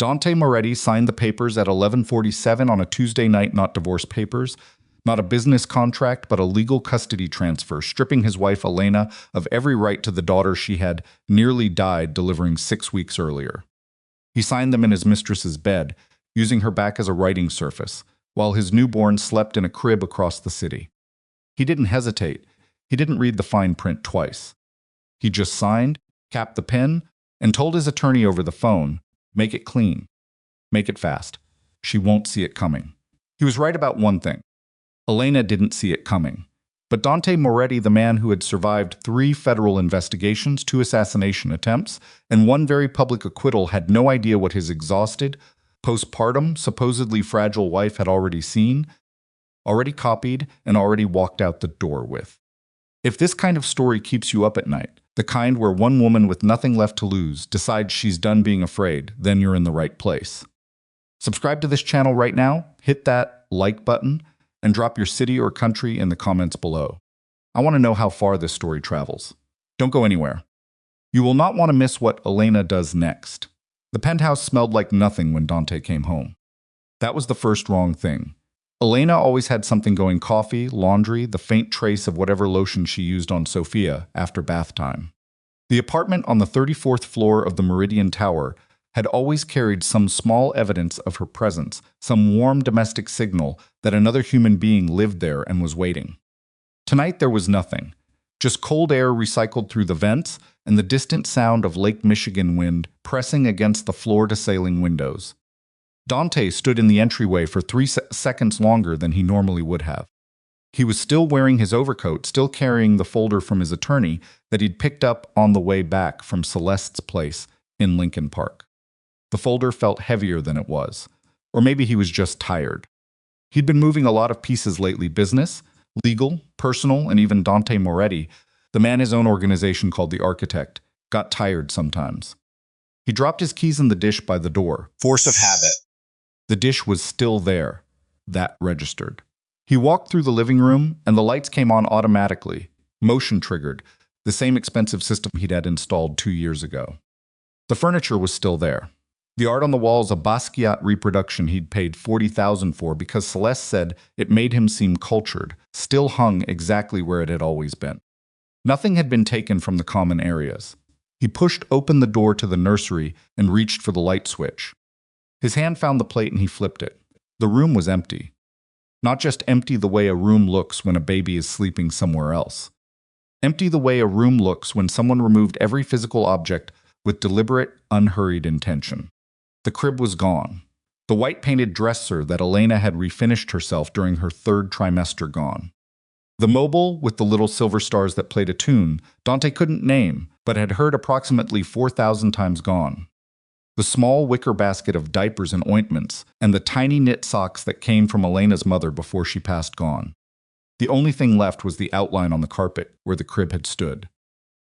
Dante Moretti signed the papers at 11:47 on a Tuesday night, not divorce papers, not a business contract, but a legal custody transfer, stripping his wife Elena of every right to the daughter she had nearly died delivering 6 weeks earlier. He signed them in his mistress's bed, using her back as a writing surface, while his newborn slept in a crib across the city. He didn't hesitate. He didn't read the fine print twice. He just signed, capped the pen, and told his attorney over the phone, "Make it clean. Make it fast. She won't see it coming." He was right about one thing. Elena didn't see it coming. But Dante Moretti, the man who had survived 3 federal investigations, 2 assassination attempts, and 1 very public acquittal, had no idea what his exhausted, postpartum, supposedly fragile wife had already seen, already copied, and already walked out the door with. If this kind of story keeps you up at night, the kind where one woman with nothing left to lose decides she's done being afraid, then you're in the right place. Subscribe to this channel right now, hit that like button, and drop your city or country in the comments below. I want to know how far this story travels. Don't go anywhere. You will not want to miss what Elena does next. The penthouse smelled like nothing when Dante came home. That was the first wrong thing. Elena always had something going: coffee, laundry, the faint trace of whatever lotion she used on Sophia after bath time. The apartment on the 34th floor of the Meridian Tower had always carried some small evidence of her presence, some warm domestic signal that another human being lived there and was waiting. Tonight there was nothing, just cold air recycled through the vents and the distant sound of Lake Michigan wind pressing against the floor-to-ceiling windows. Dante stood in the entryway for 3 seconds longer than he normally would have. He was still wearing his overcoat, still carrying the folder from his attorney that he'd picked up on the way back from Celeste's place in Lincoln Park. The folder felt heavier than it was, or maybe he was just tired. He'd been moving a lot of pieces lately: business, legal, personal, and even Dante Moretti, the man his own organization called the Architect, got tired sometimes. He dropped his keys in the dish by the door. Force of habit. The dish was still there. That registered. He walked through the living room, and the lights came on automatically, motion-triggered, the same expensive system he'd had installed 2 years ago. The furniture was still there. The art on the walls, a Basquiat reproduction he'd paid $40,000 for because Celeste said it made him seem cultured, still hung exactly where it had always been. Nothing had been taken from the common areas. He pushed open the door to the nursery and reached for the light switch. His hand found the plate and he flipped it. The room was empty. Not just empty the way a room looks when a baby is sleeping somewhere else. Empty the way a room looks when someone removed every physical object with deliberate, unhurried intention. The crib was gone. The white-painted dresser that Elena had refinished herself during her 3rd trimester gone. The mobile with the little silver stars that played a tune Dante couldn't name, but had heard approximately 4,000 times gone. The small wicker basket of diapers and ointments, and the tiny knit socks that came from Elena's mother before she passed gone. The only thing left was the outline on the carpet where the crib had stood.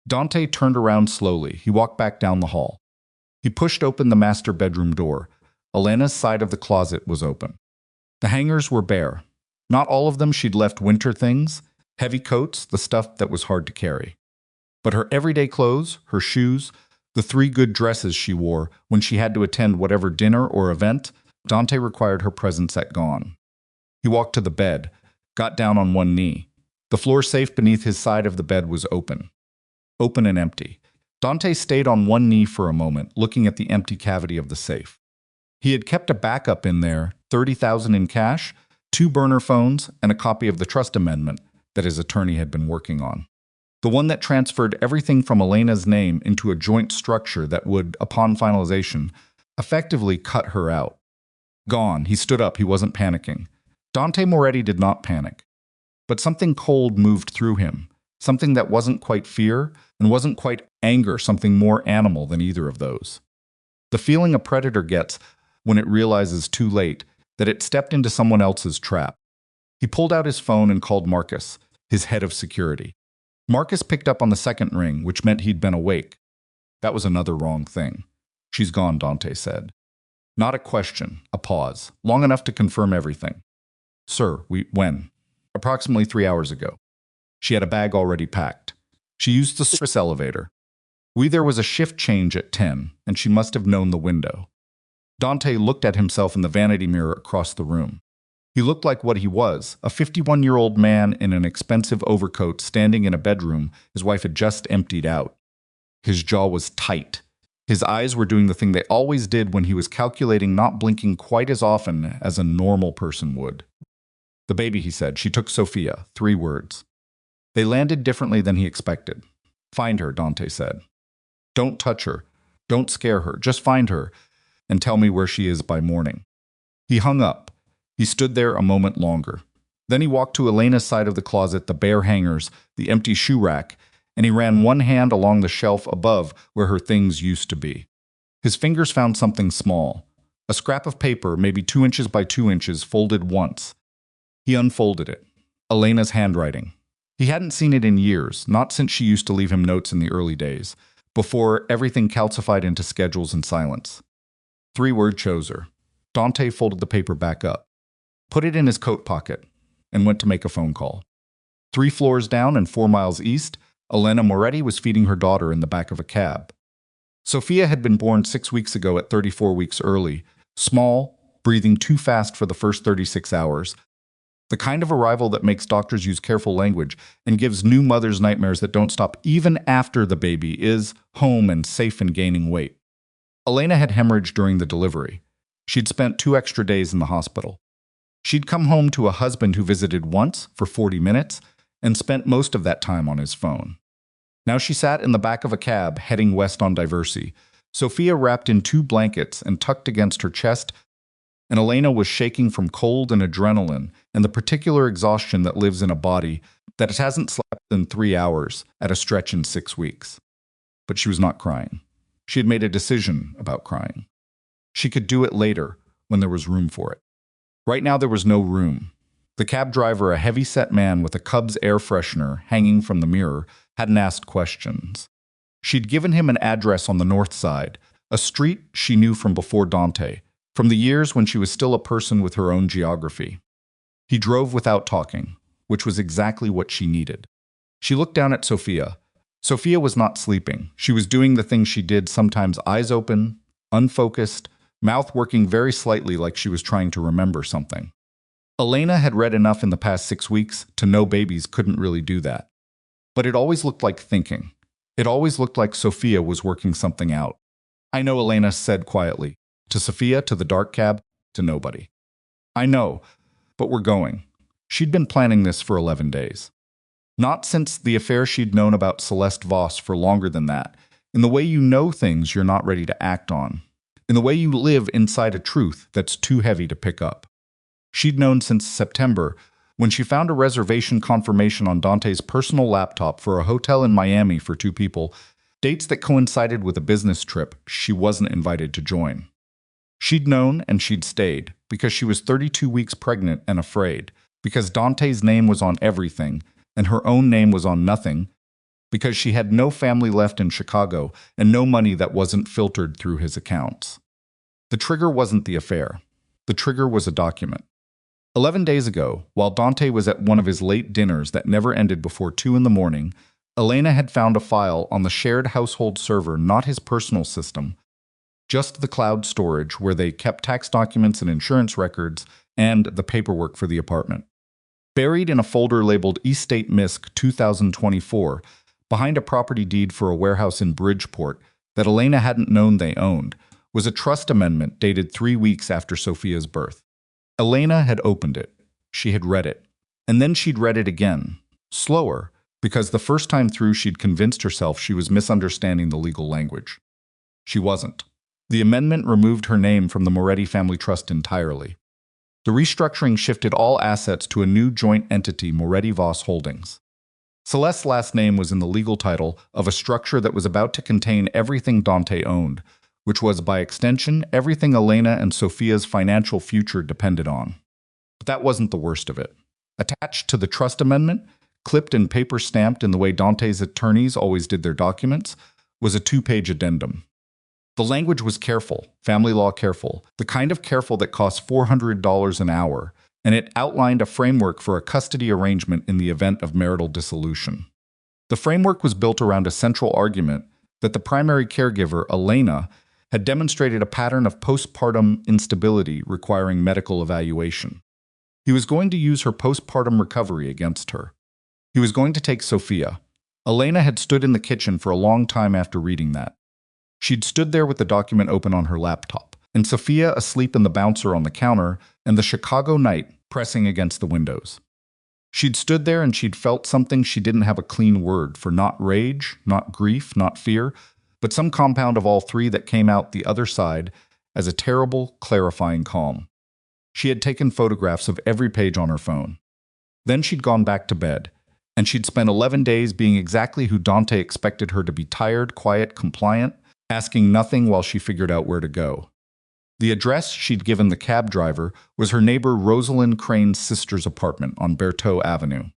Dante turned around slowly. He walked back down the hall. He pushed open the master bedroom door. Elena's side of the closet was open. The hangers were bare. Not all of them she'd left winter things, heavy coats, the stuff that was hard to carry. But her everyday clothes, her shoes, the 3 good dresses she wore when she had to attend whatever dinner or event Dante required her presence at gone. He walked to the bed, got down on one knee. The floor safe beneath his side of the bed was open. Open and empty. Dante stayed on one knee for a moment, looking at the empty cavity of the safe. He had kept a backup in there, $30,000 in cash, 2 burner phones, and a copy of the trust amendment that his attorney had been working on. The one that transferred everything from Elena's name into a joint structure that would, upon finalization, effectively cut her out. Gone. He stood up. He wasn't panicking. Dante Moretti did not panic. But something cold moved through him. Something that wasn't quite fear and wasn't quite anger, something more animal than either of those. The feeling a predator gets when it realizes too late that it stepped into someone else's trap. He pulled out his phone and called Marcus, his head of security. Marcus picked up on the second ring, which meant he'd been awake. That was another wrong thing. "She's gone," Dante said. Not a question, a pause, long enough to confirm everything. "Sir, when?" "Approximately 3 hours ago. She had a bag already packed. She used the service elevator. There was a shift change at 10, and she must have known the window." Dante looked at himself in the vanity mirror across the room. He looked like what he was, a 51-year-old man in an expensive overcoat standing in a bedroom his wife had just emptied out. His jaw was tight. His eyes were doing the thing they always did when he was calculating, not blinking quite as often as a normal person would. "The baby," he said. "She took Sophia." 3 words. They landed differently than he expected. "Find her," Dante said. "Don't touch her. Don't scare her. Just find her and tell me where she is by morning." He hung up. He stood there a moment longer. Then he walked to Elena's side of the closet, the bare hangers, the empty shoe rack, and he ran one hand along the shelf above where her things used to be. His fingers found something small, a scrap of paper, maybe 2 inches by 2 inches, folded once. He unfolded it. Elena's handwriting. He hadn't seen it in years, not since she used to leave him notes in the early days, before everything calcified into schedules and silence. 3 words chose her. Dante folded the paper back up, put it in his coat pocket, and went to make a phone call. 3 floors down and 4 miles east, Elena Moretti was feeding her daughter in the back of a cab. Sophia had been born 6 weeks ago at 34 weeks early, small, breathing too fast for the first 36 hours, the kind of arrival that makes doctors use careful language and gives new mothers nightmares that don't stop even after the baby is home and safe and gaining weight. Elena had hemorrhaged during the delivery. She'd spent 2 extra days in the hospital. She'd come home to a husband who visited once for 40 minutes and spent most of that time on his phone. Now she sat in the back of a cab heading west on Diversey, Sophia wrapped in 2 blankets and tucked against her chest, and Elena was shaking from cold and adrenaline and the particular exhaustion that lives in a body that hasn't slept in 3 hours at a stretch in 6 weeks. But she was not crying. She had made a decision about crying. She could do it later, when there was room for it. Right now there was no room. The cab driver, a heavy-set man with a Cubs air freshener hanging from the mirror, hadn't asked questions. She'd given him an address on the north side, a street she knew from before Dante, from the years when she was still a person with her own geography. He drove without talking, which was exactly what she needed. She looked down at Sophia. Sophia was not sleeping. She was doing the things she did, sometimes eyes open, unfocused, mouth working very slightly like she was trying to remember something. Elena had read enough in the past 6 weeks to know babies couldn't really do that. But it always looked like thinking. It always looked like Sophia was working something out. "I know," Elena said quietly. To Sophia, to the dark cab, to nobody. "I know, but we're going." She'd been planning this for 11 days. Not since the affair she'd known about Celeste Voss for longer than that. In the way you know things you're not ready to act on. In the way you live inside a truth that's too heavy to pick up. She'd known since September, when she found a reservation confirmation on Dante's personal laptop for a hotel in Miami for 2 people, dates that coincided with a business trip she wasn't invited to join. She'd known and she'd stayed, because she was 32 weeks pregnant and afraid, because Dante's name was on everything, and her own name was on nothing, because she had no family left in Chicago and no money that wasn't filtered through his accounts. The trigger wasn't the affair. The trigger was a document. 11 days ago, while Dante was at one of his late dinners that never ended before 2 in the morning, Elena had found a file on the shared household server, not his personal system, just the cloud storage where they kept tax documents and insurance records and the paperwork for the apartment. Buried in a folder labeled Estate Misc 2024, behind a property deed for a warehouse in Bridgeport that Elena hadn't known they owned, was a trust amendment dated 3 weeks after Sophia's birth. Elena had opened it. She had read it. And then she'd read it again, slower, because the first time through she'd convinced herself she was misunderstanding the legal language. She wasn't. The amendment removed her name from the Moretti family trust entirely. The restructuring shifted all assets to a new joint entity, Moretti Voss Holdings. Celeste's last name was in the legal title of a structure that was about to contain everything Dante owned, which was, by extension, everything Elena and Sophia's financial future depended on. But that wasn't the worst of it. Attached to the trust amendment, clipped and paper stamped in the way Dante's attorneys always did their documents, was a 2-page addendum. The language was careful, family law careful, the kind of careful that costs $400 an hour, and it outlined a framework for a custody arrangement in the event of marital dissolution. The framework was built around a central argument that the primary caregiver, Elena, had demonstrated a pattern of postpartum instability requiring medical evaluation. He was going to use her postpartum recovery against her. He was going to take Sofia. Elena had stood in the kitchen for a long time after reading that. She'd stood there with the document open on her laptop, and Sofia asleep in the bouncer on the counter, and the Chicago night pressing against the windows. She'd stood there and she'd felt something she didn't have a clean word for, not rage, not grief, not fear, but some compound of all three that came out the other side as a terrible, clarifying calm. She had taken photographs of every page on her phone. Then she'd gone back to bed, and she'd spent 11 days being exactly who Dante expected her to be: tired, quiet, compliant, asking nothing while she figured out where to go. The address she'd given the cab driver was her neighbor Rosalind Crane's sister's apartment on Betrayal Avenue.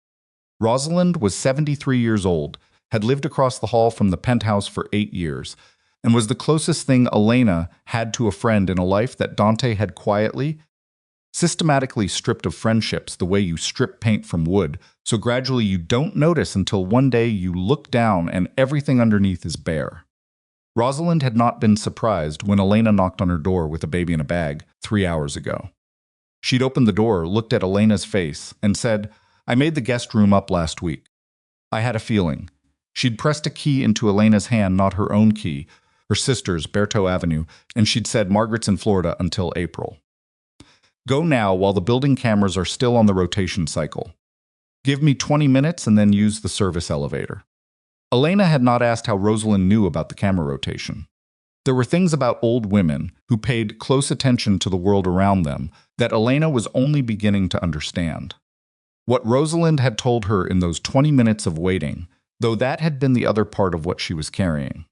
Rosalind was 73 years old, had lived across the hall from the penthouse for 8 years, and was the closest thing Elena had to a friend in a life that Dante had quietly, systematically stripped of friendships the way you strip paint from wood, so gradually you don't notice until one day you look down and everything underneath is bare. Rosalind had not been surprised when Elena knocked on her door with a baby in a bag 3 hours ago. She'd opened the door, looked at Elena's face, and said, "I made the guest room up last week. I had a feeling." She'd pressed a key into Elena's hand, not her own key, her sister's, Berto Avenue, and she'd said, "Margaret's in Florida until April. Go now while the building cameras are still on the rotation cycle. Give me 20 minutes and then use the service elevator." Elena had not asked how Rosalind knew about the camera rotation. There were things about old women who paid close attention to the world around them that Elena was only beginning to understand. What Rosalind had told her in those 20 minutes of waiting, though that had been the other part of what she was carrying.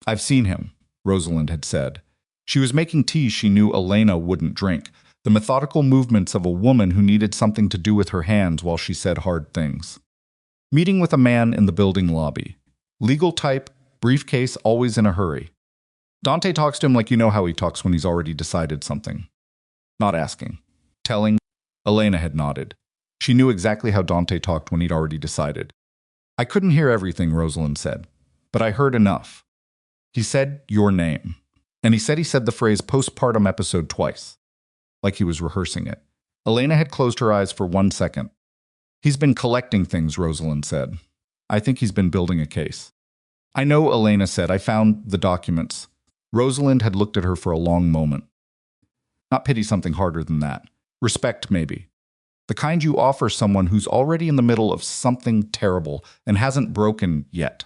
"I've seen him," Rosalind had said. She was making tea she knew Elena wouldn't drink, the methodical movements of a woman who needed something to do with her hands while she said hard things. Meeting with a man in the building lobby. Legal type, briefcase, always in a hurry. Dante talks to him like you know how he talks when he's already decided something. Not asking. Telling. Elena had nodded. She knew exactly how Dante talked when he'd already decided. "I couldn't hear everything," Rosalind said, "but I heard enough. He said your name. And he said the phrase postpartum episode twice. Like he was rehearsing it." Elena had closed her eyes for 1 second. "He's been collecting things," Rosalind said. "I think he's been building a case." "I know," Elena said. "I found the documents." Rosalind had looked at her for a long moment. "Not pity, something harder than that. Respect, maybe. The kind you offer someone who's already in the middle of something terrible and hasn't broken yet."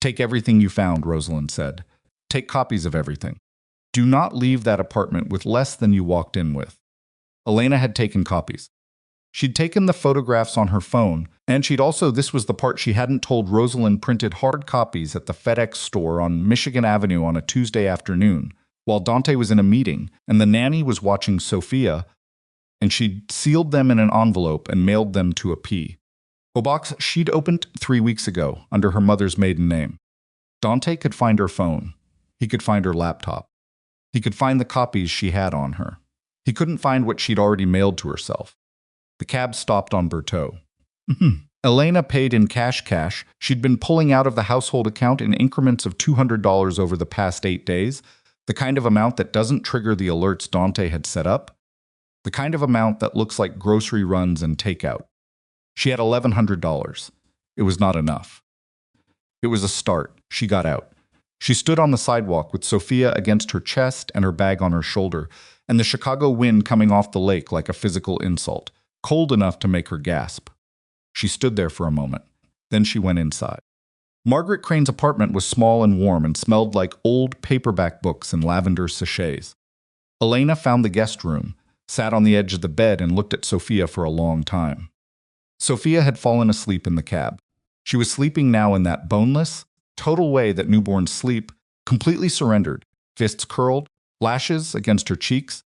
"Take everything you found," Rosalind said. "Take copies of everything. Do not leave that apartment with less than you walked in with." Elena had taken copies. She'd taken the photographs on her phone, and she'd also, this was the part she hadn't told Rosalind, printed hard copies at the FedEx store on Michigan Avenue on a Tuesday afternoon, while Dante was in a meeting and the nanny was watching Sofia, and she'd sealed them in an envelope and mailed them to a box she'd opened 3 weeks ago under her mother's maiden name. Dante could find her phone. He could find her laptop. He could find the copies she had on her. He couldn't find what she'd already mailed to herself. The cab stopped on Berto. Elena paid in cash. She'd been pulling out of the household account in increments of $200 over the past 8 days, the kind of amount that doesn't trigger the alerts Dante had set up, the kind of amount that looks like grocery runs and takeout. She had $1,100. It was not enough. It was a start. She got out. She stood on the sidewalk with Sofia against her chest and her bag on her shoulder, and the Chicago wind coming off the lake like a physical insult, cold enough to make her gasp. She stood there for a moment. Then she went inside. Margaret Crane's apartment was small and warm and smelled like old paperback books in lavender sachets. Elena found the guest room, sat on the edge of the bed, and looked at Sofia for a long time. Sofia had fallen asleep in the cab. She was sleeping now in that boneless, total way that newborns sleep, completely surrendered, fists curled, lashes against her cheeks,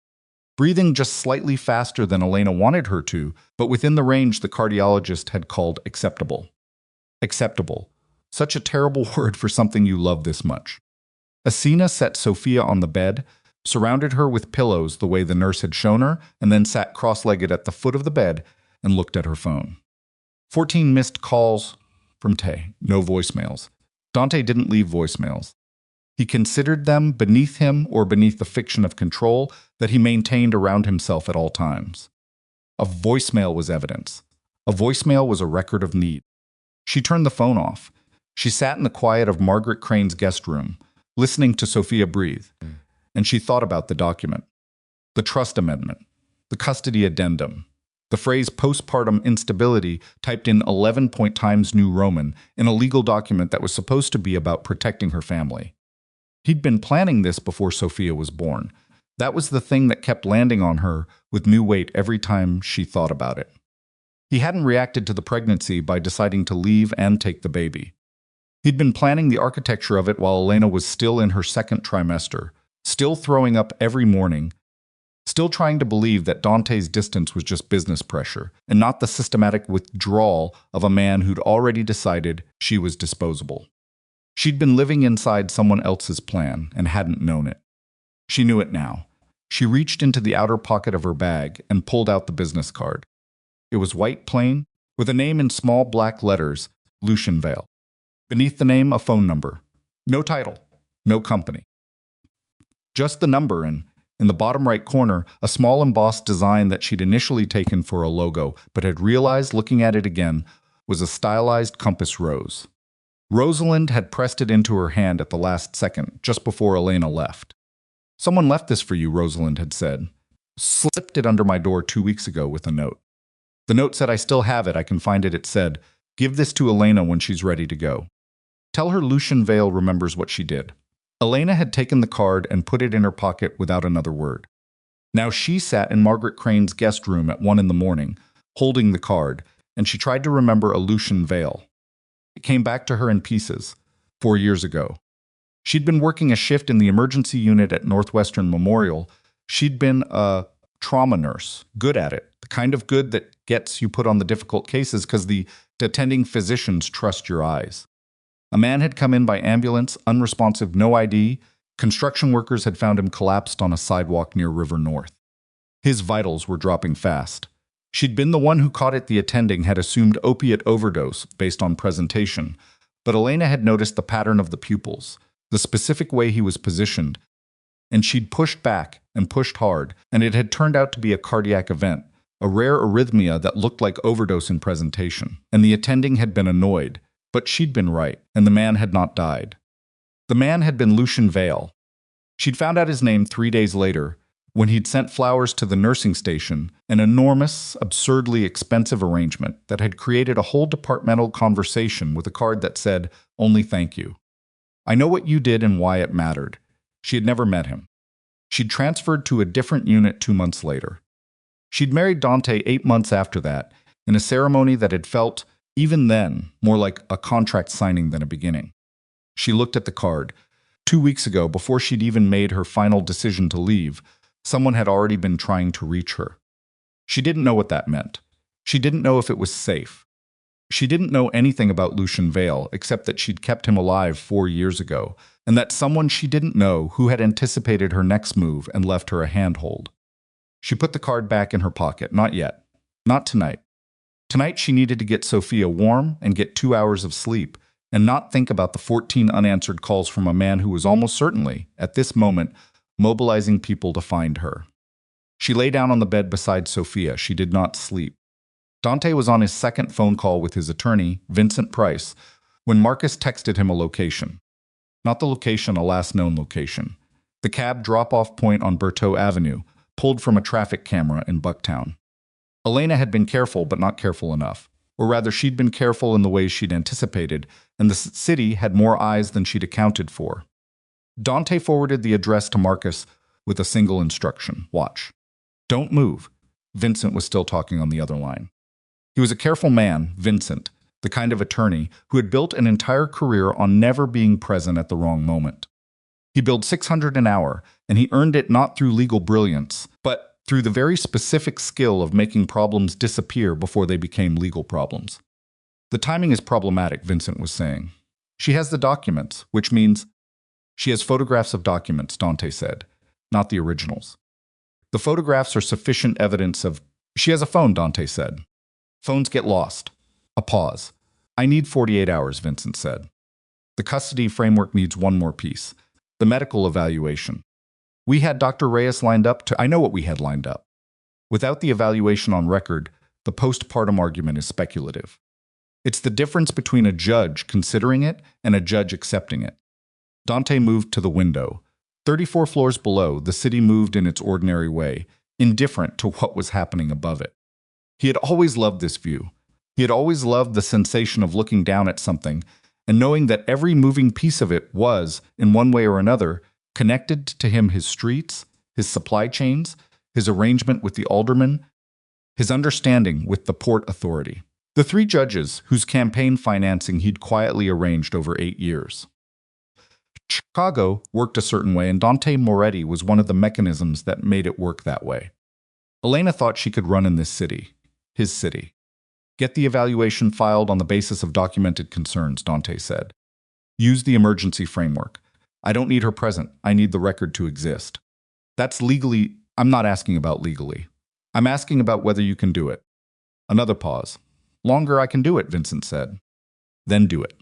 breathing just slightly faster than Elena wanted her to, but within the range the cardiologist had called acceptable. Acceptable. Such a terrible word for something you love this much. Asina set Sofia on the bed, surrounded her with pillows the way the nurse had shown her, and then sat cross-legged at the foot of the bed and looked at her phone. 14 missed calls from Tay. No voicemails. Dante didn't leave voicemails. He considered them beneath him or beneath the fiction of control that he maintained around himself at all times. A voicemail was evidence. A voicemail was a record of need. She turned the phone off. She sat in the quiet of Margaret Crane's guest room, listening to Sophia breathe, and she thought about the document. The trust amendment, the custody addendum, the phrase postpartum instability typed in 11-point Times New Roman in a legal document that was supposed to be about protecting her family. He'd been planning this before Sophia was born. That was the thing that kept landing on her with new weight every time she thought about it. He hadn't reacted to the pregnancy by deciding to leave and take the baby. He'd been planning the architecture of it while Elena was still in her second trimester, still throwing up every morning, still trying to believe that Dante's distance was just business pressure and not the systematic withdrawal of a man who'd already decided she was disposable. She'd been living inside someone else's plan and hadn't known it. She knew it now. She reached into the outer pocket of her bag and pulled out the business card. It was white plain, with a name in small black letters, Lucian Vale. Beneath the name, a phone number. No title, no company. Just the number, and in the bottom right corner, a small embossed design that she'd initially taken for a logo, but had realized, looking at it again, was a stylized compass rose. Rosalind had pressed it into her hand at the last second, just before Elena left. "Someone left this for you," Rosalind had said. "Slipped it under my door 2 weeks ago with a note. The note said I still have it, I can find it. It said, 'Give this to Elena when she's ready to go. Tell her Lucian Vale remembers what she did.'" Elena had taken the card and put it in her pocket without another word. Now she sat in Margaret Crane's guest room at 1 a.m, holding the card, and she tried to remember a Lucian Vale. It came back to her in pieces, 4 years ago. She'd been working a shift in the emergency unit at Northwestern Memorial. She'd been a trauma nurse, good at it, the kind of good that gets you put on the difficult cases because the attending physicians trust your eyes. A man had come in by ambulance, unresponsive, no ID. Construction workers had found him collapsed on a sidewalk near River North. His vitals were dropping fast. She'd been the one who caught it. The attending had assumed opiate overdose based on presentation, but Elena had noticed the pattern of the pupils, the specific way he was positioned, and she'd pushed back and pushed hard, and it had turned out to be a cardiac event, a rare arrhythmia that looked like overdose in presentation, and the attending had been annoyed, but she'd been right, and the man had not died. The man had been Lucian Vale. She'd found out his name 3 days later, when he'd sent flowers to the nursing station, an enormous, absurdly expensive arrangement that had created a whole departmental conversation with a card that said, "Only thank you. I know what you did and why it mattered." She had never met him. She'd transferred to a different unit 2 months later. She'd married Dante 8 months after that, in a ceremony that had felt, even then, more like a contract signing than a beginning. She looked at the card. 2 weeks ago, before she'd even made her final decision to leave, someone had already been trying to reach her. She didn't know what that meant. She didn't know if it was safe. She didn't know anything about Lucian Vale, except that she'd kept him alive 4 years ago, and that someone she didn't know who had anticipated her next move and left her a handhold. She put the card back in her pocket. Not yet. Not tonight. Tonight she needed to get Sophia warm and get 2 hours of sleep, and not think about the 14 unanswered calls from a man who was almost certainly, at this moment, mobilizing people to find her. She lay down on the bed beside Sophia. She did not sleep. Dante was on his second phone call with his attorney, Vincent Price, when Marcus texted him a location. Not the location, a last known location. The cab drop-off point on Bertaux Avenue, pulled from a traffic camera in Bucktown. Elena had been careful, but not careful enough. Or rather, she'd been careful in the ways she'd anticipated, and the city had more eyes than she'd accounted for. Dante forwarded the address to Marcus with a single instruction: watch. Don't move. Vincent was still talking on the other line. He was a careful man, Vincent, the kind of attorney who had built an entire career on never being present at the wrong moment. He billed $600 an hour, and he earned it not through legal brilliance, but through the very specific skill of making problems disappear before they became legal problems. The timing is problematic, Vincent was saying. She has the documents, which means she has photographs of documents, Dante said, not the originals. The photographs are sufficient evidence of... She has a phone, Dante said. Phones get lost. A pause. I need 48 hours, Vincent said. The custody framework needs one more piece. The medical evaluation. We had Dr. Reyes lined up to. I know what we had lined up. Without the evaluation on record, the postpartum argument is speculative. It's the difference between a judge considering it and a judge accepting it. Dante moved to the window. 34 floors below, the city moved in its ordinary way, indifferent to what was happening above it. He had always loved this view. He had always loved the sensation of looking down at something and knowing that every moving piece of it was, in one way or another, connected to him: his streets, his supply chains, his arrangement with the aldermen, his understanding with the port authority. The three judges whose campaign financing he'd quietly arranged over 8 years. Chicago worked a certain way, and Dante Moretti was one of the mechanisms that made it work that way. Elena thought she could run in this city, his city. Get the evaluation filed on the basis of documented concerns, Dante said. Use the emergency framework. I don't need her present. I need the record to exist. That's legally. I'm not asking about legally. I'm asking about whether you can do it. Another pause. Longer, I can do it, Vincent said. Then do it.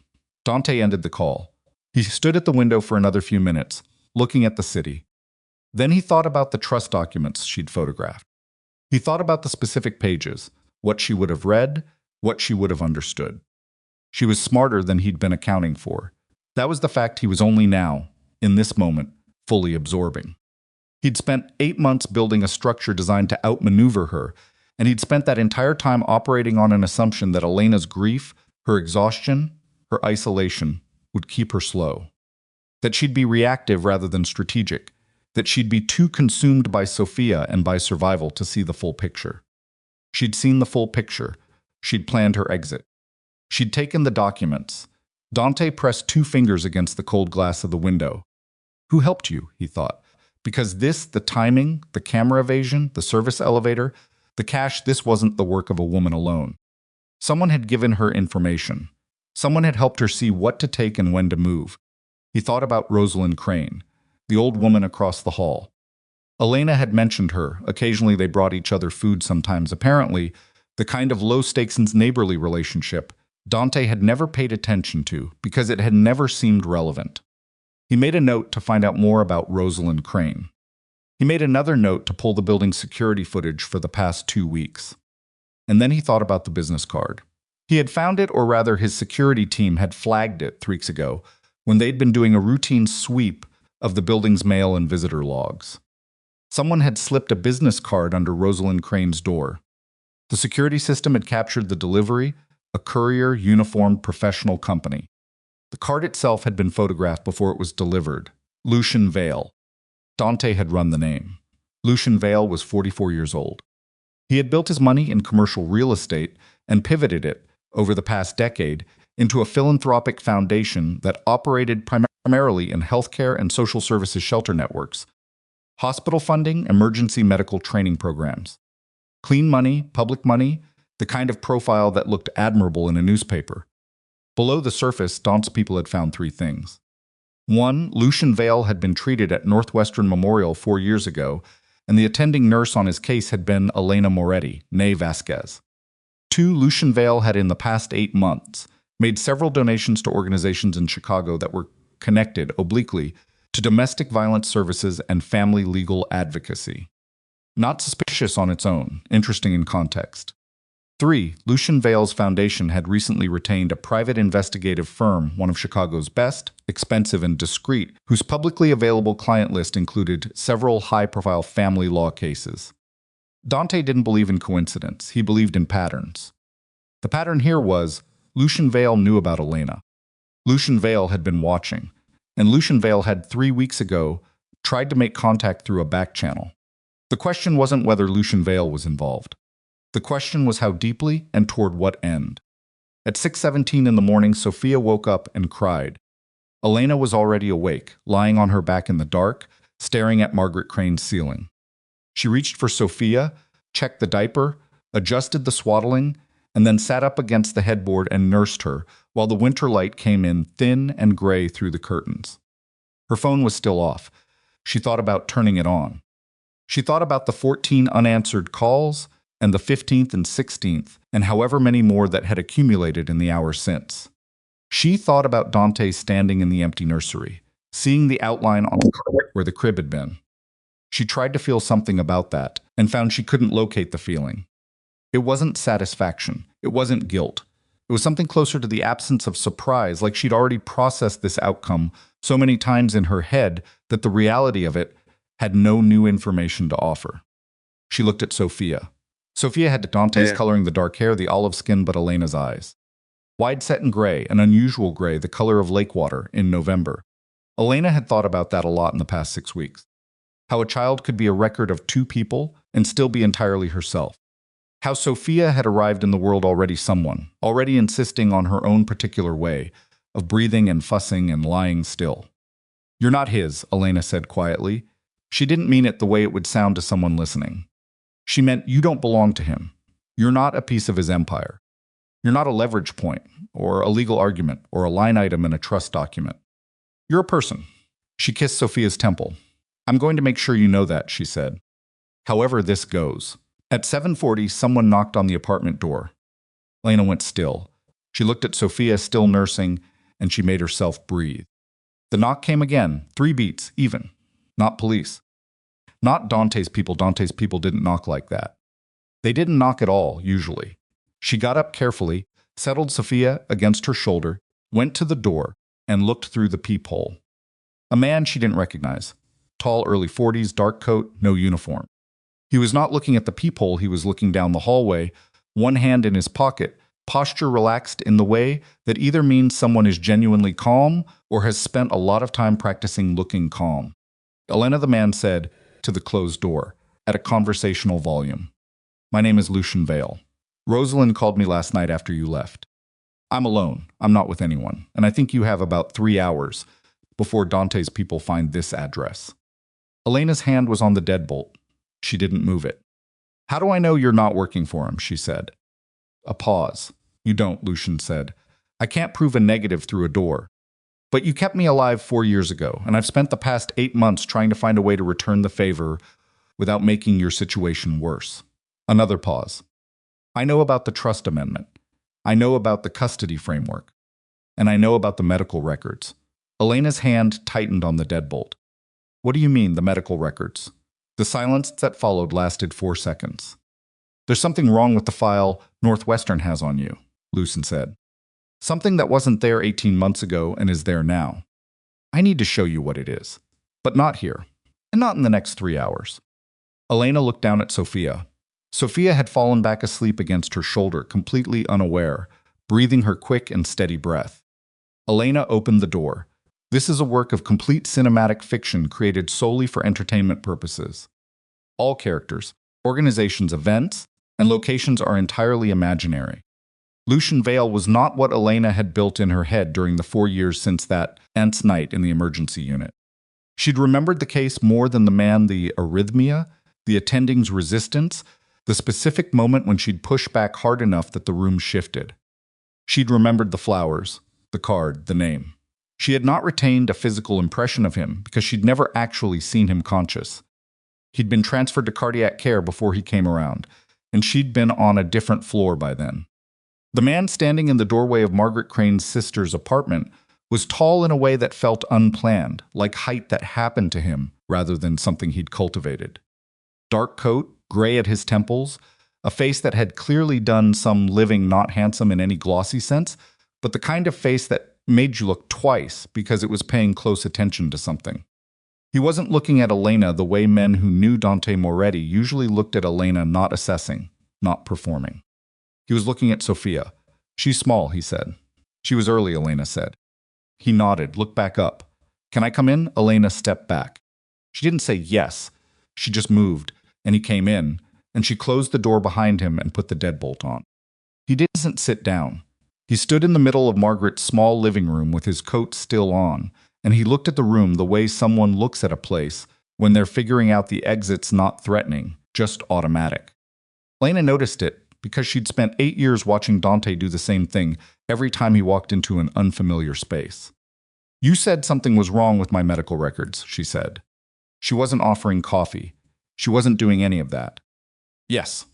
Dante ended the call. He stood at the window for another few minutes, looking at the city. Then he thought about the trust documents she'd photographed. He thought about the specific pages, what she would have read, what she would have understood. She was smarter than he'd been accounting for. That was the fact he was only now, in this moment, fully absorbing. He'd spent 8 months building a structure designed to outmaneuver her, and he'd spent that entire time operating on an assumption that Elena's grief, her exhaustion, her isolation would keep her slow. That she'd be reactive rather than strategic. That she'd be too consumed by Sophia and by survival to see the full picture. She'd seen the full picture. She'd planned her exit. She'd taken the documents. Dante pressed 2 fingers against the cold glass of the window. Who helped you, he thought. Because this, the timing, the camera evasion, the service elevator, the cash, this wasn't the work of a woman alone. Someone had given her information. Someone had helped her see what to take and when to move. He thought about Rosalind Crane, the old woman across the hall. Elena had mentioned her. Occasionally they brought each other food sometimes. Apparently, the kind of low-stakes and neighborly relationship Dante had never paid attention to because it had never seemed relevant. He made a note to find out more about Rosalind Crane. He made another note to pull the building's security footage for the past 2 weeks. And then he thought about the business card. He had found it, or rather his security team had flagged it 3 weeks ago when they'd been doing a routine sweep of the building's mail and visitor logs. Someone had slipped a business card under Rosalind Crane's door. The security system had captured the delivery, a courier, uniformed, professional company. The card itself had been photographed before it was delivered. Lucian Vale. Dante had run the name. Lucian Vale was 44 years old. He had built his money in commercial real estate and pivoted it, over the past decade, into a philanthropic foundation that operated primarily in healthcare and social services shelter networks, hospital funding, emergency medical training programs. Clean money, public money, the kind of profile that looked admirable in a newspaper. Below the surface, Dante's people had found 3 things. 1, Lucian Vale had been treated at Northwestern Memorial 4 years ago, and the attending nurse on his case had been Elena Moretti, née Vasquez. 2, Lucian Vale had in the past 8 months made several donations to organizations in Chicago that were connected, obliquely, to domestic violence services and family legal advocacy. Not suspicious on its own, interesting in context. 3, Lucian Vale's foundation had recently retained a private investigative firm, one of Chicago's best, expensive, and discreet, whose publicly available client list included several high-profile family law cases. Dante didn't believe in coincidence. He believed in patterns. The pattern here was, Lucian Vale knew about Elena. Lucian Vale had been watching, and Lucian Vale had 3 weeks ago tried to make contact through a back channel. The question wasn't whether Lucian Vale was involved. The question was how deeply and toward what end. At 6:17 in the morning, Sophia woke up and cried. Elena was already awake, lying on her back in the dark, staring at Margaret Crane's ceiling. She reached for Sophia, checked the diaper, adjusted the swaddling, and then sat up against the headboard and nursed her, while the winter light came in thin and gray through the curtains. Her phone was still off. She thought about turning it on. She thought about the 14 unanswered calls, and the 15th and 16th, and however many more that had accumulated in the hours since. She thought about Dante standing in the empty nursery, seeing the outline on the carpet where the crib had been. She tried to feel something about that and found she couldn't locate the feeling. It wasn't satisfaction. It wasn't guilt. It was something closer to the absence of surprise, like she'd already processed this outcome so many times in her head that the reality of it had no new information to offer. She looked at Sophia. Sophia had Dante's coloring, the dark hair, the olive skin, but Elena's eyes. Wide set in gray, an unusual gray, the color of lake water in November. Elena had thought about that a lot in the past 6 weeks. How a child could be a record of two people and still be entirely herself. How Sophia had arrived in the world already someone, already insisting on her own particular way, of breathing and fussing and lying still. "You're not his," Elena said quietly. She didn't mean it the way it would sound to someone listening. She meant you don't belong to him. You're not a piece of his empire. You're not a leverage point, or a legal argument, or a line item in a trust document. You're a person. She kissed Sophia's temple. "I'm going to make sure you know that," she said. "However this goes." At 7:40, someone knocked on the apartment door. Elena went still. She looked at Sophia, still nursing, and she made herself breathe. The knock came again, 3 beats, even. Not police. Not Dante's people. Dante's people didn't knock like that. They didn't knock at all, usually. She got up carefully, settled Sophia against her shoulder, went to the door, and looked through the peephole. A man she didn't recognize. Tall, early 40s, dark coat, no uniform. He was not looking at the peephole, he was looking down the hallway, one hand in his pocket, posture relaxed in the way that either means someone is genuinely calm or has spent a lot of time practicing looking calm. Elena, the man said, to the closed door, at a conversational volume. "My name is Lucian Vale. Rosalind called me last night after you left. I'm alone, I'm not with anyone, and I think you have about 3 hours before Dante's people find this address." Elena's hand was on the deadbolt. She didn't move it. "How do I know you're not working for him?" she said. A pause. "You don't," Lucian said. "I can't prove a negative through a door. But you kept me alive 4 years ago, and I've spent the past 8 months trying to find a way to return the favor without making your situation worse." Another pause. "I know about the trust amendment. I know about the custody framework. And I know about the medical records." Elena's hand tightened on the deadbolt. "What do you mean, the medical records?" The silence that followed lasted 4 seconds. "There's something wrong with the file Northwestern has on you," Lucian said. "Something that wasn't there 18 months ago and is there now. I need to show you what it is. But not here. And not in the next 3 hours." Elena looked down at Sophia. Sophia had fallen back asleep against her shoulder, completely unaware, breathing her quick and steady breath. Elena opened the door. This is a work of complete cinematic fiction created solely for entertainment purposes. All characters, organizations, events, and locations are entirely imaginary. Lucian Vale was not what Elena had built in her head during the 4 years since that nth night in the emergency unit. She'd remembered the case more than the man, the arrhythmia, the attending's resistance, the specific moment when she'd pushed back hard enough that the room shifted. She'd remembered the flowers, the card, the name. She had not retained a physical impression of him because she'd never actually seen him conscious. He'd been transferred to cardiac care before he came around, and she'd been on a different floor by then. The man standing in the doorway of Margaret Crane's sister's apartment was tall in a way that felt unplanned, like height that happened to him rather than something he'd cultivated. Dark coat, gray at his temples, a face that had clearly done some living, not handsome in any glossy sense, but the kind of face that made you look twice because it was paying close attention to something. He wasn't looking at Elena the way men who knew Dante Moretti usually looked at Elena, not assessing, not performing. He was looking at Sophia. "She's small," he said. "She was early," Elena said. He nodded, looked back up. "Can I come in?" Elena stepped back. She didn't say yes. She just moved, and he came in, and she closed the door behind him and put the deadbolt on. He didn't sit down. He stood in the middle of Margaret's small living room with his coat still on, and he looked at the room the way someone looks at a place when they're figuring out the exit's not threatening, just automatic. Elena noticed it because she'd spent 8 years watching Dante do the same thing every time he walked into an unfamiliar space. "You said something was wrong with my medical records," she said. She wasn't offering coffee. She wasn't doing any of that. "Yes."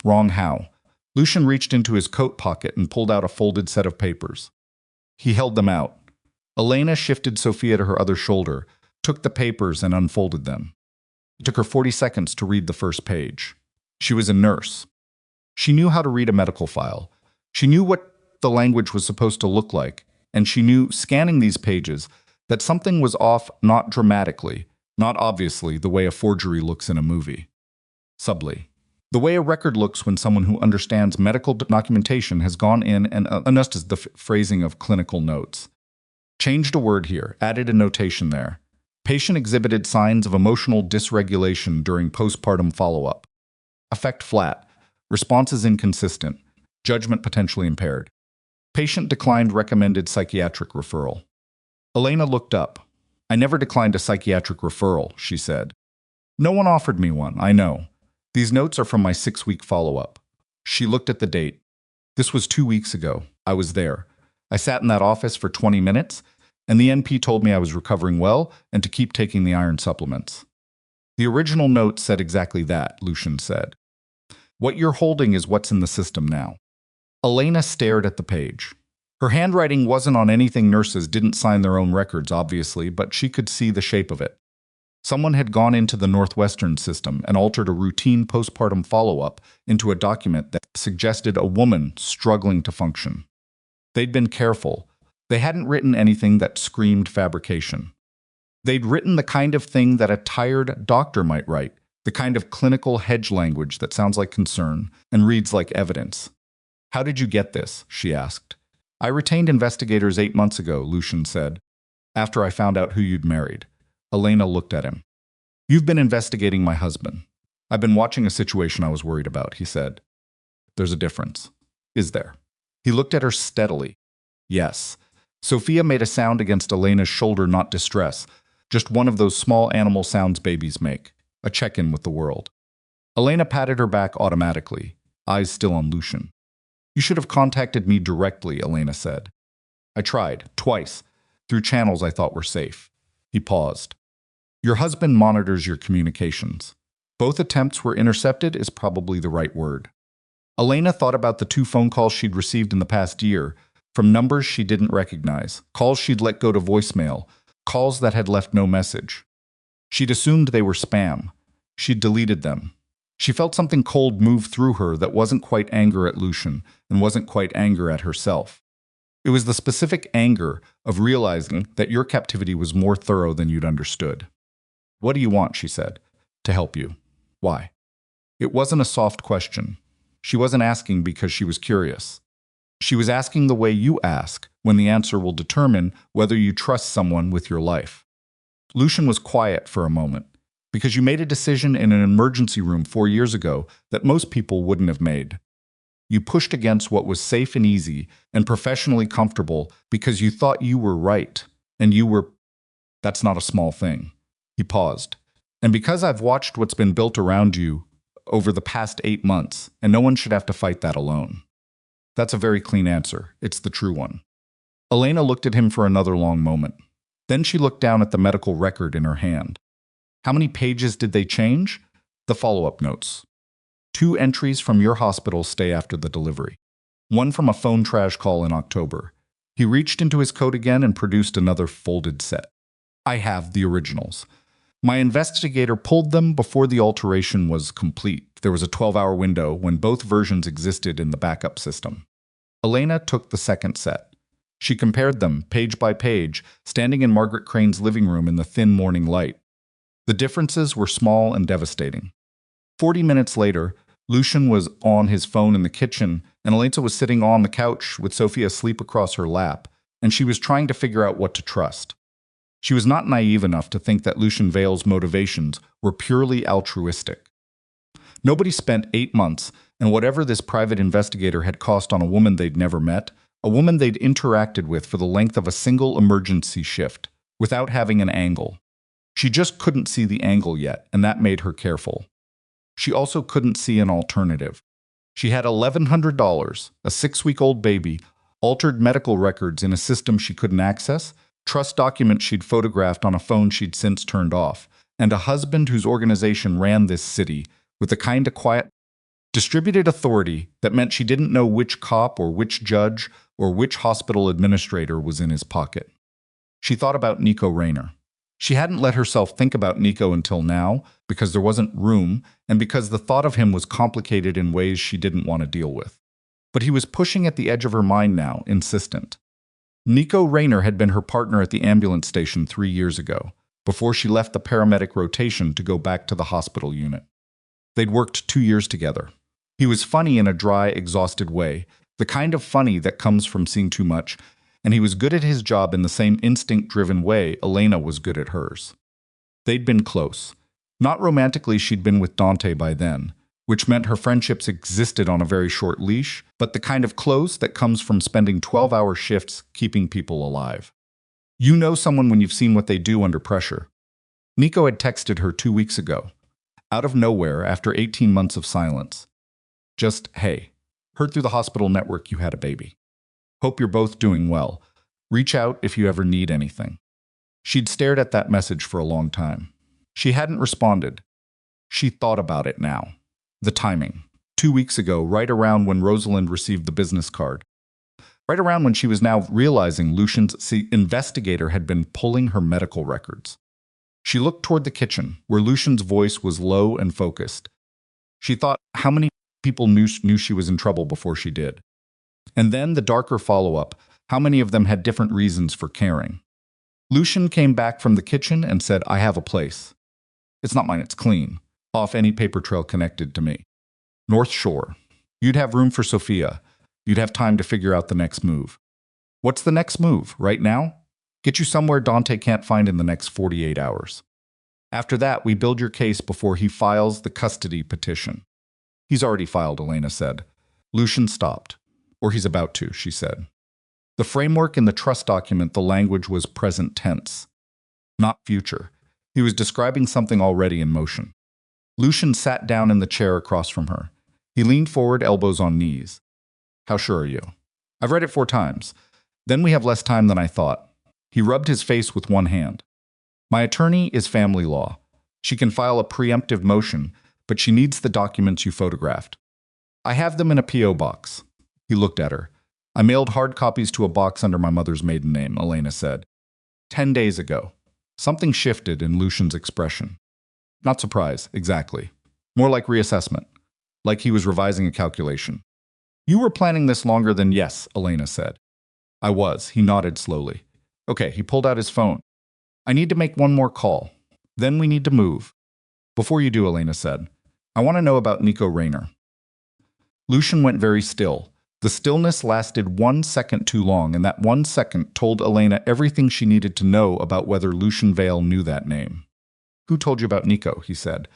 "Wrong how?" Lucian reached into his coat pocket and pulled out a folded set of papers. He held them out. Elena shifted Sophia to her other shoulder, took the papers and unfolded them. It took her 40 seconds to read the first page. She was a nurse. She knew how to read a medical file. She knew what the language was supposed to look like, and she knew, scanning these pages, that something was off, not dramatically, not obviously the way a forgery looks in a movie. Subtly. The way a record looks when someone who understands medical documentation has gone in and adjusted the phrasing of clinical notes. Changed a word here, added a notation there. Patient exhibited signs of emotional dysregulation during postpartum follow-up. Affect flat. Responses inconsistent. Judgment potentially impaired. Patient declined recommended psychiatric referral. Elena looked up. I never declined a psychiatric referral, she said. No one offered me one, I know. These notes are from my 6-week follow-up. She looked at the date. This was 2 weeks ago. I was there. I sat in that office for 20 minutes, and the NP told me I was recovering well and to keep taking the iron supplements. The original note said exactly that, Lucian said. What you're holding is what's in the system now. Elena stared at the page. Her handwriting wasn't on anything. Nurses didn't sign their own records, obviously, but she could see the shape of it. Someone had gone into the Northwestern system and altered a routine postpartum follow-up into a document that suggested a woman struggling to function. They'd been careful. They hadn't written anything that screamed fabrication. They'd written the kind of thing that a tired doctor might write, the kind of clinical hedge language that sounds like concern and reads like evidence. How did you get this? She asked. I retained investigators 8 months ago, Lucian said, after I found out who you'd married. Elena looked at him. You've been investigating my husband. I've been watching a situation I was worried about, he said. There's a difference. Is there? He looked at her steadily. Yes. Sophia made a sound against Elena's shoulder, not distress, just one of those small animal sounds babies make, a check-in with the world. Elena patted her back automatically, eyes still on Lucian. You should have contacted me directly, Elena said. I tried, twice, through channels I thought were safe. He paused. Your husband monitors your communications. Both attempts were intercepted is probably the right word. Elena thought about the 2 phone calls she'd received in the past year, from numbers she didn't recognize, calls she'd let go to voicemail, calls that had left no message. She'd assumed they were spam. She'd deleted them. She felt something cold move through her that wasn't quite anger at Lucian and wasn't quite anger at herself. It was the specific anger of realizing that your captivity was more thorough than you'd understood. What do you want, she said, to help you. Why? It wasn't a soft question. She wasn't asking because she was curious. She was asking the way you ask, when the answer will determine whether you trust someone with your life. Lucian was quiet for a moment, because you made a decision in an emergency room 4 years ago that most people wouldn't have made. You pushed against what was safe and easy and professionally comfortable because you thought you were right, and you were... That's not a small thing. He paused. And because I've watched what's been built around you over the past 8 months, and no one should have to fight that alone. That's a very clean answer. It's the true one. Elena looked at him for another long moment. Then she looked down at the medical record in her hand. How many pages did they change? The follow-up notes. 2 entries from your hospital stay after the delivery. 1 from a phone trash call in October. He reached into his coat again and produced another folded set. I have the originals. My investigator pulled them before the alteration was complete. There was a 12-hour window when both versions existed in the backup system. Elena took the second set. She compared them, page by page, standing in Margaret Crane's living room in the thin morning light. The differences were small and devastating. 40 minutes later, Lucian was on his phone in the kitchen, and Elena was sitting on the couch with Sophia asleep across her lap, and she was trying to figure out what to trust. She was not naive enough to think that Lucian Vale's motivations were purely altruistic. Nobody spent 8 months, and whatever this private investigator had cost on a woman they'd never met, a woman they'd interacted with for the length of a single emergency shift, without having an angle. She just couldn't see the angle yet, and that made her careful. She also couldn't see an alternative. She had $1,100, a 6-week-old baby, altered medical records in a system she couldn't access, trust documents she'd photographed on a phone she'd since turned off, and a husband whose organization ran this city with the kind of quiet, distributed authority that meant she didn't know which cop or which judge or which hospital administrator was in his pocket. She thought about Nico Rayner. She hadn't let herself think about Nico until now because there wasn't room and because the thought of him was complicated in ways she didn't want to deal with. But he was pushing at the edge of her mind now, insistent. Nico Rayner had been her partner at the ambulance station 3 years ago, before she left the paramedic rotation to go back to the hospital unit. They'd worked 2 years together. He was funny in a dry, exhausted way, the kind of funny that comes from seeing too much, and he was good at his job in the same instinct-driven way Elena was good at hers. They'd been close. Not romantically, she'd been with Dante by then, which meant her friendships existed on a very short leash, but the kind of close that comes from spending 12-hour shifts keeping people alive. You know someone when you've seen what they do under pressure. Nico had texted her 2 weeks ago, out of nowhere after 18 months of silence. Just, hey, heard through the hospital network you had a baby. Hope you're both doing well. Reach out if you ever need anything. She'd stared at that message for a long time. She hadn't responded. She thought about it now. The timing. 2 weeks ago, right around when Rosalind received the business card. Right around when she was now realizing Lucian's investigator had been pulling her medical records. She looked toward the kitchen, where Lucian's voice was low and focused. She thought how many people knew she was in trouble before she did. And then the darker follow-up, how many of them had different reasons for caring. Lucian came back from the kitchen and said, I have a place. It's not mine, it's clean. Off any paper trail connected to me. North Shore. You'd have room for Sophia. You'd have time to figure out the next move. What's the next move, right now? Get you somewhere Dante can't find in the next 48 hours. After that, we build your case before he files the custody petition. He's already filed, Elena said. Lucian stopped. Or he's about to, she said. The framework in the trust document, the language was present tense, not future. He was describing something already in motion. Lucian sat down in the chair across from her. He leaned forward, elbows on knees. How sure are you? I've read it 4 times. Then we have less time than I thought. He rubbed his face with one hand. My attorney is family law. She can file a preemptive motion, but she needs the documents you photographed. I have them in a P.O. box. He looked at her. I mailed hard copies to a box under my mother's maiden name, Elena said. 10 days ago. Something shifted in Lucian's expression. Not surprise, exactly. More like reassessment. Like he was revising a calculation. You were planning this longer than yes, Elena said. I was. He nodded slowly. Okay, he pulled out his phone. I need to make one more call. Then we need to move. Before you do, Elena said, I want to know about Nico Rayner. Lucian went very still. The stillness lasted 1 second too long, and that 1 second told Elena everything she needed to know about whether Lucian Vale knew that name. Who told you about Nico? He said.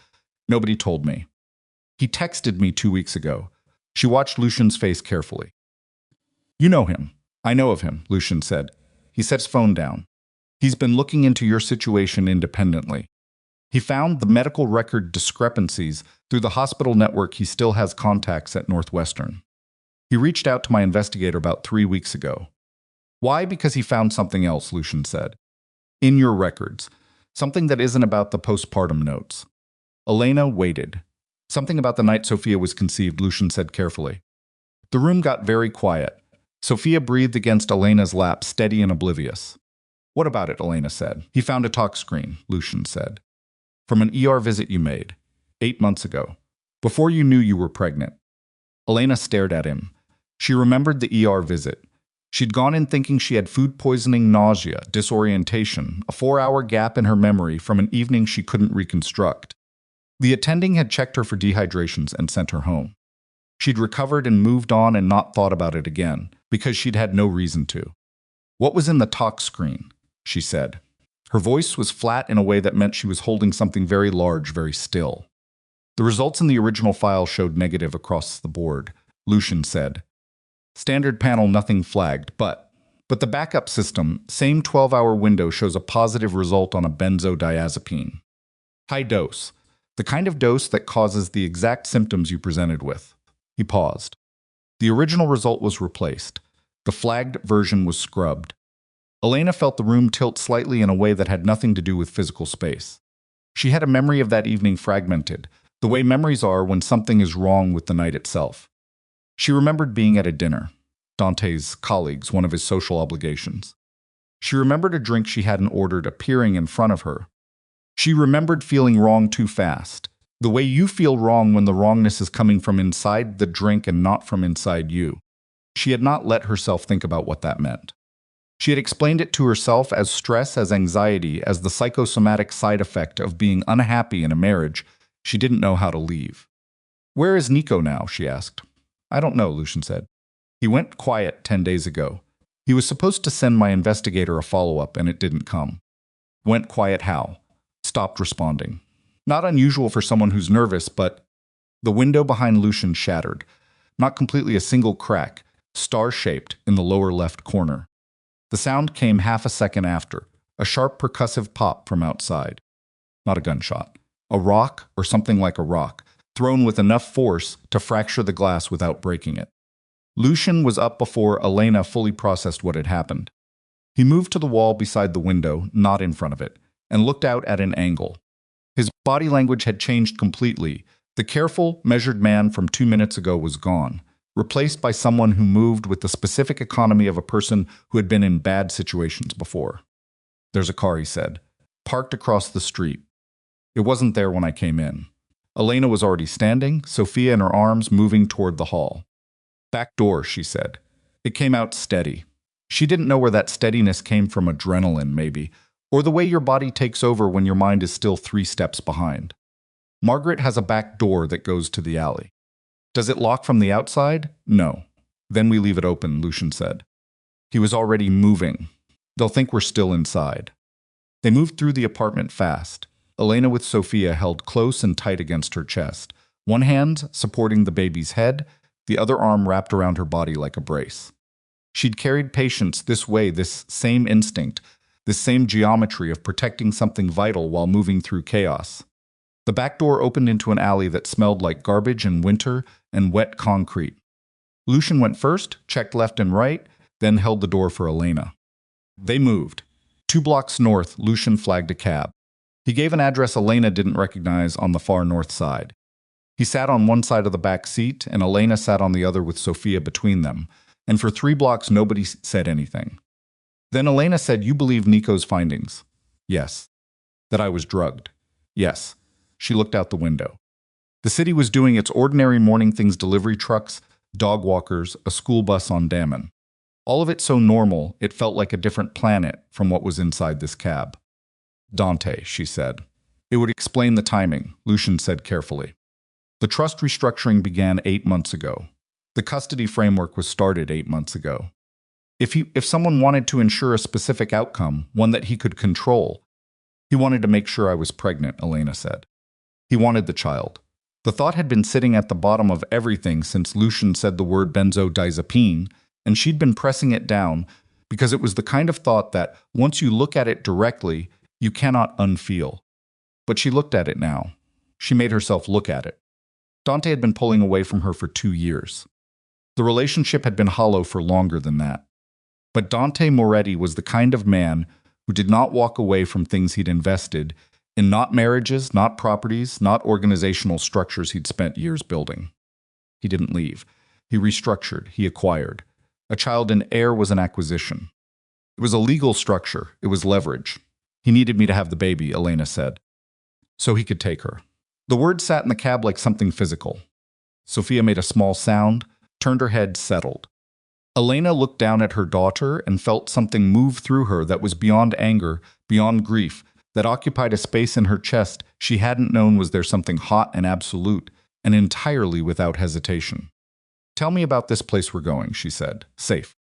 Nobody told me. He texted me 2 weeks ago. She watched Lucian's face carefully. You know him. I know of him, Lucian said. He set his phone down. He's been looking into your situation independently. He found the medical record discrepancies through the hospital network. He still has contacts at Northwestern. He reached out to my investigator about 3 weeks ago. Why? Because he found something else, Lucian said. In your records. Something that isn't about the postpartum notes. Elena waited. Something about the night Sophia was conceived, Lucian said carefully. The room got very quiet. Sophia breathed against Elena's lap, steady and oblivious. What about it? Elena said. He found a talk screen, Lucian said. From an ER visit you made 8 months ago, before you knew you were pregnant. Elena stared at him. She remembered the ER visit. She'd gone in thinking she had food poisoning, nausea, disorientation, a 4-hour gap in her memory from an evening she couldn't reconstruct. The attending had checked her for dehydrations and sent her home. She'd recovered and moved on and not thought about it again, because she'd had no reason to. What was in the talk screen? She said. Her voice was flat in a way that meant she was holding something very large, very still. The results in the original file showed negative across the board, Lucian said. Standard panel, nothing flagged, but the backup system, same 12-hour window, shows a positive result on a benzodiazepine. High dose. The kind of dose that causes the exact symptoms you presented with. He paused. The original result was replaced. The flagged version was scrubbed. Elena felt the room tilt slightly in a way that had nothing to do with physical space. She had a memory of that evening fragmented, the way memories are when something is wrong with the night itself. She remembered being at a dinner, Dante's colleagues, one of his social obligations. She remembered a drink she hadn't ordered appearing in front of her. She remembered feeling wrong too fast. The way you feel wrong when the wrongness is coming from inside the drink and not from inside you. She had not let herself think about what that meant. She had explained it to herself as stress, as anxiety, as the psychosomatic side effect of being unhappy in a marriage she didn't know how to leave. "Where is Nico now?" she asked. "I don't know," Lucian said. "He went quiet 10 days ago. He was supposed to send my investigator a follow-up, and it didn't come." "Went quiet how?" "Stopped responding." Not unusual for someone who's nervous, but the window behind Lucian shattered. Not completely, a single crack, star-shaped in the lower left corner. The sound came half a second after, a sharp percussive pop from outside. Not a gunshot. A rock, or something like a rock, thrown with enough force to fracture the glass without breaking it. Lucian was up before Elena fully processed what had happened. He moved to the wall beside the window, not in front of it, and looked out at an angle. His body language had changed completely. The careful, measured man from 2 minutes ago was gone, replaced by someone who moved with the specific economy of a person who had been in bad situations before. "There's a car," he said, "parked across the street. It wasn't there when I came in." Elena was already standing, Sophia in her arms moving toward the hall. "Back door," she said. It came out steady. She didn't know where that steadiness came from, adrenaline maybe, or the way your body takes over when your mind is still 3 steps behind. "Margaret has a back door that goes to the alley." "Does it lock from the outside?" "No." "Then we leave it open," Lucian said. He was already moving. "They'll think we're still inside." They moved through the apartment fast. Elena with Sophia held close and tight against her chest, one hand supporting the baby's head, the other arm wrapped around her body like a brace. She'd carried patience this way, this same instinct, this same geometry of protecting something vital while moving through chaos. The back door opened into an alley that smelled like garbage and winter and wet concrete. Lucian went first, checked left and right, then held the door for Elena. They moved. 2 blocks north, Lucian flagged a cab. He gave an address Elena didn't recognize on the far north side. He sat on one side of the back seat, and Elena sat on the other with Sophia between them, and for 3 blocks nobody said anything. Then Elena said, "You believe Nico's findings?" "Yes." "That I was drugged?" "Yes." She looked out the window. The city was doing its ordinary morning things: delivery trucks, dog walkers, a school bus on Dammon. All of it so normal, it felt like a different planet from what was inside this cab. "Dante," she said. "It would explain the timing," Lucian said carefully. The trust restructuring began 8 months ago. The custody framework was started 8 months ago. If someone wanted to ensure a specific outcome, one that he could control, he wanted to make sure I was pregnant, Elena said. He wanted the child. The thought had been sitting at the bottom of everything since Lucian said the word benzodiazepine, and she'd been pressing it down because it was the kind of thought that, once you look at it directly, you cannot unfeel. But she looked at it now. She made herself look at it. Dante had been pulling away from her for 2 years. The relationship had been hollow for longer than that. But Dante Moretti was the kind of man who did not walk away from things he'd invested in, not marriages, not properties, not organizational structures he'd spent years building. He didn't leave. He restructured. He acquired. A child and heir was an acquisition. It was a legal structure. It was leverage. He needed me to have the baby, Elena said, so he could take her. The word sat in the cab like something physical. Sophia made a small sound, turned her head, settled. Elena looked down at her daughter and felt something move through her that was beyond anger, beyond grief, that occupied a space in her chest she hadn't known was there, something hot and absolute, and entirely without hesitation. "Tell me about this place we're going," she said. "Safe.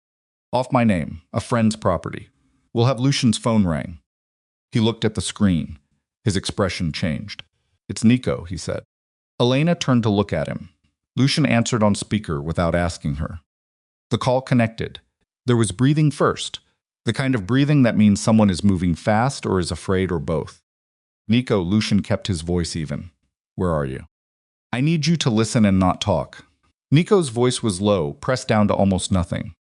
Off my name, a friend's property. We'll have." Lucian's phone rang. He looked at the screen. His expression changed. "It's Nico," he said. Elena turned to look at him. Lucian answered on speaker without asking her. The call connected. There was breathing first, the kind of breathing that means someone is moving fast or is afraid or both. "Nico," Lucian kept his voice even. "Where are you?" "I need you to listen and not talk." Nico's voice was low, pressed down to almost nothing.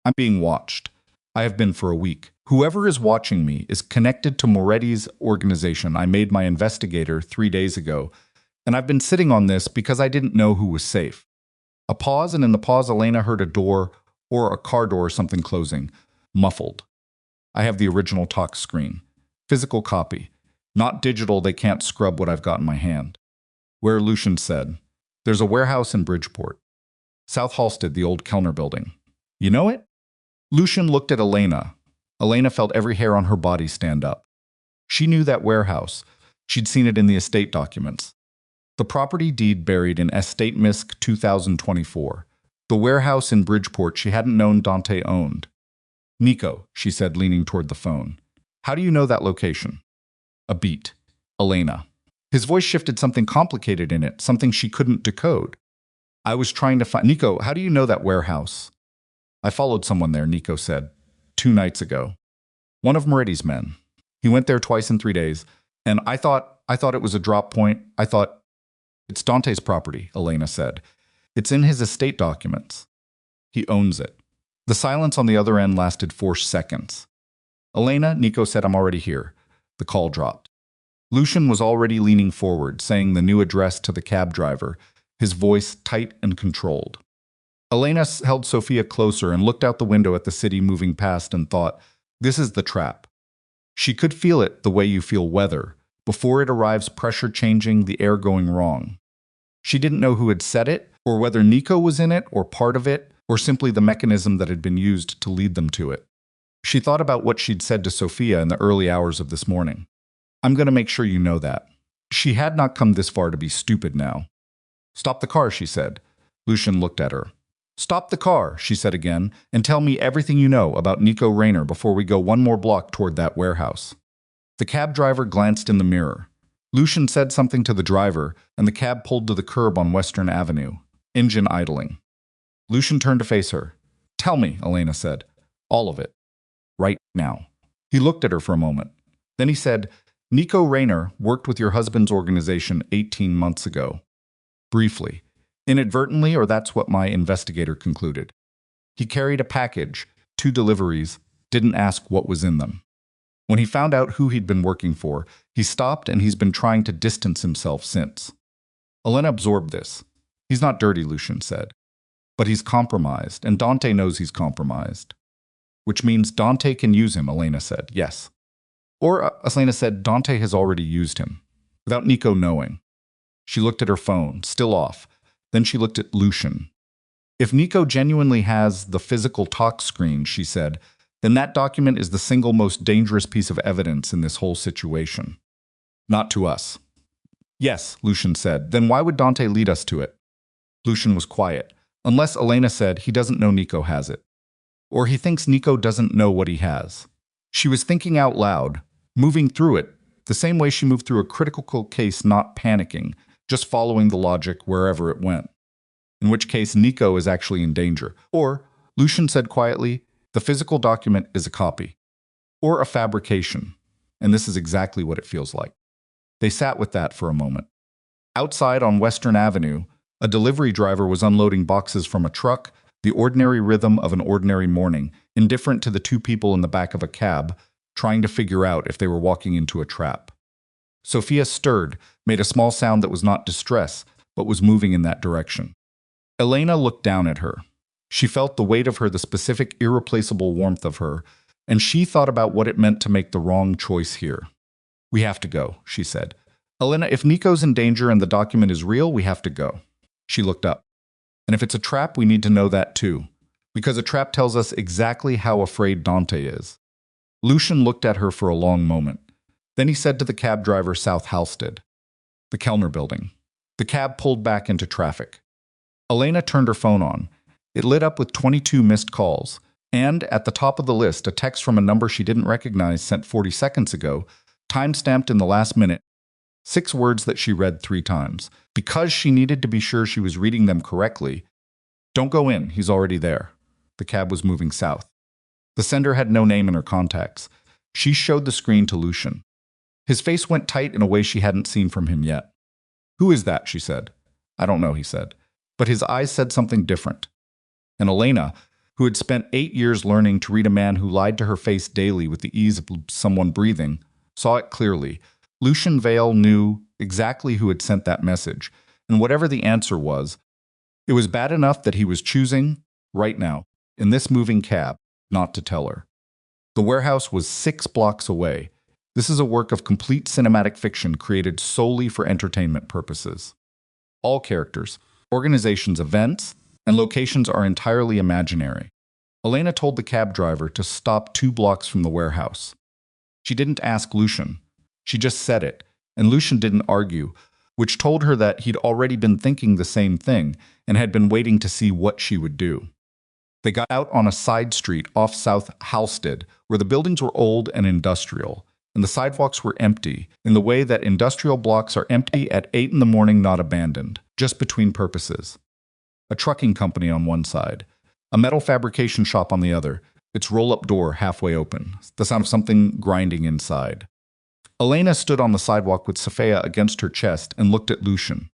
"I'm being watched. I have been for a week. Whoever is watching me is connected to Moretti's organization. I made my investigator 3 days ago, and I've been sitting on this because I didn't know who was safe." A pause, and in the pause Elena heard a door or a car door or something closing, muffled. I have the original talk screen. Physical copy. Not digital, they can't scrub what I've got in my hand. Where, Lucian said. There's a warehouse in Bridgeport. South Halsted, the old Kellner building. You know it? Lucian looked at Elena. Elena felt every hair on her body stand up. She knew that warehouse. She'd seen it in the estate documents. The property deed buried in Estate Misc 2024. The warehouse in Bridgeport she hadn't known Dante owned. Nico, she said, leaning toward the phone. How do you know that location? A beat. Elena. His voice shifted, something complicated in it, something she couldn't decode. I was trying to find… Nico, how do you know that warehouse? I followed someone there, Nico said. 2 nights ago. One of Meridi's men. He went there twice in 3 days, and I thought it was a drop point. I thought… It's Dante's property, Elena said. It's in his estate documents. He owns it. The silence on the other end lasted 4 seconds. Elena, Nico said, I'm already here. The call dropped. Lucian was already leaning forward, saying the new address to the cab driver, his voice tight and controlled. Elena held Sophia closer and looked out the window at the city moving past and thought, this is the trap. She could feel it the way you feel weather. Before it arrives, pressure changing, the air going wrong. She didn't know who had said it, or whether Nico was in it, or part of it, or simply the mechanism that had been used to lead them to it. She thought about what she'd said to Sophia in the early hours of this morning. I'm going to make sure you know that. She had not come this far to be stupid now. Stop the car, she said. Lucian looked at her. Stop the car, she said again, and tell me everything you know about Nico Rayner before we go 1 more block toward that warehouse. The cab driver glanced in the mirror. Lucian said something to the driver, and the cab pulled to the curb on Western Avenue, engine idling. Lucian turned to face her. Tell me, Elena said. All of it. Right now. He looked at her for a moment. Then he said, Nico Rayner worked with your husband's organization 18 months ago. Briefly. Inadvertently, or that's what my investigator concluded. He carried a package, 2 deliveries, didn't ask what was in them. When he found out who he'd been working for, he stopped and he's been trying to distance himself since. Elena absorbed this. He's not dirty, Lucian said. But he's compromised, and Dante knows he's compromised. Which means Dante can use him, Elena said. Yes. Or, Elena said, Dante has already used him, without Nico knowing. She looked at her phone, still off. Then she looked at Lucian. If Nico genuinely has the physical talk screen, she said, then that document is the single most dangerous piece of evidence in this whole situation. Not to us. Yes, Lucian said. Then why would Dante lead us to it? Lucian was quiet. Unless Elena said he doesn't know Nico has it. Or he thinks Nico doesn't know what he has. She was thinking out loud, moving through it, the same way she moved through a critical case, not panicking, just following the logic wherever it went. In which case Nico is actually in danger. Or, Lucian said quietly, the physical document is a copy. Or a fabrication. And this is exactly what it feels like. They sat with that for a moment. Outside on Western Avenue, a delivery driver was unloading boxes from a truck, the ordinary rhythm of an ordinary morning, indifferent to the 2 people in the back of a cab, trying to figure out if they were walking into a trap. Sophia stirred, made a small sound that was not distress, but was moving in that direction. Elena looked down at her. She felt the weight of her, the specific, irreplaceable warmth of her, and she thought about what it meant to make the wrong choice here. We have to go, she said. Elena, if Nico's in danger and the document is real, we have to go. She looked up. And if it's a trap, we need to know that too, because a trap tells us exactly how afraid Dante is. Lucian looked at her for a long moment. Then he said to the cab driver South Halsted, the Kellner building. The cab pulled back into traffic. Elena turned her phone on. It lit up with 22 missed calls, and at the top of the list, a text from a number she didn't recognize sent 40 seconds ago, time-stamped in the last minute, 6 words that she read 3 times. Because she needed to be sure she was reading them correctly. Don't go in, he's already there. The cab was moving south. The sender had no name in her contacts. She showed the screen to Lucian. His face went tight in a way she hadn't seen from him yet. Who is that, she said. I don't know, he said. But his eyes said something different. And Elena, who had spent 8 years learning to read a man who lied to her face daily with the ease of someone breathing, saw it clearly. Lucian Vale knew exactly who had sent that message, and whatever the answer was, it was bad enough that he was choosing, right now, in this moving cab, not to tell her. The warehouse was 6 blocks away. This is a work of complete cinematic fiction created solely for entertainment purposes. All characters, organizations, events, and locations are entirely imaginary. Elena told the cab driver to stop 2 blocks from the warehouse. She didn't ask Lucian. She just said it, and Lucian didn't argue, which told her that he'd already been thinking the same thing and had been waiting to see what she would do. They got out on a side street off South Halstead, where the buildings were old and industrial, and the sidewalks were empty, in the way that industrial blocks are empty at 8 in the morning, not abandoned, just between purposes. A trucking company on one side, a metal fabrication shop on the other, its roll-up door halfway open, the sound of something grinding inside. Elena stood on the sidewalk with Sophia against her chest and looked at Lucian.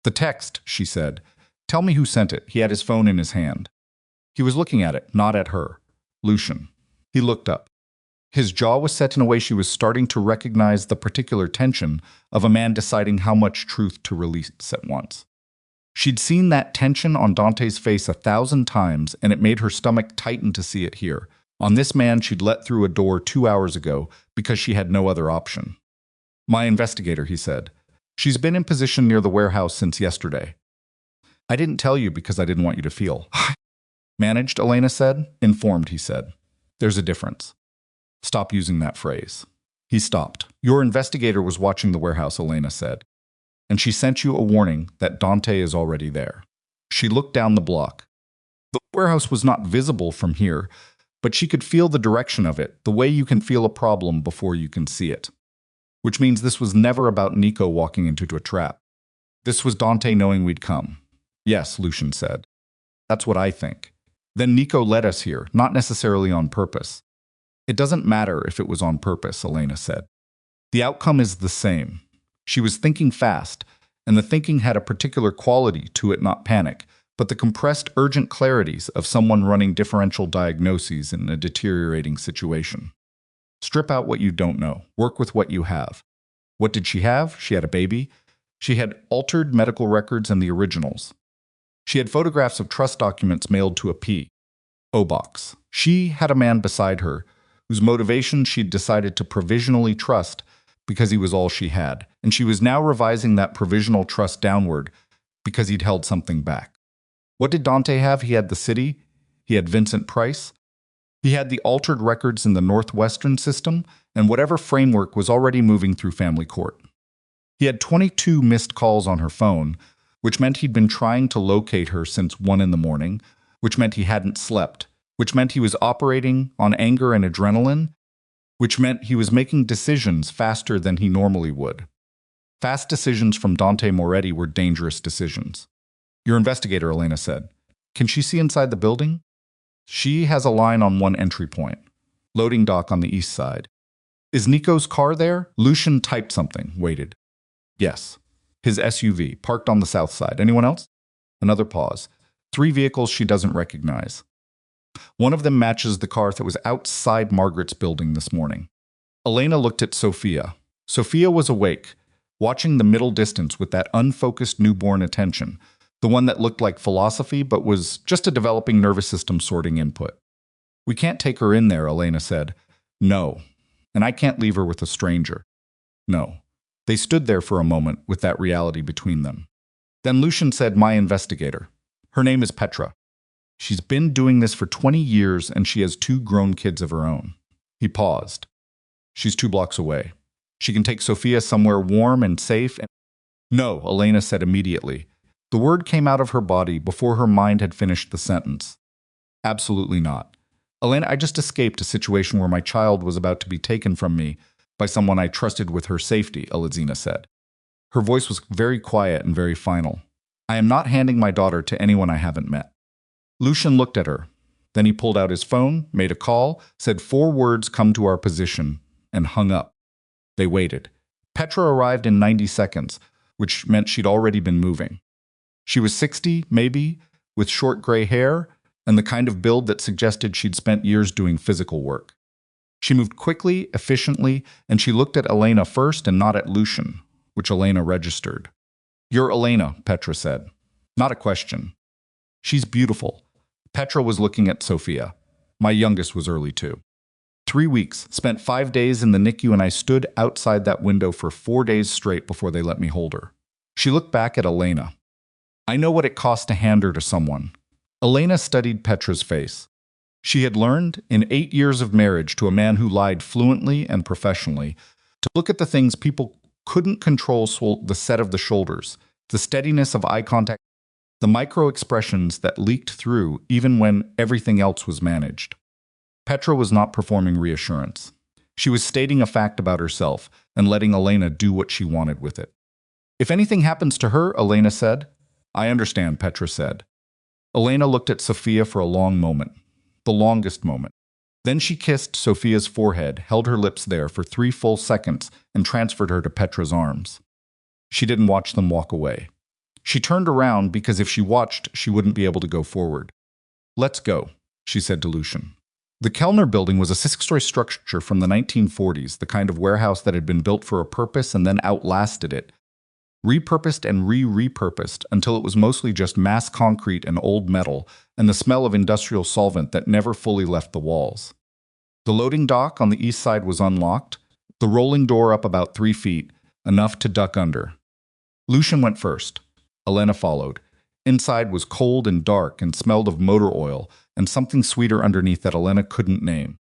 "The text," she said. "Tell me who sent it." He had his phone in his hand. He was looking at it, not at her. Lucian. He looked up. His jaw was set in a way she was starting to recognize the particular tension of a man deciding how much truth to release at once. She'd seen that tension on Dante's face 1,000 times, and it made her stomach tighten to see it here. On this man she'd let through a door 2 hours ago because she had no other option. "My investigator," he said. "She's been in position near the warehouse since yesterday." "I didn't tell you because I didn't want you to feel." "Managed," Elena said. "Informed," he said. "There's a difference." "Stop using that phrase." He stopped. "Your investigator was watching the warehouse," Elena said. "And she sent you a warning that Dante is already there." She looked down the block. The warehouse was not visible from here, but she could feel the direction of it, the way you can feel a problem before you can see it. Which means this was never about Nico walking into a trap. This was Dante knowing we'd come. "Yes," Lucian said. "That's what I think. Then Nico led us here, not necessarily on purpose." "It doesn't matter if it was on purpose," Elena said. "The outcome is the same." She was thinking fast, and the thinking had a particular quality to it, not panic, but the compressed, urgent clarities of someone running differential diagnoses in a deteriorating situation. Strip out what you don't know. Work with what you have. What did she have? She had a baby. She had altered medical records and the originals. She had photographs of trust documents mailed to a P.O. box. She had a man beside her, whose motivation she'd decided to provisionally trust because he was all she had, and she was now revising that provisional trust downward because he'd held something back. What did Dante have? He had the city. He had Vincent Price. He had the altered records in the Northwestern system, and whatever framework was already moving through family court. He had 22 missed calls on her phone, which meant he'd been trying to locate her since 1 in the morning, which meant he hadn't slept, which meant he was operating on anger and adrenaline, which meant he was making decisions faster than he normally would. Fast decisions from Dante Moretti were dangerous decisions. "Your investigator," Elena said. "Can she see inside the building?" "She has a line on one entry point. Loading dock on the east side." "Is Nico's car there?" Lucian typed something, waited. "Yes. His SUV, parked on the south side. Anyone else?" Another pause. 3 vehicles she doesn't recognize. One of them matches the car that was outside Margaret's building this morning. Elena looked at Sophia. Sophia was awake, watching the middle distance with that unfocused newborn attention, the one that looked like philosophy but was just a developing nervous system sorting input. "We can't take her in there," Elena said. "No. And I can't leave her with a stranger." "No." They stood there for a moment with that reality between them. Then Lucian said, "My investigator. Her name is Petra. She's been doing this for 20 years and she has 2 grown kids of her own." He paused. "She's 2 blocks away. She can take Sophia somewhere warm and safe and—" "No," Elena said immediately. The word came out of her body before her mind had finished the sentence. "Absolutely not. Elena, I just escaped a situation where my child was about to be taken from me by someone I trusted with her safety," Elizina said. Her voice was very quiet and very final. "I am not handing my daughter to anyone I haven't met." Lucian looked at her. Then he pulled out his phone, made a call, said 4 words, "Come to our position," and hung up. They waited. Petra arrived in 90 seconds, which meant she'd already been moving. She was 60, maybe, with short gray hair, and the kind of build that suggested she'd spent years doing physical work. She moved quickly, efficiently, and she looked at Elena first and not at Lucian, which Elena registered. "You're Elena," Petra said. Not a question. "She's beautiful." Petra was looking at Sophia. "My youngest was early too." 3 weeks, spent 5 days in the NICU, and I stood outside that window for 4 days straight before they let me hold her. She looked back at Elena. I know what it costs to hand her to someone. Elena studied Petra's face. She had learned, in 8 years of marriage to a man who lied fluently and professionally, to look at the things people couldn't control: the set of the shoulders, the steadiness of eye contact, the micro-expressions that leaked through even when everything else was managed. Petra was not performing reassurance. She was stating a fact about herself and letting Elena do what she wanted with it. If anything happens to her, Elena said. I understand, Petra said. Elena looked at Sophia for a long moment, the longest moment. Then she kissed Sophia's forehead, held her lips there for 3 full seconds, and transferred her to Petra's arms. She didn't watch them walk away. She turned around because if she watched, she wouldn't be able to go forward. Let's go, she said to Lucian. The Kellner building was a 6-story structure from the 1940s, the kind of warehouse that had been built for a purpose and then outlasted it, repurposed and repurposed until it was mostly just mass concrete and old metal and the smell of industrial solvent that never fully left the walls. The loading dock on the east side was unlocked, the rolling door up about 3 feet, enough to duck under. Lucian went first. Elena followed. Inside was cold and dark and smelled of motor oil and something sweeter underneath that Elena couldn't name.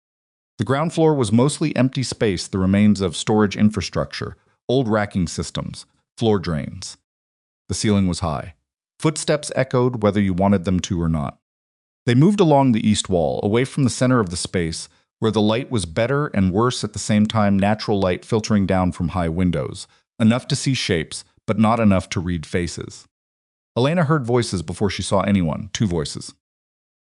The ground floor was mostly empty space, the remains of storage infrastructure, old racking systems, floor drains. The ceiling was high. Footsteps echoed whether you wanted them to or not. They moved along the east wall, away from the center of the space, where the light was better and worse at the same time, natural light filtering down from high windows, enough to see shapes, but not enough to read faces. Elena heard voices before she saw anyone, 2 voices.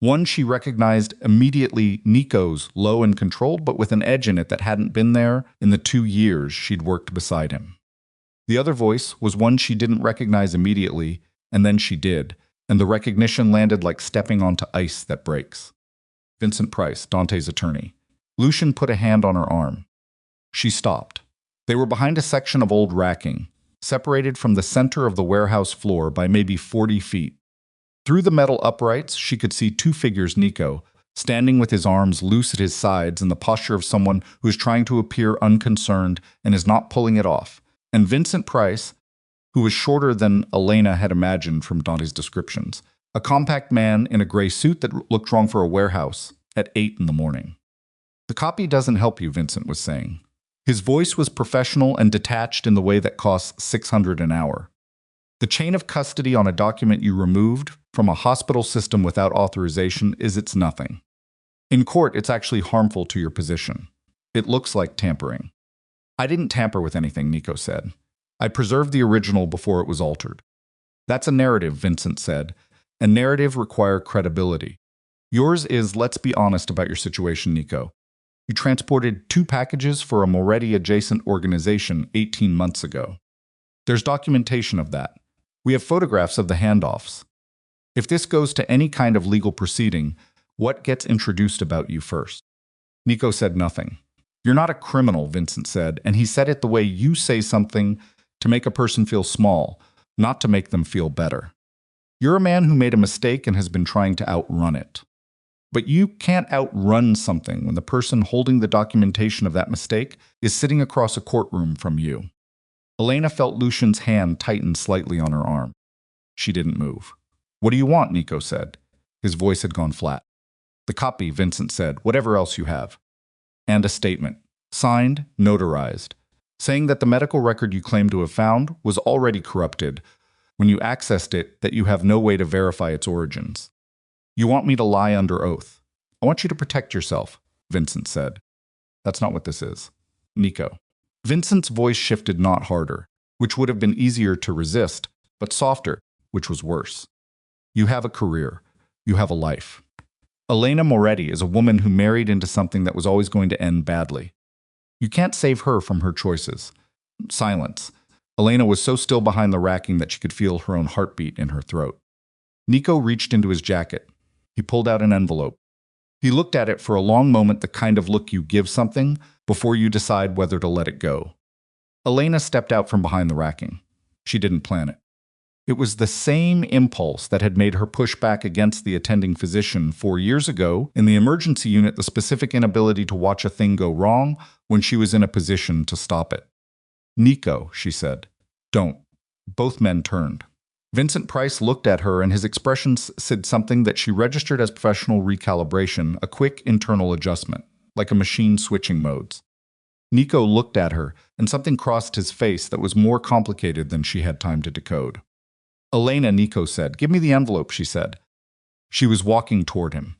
One she recognized immediately, Nico's, low and controlled, but with an edge in it that hadn't been there in the 2 years she'd worked beside him. The other voice was one she didn't recognize immediately, and then she did, and the recognition landed like stepping onto ice that breaks. Vincent Price, Dante's attorney. Lucian put a hand on her arm. She stopped. They were behind a section of old racking, separated from the center of the warehouse floor by maybe 40 feet. Through the metal uprights, she could see 2 figures: Nico, standing with his arms loose at his sides in the posture of someone who is trying to appear unconcerned and is not pulling it off, and Vincent Price, who was shorter than Elena had imagined from Dante's descriptions, a compact man in a gray suit that looked wrong for a warehouse at 8 in the morning. The copy doesn't help you, Vincent was saying. His voice was professional and detached in the way that costs $600 an hour. The chain of custody on a document you removed from a hospital system without authorization is it's nothing. In court, it's actually harmful to your position. It looks like tampering. I didn't tamper with anything, Nico said. I preserved the original before it was altered. That's a narrative, Vincent said, and narrative require credibility. Yours is, let's be honest about your situation, Nico. You transported 2 packages for a Moretti-adjacent organization 18 months ago. There's documentation of that. We have photographs of the handoffs. If this goes to any kind of legal proceeding, what gets introduced about you first? Nico said nothing. You're not a criminal, Vincent said, and he said it the way you say something to make a person feel small, not to make them feel better. You're a man who made a mistake and has been trying to outrun it. But you can't outrun something when the person holding the documentation of that mistake is sitting across a courtroom from you. Elena felt Lucian's hand tighten slightly on her arm. She didn't move. What do you want? Nico said. His voice had gone flat. The copy, Vincent said, whatever else you have. And a statement, signed, notarized, saying that the medical record you claim to have found was already corrupted when you accessed it, that you have no way to verify its origins. You want me to lie under oath. I want you to protect yourself, Vincent said. That's not what this is. Nico. Vincent's voice shifted, not harder, which would have been easier to resist, but softer, which was worse. You have a career. You have a life. Elena Moretti is a woman who married into something that was always going to end badly. You can't save her from her choices. Silence. Elena was so still behind the racking that she could feel her own heartbeat in her throat. Nico reached into his jacket. He pulled out an envelope. He looked at it for a long moment, the kind of look you give something before you decide whether to let it go. Elena stepped out from behind the racking. She didn't plan it. It was the same impulse that had made her push back against the attending physician 4 years ago in the emergency unit, the specific inability to watch a thing go wrong when she was in a position to stop it. "Nico," she said. "Don't." Both men turned. Vincent Price looked at her, and his expression said something that she registered as professional recalibration, a quick internal adjustment, like a machine switching modes. Nico looked at her, and something crossed his face that was more complicated than she had time to decode. "Elena," Nico said. "Give me the envelope," she said. She was walking toward him.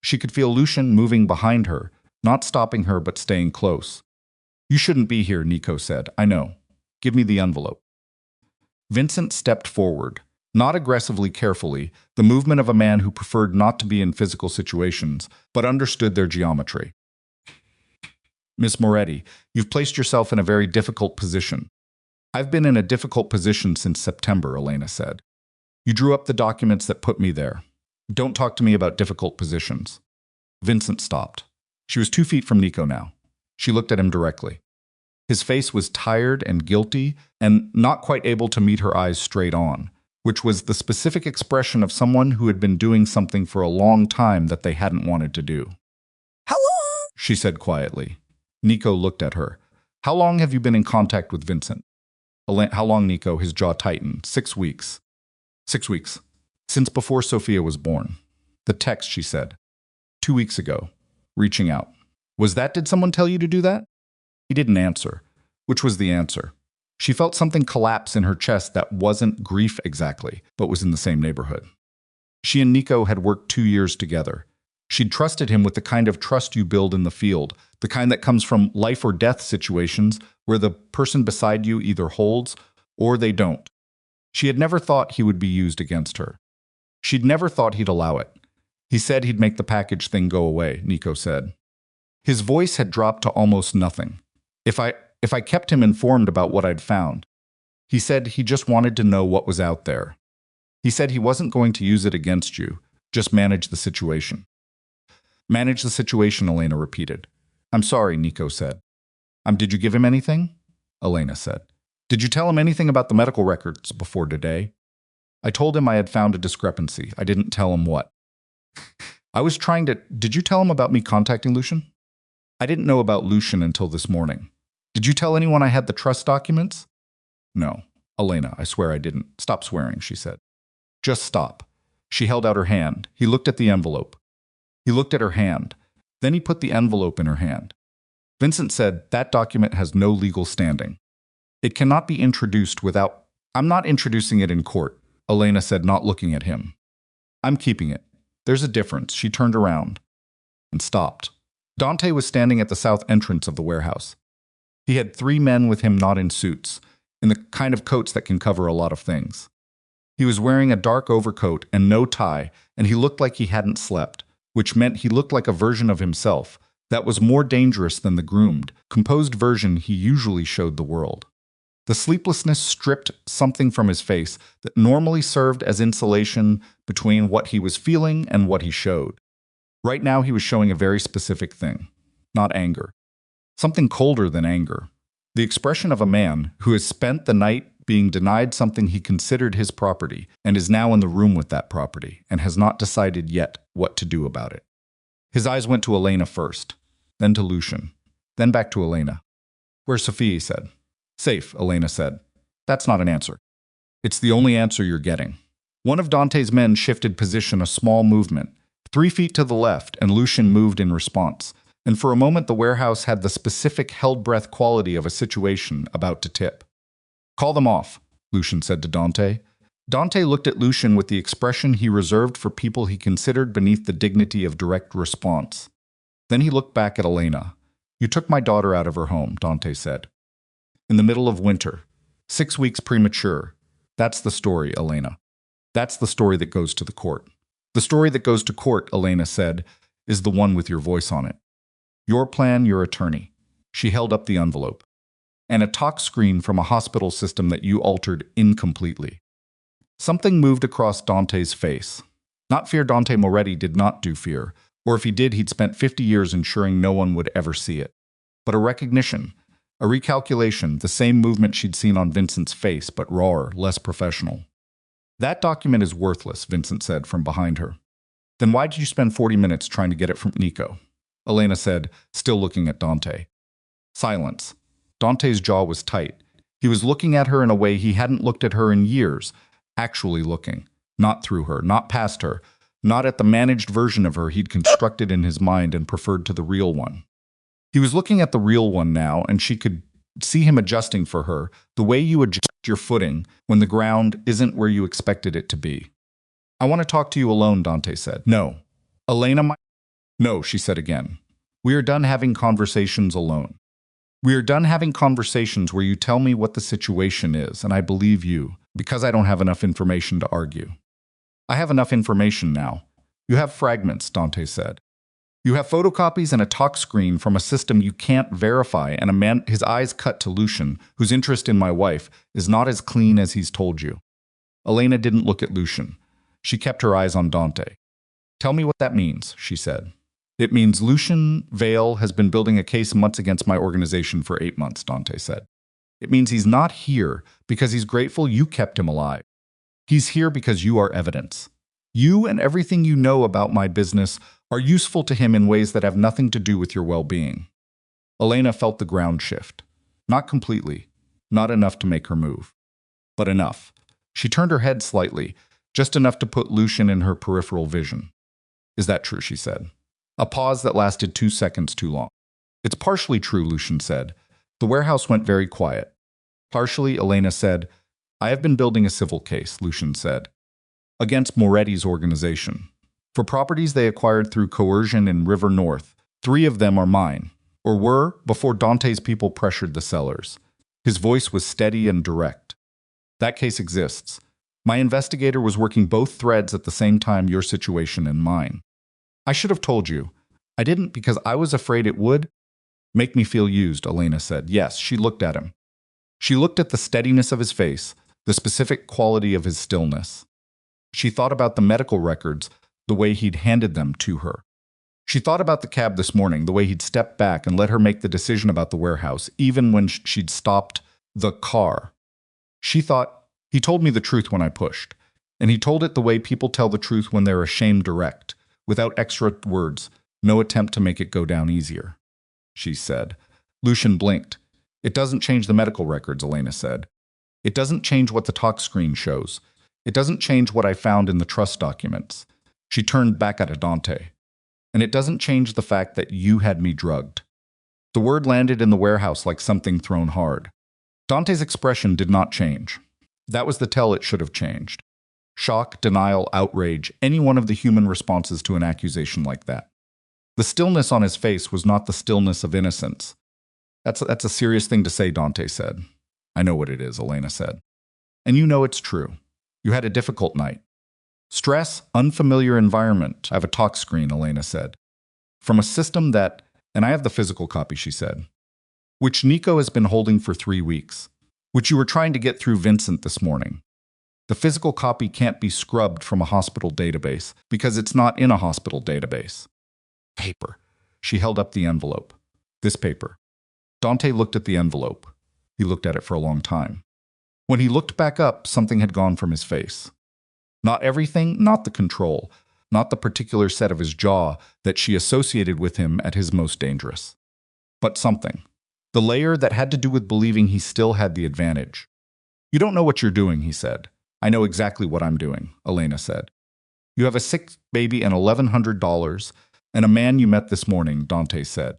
She could feel Lucian moving behind her, not stopping her but staying close. "You shouldn't be here," Nico said. "I know. Give me the envelope." Vincent stepped forward, not aggressively, carefully, the movement of a man who preferred not to be in physical situations, but understood their geometry. "Miss Moretti, you've placed yourself in a very difficult position." "I've been in a difficult position since September," Elena said. "You drew up the documents that put me there. Don't talk to me about difficult positions." Vincent stopped. She was 2 feet from Nico now. She looked at him directly. His face was tired and guilty and not quite able to meet her eyes straight on, which was the specific expression of someone who had been doing something for a long time that they hadn't wanted to do. "How long?" she said quietly. Nico looked at her. "How long have you been in contact with Vincent?" "How long, Nico?" His jaw tightened. 6 weeks. 6 weeks. Since before Sophia was born. The text, she said. 2 weeks ago. Reaching out. Did someone tell you to do that?" He didn't answer. Which was the answer? She felt something collapse in her chest that wasn't grief exactly, but was in the same neighborhood. She and Nico had worked 2 years together. She'd trusted him with the kind of trust you build in the field, the kind that comes from life or death situations where the person beside you either holds or they don't. She had never thought he would be used against her. She'd never thought he'd allow it. "He said he'd make the package thing go away," Nico said. His voice had dropped to almost nothing. If I kept him informed about what I'd found. He said he just wanted to know what was out there. He said he wasn't going to use it against you, just manage the situation." "Manage the situation," Elena repeated. "I'm sorry," Nico said. Did you give him anything?" Elena said. "Did you tell him anything about the medical records before today?" "I told him I had found a discrepancy. I didn't tell him what." Did you tell him about me contacting Lucian?" "I didn't know about Lucian until this morning." "Did you tell anyone I had the trust documents?" "No. Elena, I swear I didn't." "Stop swearing," she said. "Just stop." She held out her hand. He looked at the envelope. He looked at her hand. Then he put the envelope in her hand. Vincent said, "That document has no legal standing. It cannot be introduced without—" "I'm not introducing it in court," Elena said, not looking at him. "I'm keeping it. There's a difference." She turned around and stopped. Dante was standing at the south entrance of the warehouse. He had 3 men with him, not in suits, in the kind of coats that can cover a lot of things. He was wearing a dark overcoat and no tie, and he looked like he hadn't slept, which meant he looked like a version of himself that was more dangerous than the groomed, composed version he usually showed the world. The sleeplessness stripped something from his face that normally served as insulation between what he was feeling and what he showed. Right now he was showing a very specific thing, not anger. Something colder than anger. The expression of a man who has spent the night being denied something he considered his property and is now in the room with that property and has not decided yet what to do about it. His eyes went to Elena first, then to Lucian, then back to Elena. "Where's Sophia?" he said. "Safe," Elena said. "That's not an answer." "It's the only answer you're getting." One of Dante's men shifted position, a small movement, 3 feet to the left, and Lucian moved in response. And for a moment the warehouse had the specific held-breath quality of a situation about to tip. "Call them off," Lucian said to Dante. Dante looked at Lucian with the expression he reserved for people he considered beneath the dignity of direct response. Then he looked back at Elena. "You took my daughter out of her home," Dante said. "In the middle of winter. 6 weeks premature. That's the story, Elena. That's the story that goes to the court." "The story that goes to court," Elena said, "is the one with your voice on it. Your plan, your attorney." She held up the envelope. "And a talk screen from a hospital system that you altered incompletely." Something moved across Dante's face. Not fear. Dante Moretti did not do fear, or if he did, he'd spent 50 years ensuring no one would ever see it. But a recognition, a recalculation, the same movement she'd seen on Vincent's face, but rawer, less professional. That document is worthless, Vincent said from behind her. Then why did you spend 40 minutes trying to get it from Nico? Elena said, still looking at Dante. Silence. Dante's jaw was tight. He was looking at her in a way he hadn't looked at her in years, actually looking. Not through her, not past her, not at the managed version of her he'd constructed in his mind and preferred to the real one. He was looking at the real one now, and she could see him adjusting for her, the way you adjust your footing when the ground isn't where you expected it to be. I want to talk to you alone, Dante said. No. Elena, No, she said again. We are done having conversations alone. We are done having conversations where you tell me what the situation is, and I believe you, because I don't have enough information to argue. I have enough information now. You have fragments, Dante said. You have photocopies and a talk screen from a system you can't verify, and a man, his eyes cut to Lucian, whose interest in my wife is not as clean as he's told you. Elena didn't look at Lucian. She kept her eyes on Dante. Tell me what that means, she said. It means Lucian Vale has been building a case months against my organization for 8 months, Dante said. It means he's not here because he's grateful you kept him alive. He's here because you are evidence. You and everything you know about my business are useful to him in ways that have nothing to do with your well-being. Elena felt the ground shift. Not completely. Not enough to make her move. But enough. She turned her head slightly, just enough to put Lucian in her peripheral vision. Is that true, she said. A pause that lasted 2 seconds too long. It's partially true, Lucian said. The warehouse went very quiet. Partially, Elena said. I have been building a civil case, Lucian said. Against Moretti's organization. For properties they acquired through coercion in River North. 3 of them are mine, or were, before Dante's people pressured the sellers. His voice was steady and direct. That case exists. My investigator was working both threads at the same time, your situation and mine. I should have told you. I didn't because I was afraid it would make me feel used, Elena said. Yes, she looked at him. She looked at the steadiness of his face, the specific quality of his stillness. She thought about the medical records, the way he'd handed them to her. She thought about the cab this morning, the way he'd stepped back and let her make the decision about the warehouse, even when she'd stopped the car. She thought, he told me the truth when I pushed, and he told it the way people tell the truth when they're ashamed direct, without extra words, no attempt to make it go down easier. She said. Lucian blinked. It doesn't change the medical records, Elena said. It doesn't change what the talk screen shows. It doesn't change what I found in the trust documents. She turned back at Dante. And it doesn't change the fact that you had me drugged. The word landed in the warehouse like something thrown hard. Dante's expression did not change. That was the tell it should have changed. Shock, denial, outrage, any one of the human responses to an accusation like that. The stillness on his face was not the stillness of innocence. That's a serious thing to say, Dante said. I know what it is, Elena said. And you know it's true. You had a difficult night. Stress, unfamiliar environment. I have a talk screen, Elena said. From a system that, and I have the physical copy, she said, which Nico has been holding for 3 weeks, which you were trying to get through Vincent this morning. The physical copy can't be scrubbed from a hospital database because it's not in a hospital database. Paper. She held up the envelope. This paper. Dante looked at the envelope. He looked at it for a long time. When he looked back up, something had gone from his face. Not everything, not the control, not the particular set of his jaw that she associated with him at his most dangerous. But something. The layer that had to do with believing he still had the advantage. You don't know what you're doing, he said. I know exactly what I'm doing, Elena said. You have a sick baby and $1,100, and a man you met this morning, Dante said.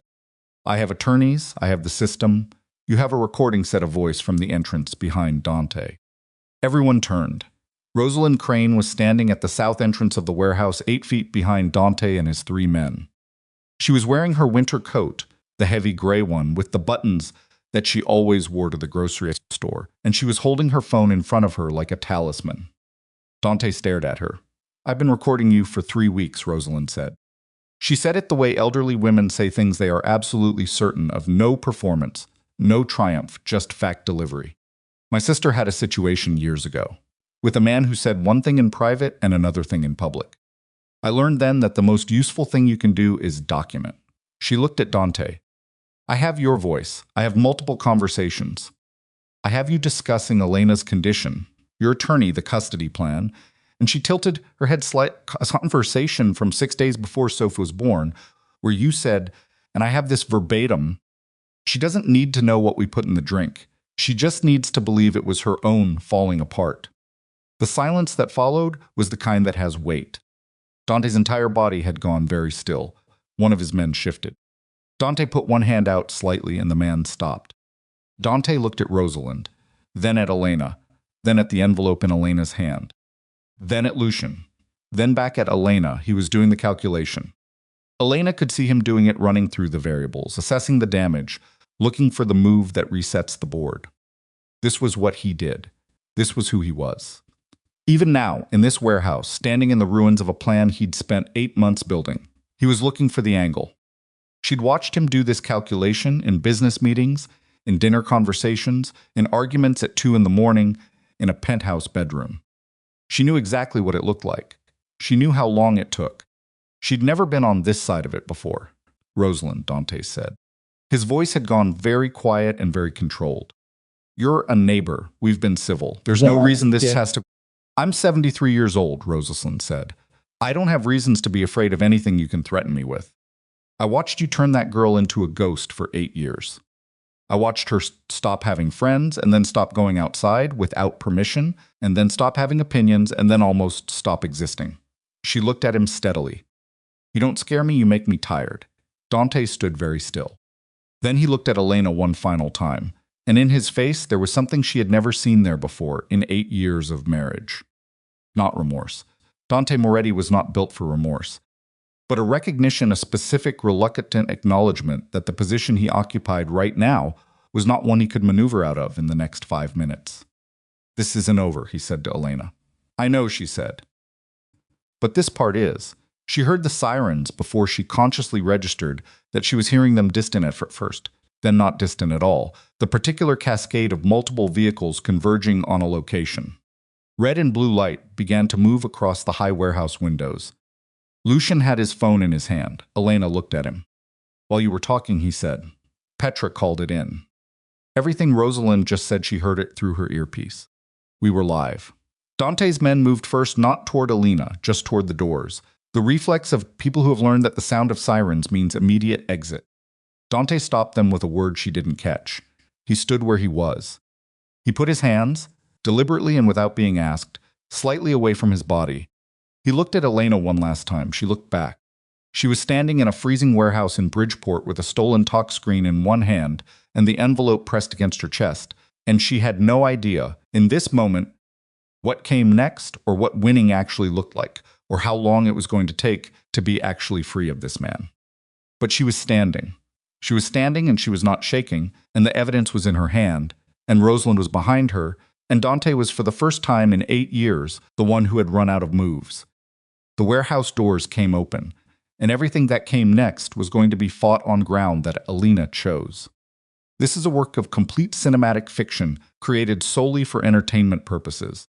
I have attorneys, I have the system. You have a recording set of voice from the entrance behind Dante. Everyone turned. Rosalind Crane was standing at the south entrance of the warehouse 8 feet behind Dante and his 3 men. She was wearing her winter coat, the heavy gray one with the buttons that she always wore to the grocery store, and she was holding her phone in front of her like a talisman. Dante stared at her. I've been recording you for 3 weeks, Rosalind said. She said it the way elderly women say things they are absolutely certain of: no performance, no triumph, just fact delivery. My sister had a situation years ago, with a man who said one thing in private and another thing in public. I learned then that the most useful thing you can do is document. She looked at Dante. I have your voice. I have multiple conversations. I have you discussing Elena's condition. Your attorney, the custody plan. And she tilted her head slightly. A conversation from 6 days before Soph was born, where you said, and I have this verbatim, she doesn't need to know what we put in the drink. She just needs to believe it was her own falling apart. The silence that followed was the kind that has weight. Dante's entire body had gone very still. One of his men shifted. Dante put one hand out slightly, and the man stopped. Dante looked at Rosalind, then at Elena, then at the envelope in Elena's hand, then at Lucian, then back at Elena. He was doing the calculation. Elena could see him doing it, running through the variables, assessing the damage, looking for the move that resets the board. This was what he did. This was who he was. Even now, in this warehouse, standing in the ruins of a plan he'd spent 8 months building, he was looking for the angle. She'd watched him do this calculation in business meetings, in dinner conversations, in arguments at 2 in the morning, in a penthouse bedroom. She knew exactly what it looked like. She knew how long it took. She'd never been on this side of it before. Rosalind, Dante said. His voice had gone very quiet and very controlled. You're a neighbor. We've been civil. There's no reason this has to... I'm 73 years old, Rosalind said. I don't have reasons to be afraid of anything you can threaten me with. I watched you turn that girl into a ghost for 8 years. I watched her stop having friends and then stop going outside without permission and then stop having opinions and then almost stop existing. She looked at him steadily. You don't scare me, you make me tired. Dante stood very still. Then he looked at Elena one final time, and in his face there was something she had never seen there before in 8 years of marriage. Not remorse. Dante Moretti was not built for remorse, but a recognition, a specific reluctant acknowledgement that the position he occupied right now was not one he could maneuver out of in the next 5 minutes. This isn't over, he said to Elena. I know, she said. But this part is. She heard the sirens before she consciously registered that she was hearing them distant at first, then not distant at all, the particular cascade of multiple vehicles converging on a location. Red and blue light began to move across the high warehouse windows. Lucian had his phone in his hand. Elena looked at him. While you were talking, he said. Petra called it in. Everything Rosalind just said, she heard it through her earpiece. We were live. Dante's men moved first, not toward Elena, just toward the doors. The reflex of people who have learned that the sound of sirens means immediate exit. Dante stopped them with a word she didn't catch. He stood where he was. He put his hands, deliberately and without being asked, slightly away from his body. He looked at Elena one last time. She looked back. She was standing in a freezing warehouse in Bridgeport with a stolen talk screen in one hand and the envelope pressed against her chest, and she had no idea, in this moment, what came next or what winning actually looked like, or how long it was going to take to be actually free of this man. But she was standing. She was standing and she was not shaking, and the evidence was in her hand, and Rosalind was behind her, and Dante was for the first time in 8 years the one who had run out of moves. The warehouse doors came open, and everything that came next was going to be fought on ground that Elena chose. This is a work of complete cinematic fiction created solely for entertainment purposes.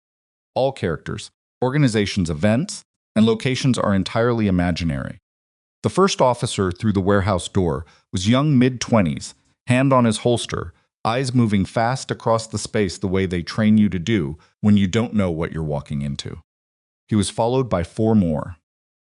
All characters, organizations, events, and locations are entirely imaginary. The first officer through the warehouse door was young mid-20s, hand on his holster, eyes moving fast across the space the way they train you to do when you don't know what you're walking into. He was followed by 4 more.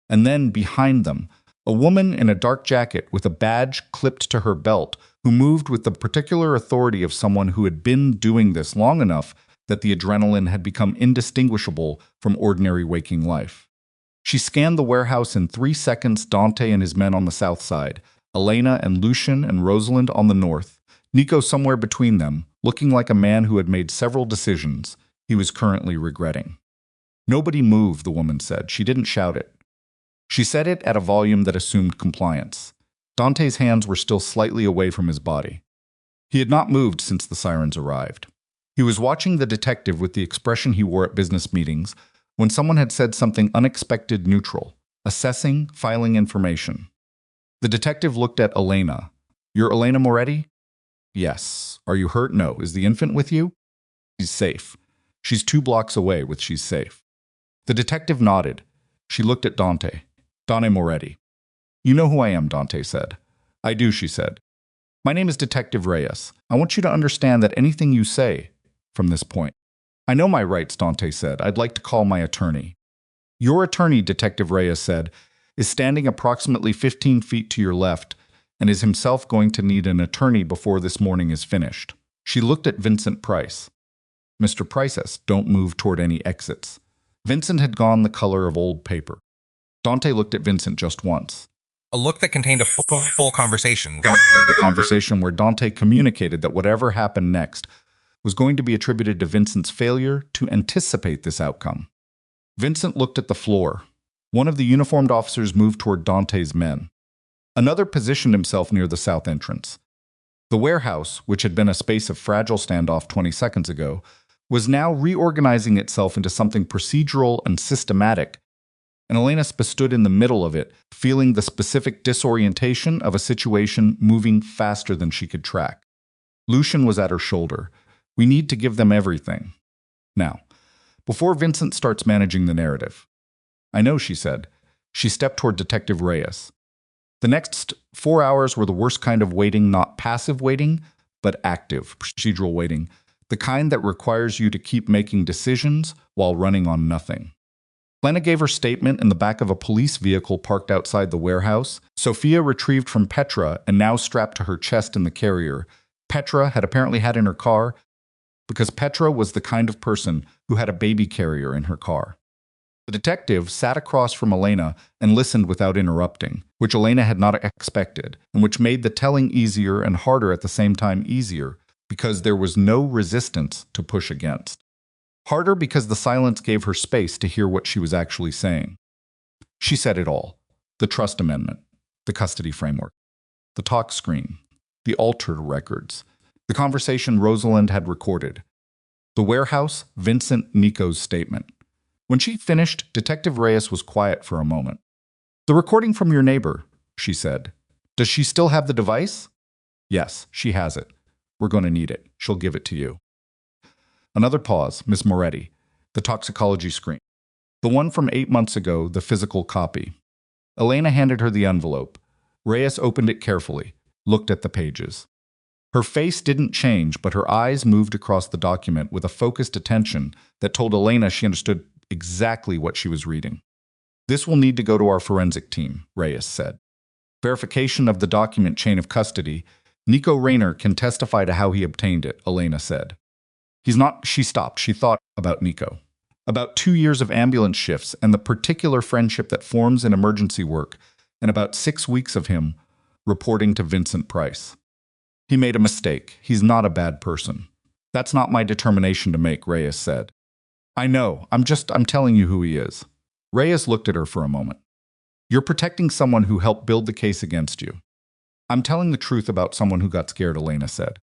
And then, behind them, a woman in a dark jacket with a badge clipped to her belt who moved with the particular authority of someone who had been doing this long enough that the adrenaline had become indistinguishable from ordinary waking life. She scanned the warehouse in 3 seconds. Dante and his men on the south side, Elena and Lucian and Rosalind on the north, Nico somewhere between them, looking like a man who had made several decisions he was currently regretting. Nobody moved, the woman said. She didn't shout it. She said it at a volume that assumed compliance. Dante's hands were still slightly away from his body. He had not moved since the sirens arrived. He was watching the detective with the expression he wore at business meetings when someone had said something unexpected, neutral, assessing, filing information. The detective looked at Elena. You're Elena Moretti? Yes. Are you hurt? No. Is the infant with you? She's safe. She's 2 blocks away with she's safe. The detective nodded. She looked at Dante. Dante Moretti. You know who I am, Dante said. I do, she said. My name is Detective Reyes. I want you to understand that anything you say from this point I know my rights, Dante said. I'd like to call my attorney. Your attorney, Detective Reyes said, is standing approximately 15 feet to your left and is himself going to need an attorney before this morning is finished. She looked at Vincent Price. Mr. Prices, don't move toward any exits. Vincent had gone the color of old paper. Dante looked at Vincent just once. A look that contained a full conversation. The conversation where Dante communicated that whatever happened next was going to be attributed to Vincent's failure to anticipate this outcome. Vincent looked at the floor. One of the uniformed officers moved toward Dante's men. Another positioned himself near the south entrance. The warehouse, which had been a space of fragile standoff 20 seconds ago, was now reorganizing itself into something procedural and systematic, and Elena stood in the middle of it, feeling the specific disorientation of a situation moving faster than she could track. Lucian was at her shoulder. We need to give them everything. Now, before Vincent starts managing the narrative. I know, she said. She stepped toward Detective Reyes. The next 4 hours were the worst kind of waiting, not passive waiting, but active, procedural waiting, the kind that requires you to keep making decisions while running on nothing. Lena gave her statement in the back of a police vehicle parked outside the warehouse. Sophia retrieved from Petra and now strapped to her chest in the carrier. Petra had apparently had in her car because Petra was the kind of person who had a baby carrier in her car. The detective sat across from Elena and listened without interrupting, which Elena had not expected, and which made the telling easier and harder at the same time easier, because there was no resistance to push against. Harder because the silence gave her space to hear what she was actually saying. She said it all: the trust amendment, the custody framework, the talk screen, the altered records, the conversation Rosalind had recorded, the warehouse, Vincent, Nico's statement. When she finished, Detective Reyes was quiet for a moment. The recording from your neighbor, she said. Does she still have the device? Yes, she has it. We're going to need it. She'll give it to you. Another pause. Miss Moretti. The toxicology screen. The one from 8 months ago, the physical copy. Elena handed her the envelope. Reyes opened it carefully, looked at the pages. Her face didn't change, but her eyes moved across the document with a focused attention that told Elena she understood exactly what she was reading. This will need to go to our forensic team, Reyes said. Verification of the document chain of custody. Nico Rayner can testify to how he obtained it, Elena said. He's not, she stopped. She thought about Nico. About 2 years of ambulance shifts and the particular friendship that forms in emergency work, and about 6 weeks of him reporting to Vincent Price. He made a mistake. He's not a bad person. That's not my determination to make, Reyes said. I know. I'm telling you who he is. Reyes looked at her for a moment. You're protecting someone who helped build the case against you. I'm telling the truth about someone who got scared, Elena said.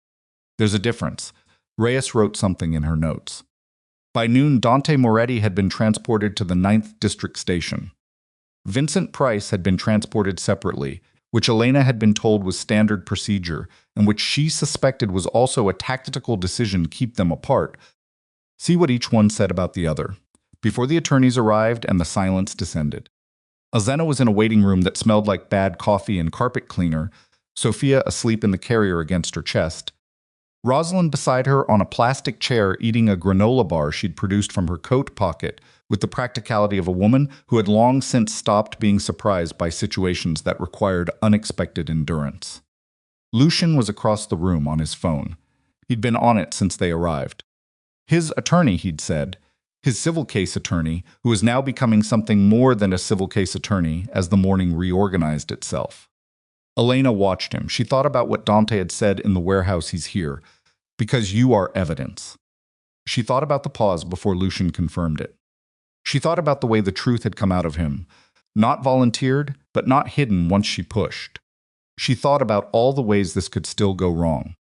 There's a difference. Reyes wrote something in her notes. By noon, Dante Moretti had been transported to the 9th District Station. Vincent Price had been transported separately, which Elena had been told was standard procedure, and which she suspected was also a tactical decision to keep them apart. See what each one said about the other, before the attorneys arrived and the silence descended. Azena was in a waiting room that smelled like bad coffee and carpet cleaner, Sophia asleep in the carrier against her chest. Rosalind beside her on a plastic chair eating a granola bar she'd produced from her coat pocket, with the practicality of a woman who had long since stopped being surprised by situations that required unexpected endurance. Lucian was across the room on his phone. He'd been on it since they arrived. His attorney, he'd said, his civil case attorney, who was now becoming something more than a civil case attorney as the morning reorganized itself. Elena watched him. She thought about what Dante had said in the warehouse. He's here, because you are evidence. She thought about the pause before Lucian confirmed it. She thought about the way the truth had come out of him, not volunteered, but not hidden once she pushed. She thought about all the ways this could still go wrong.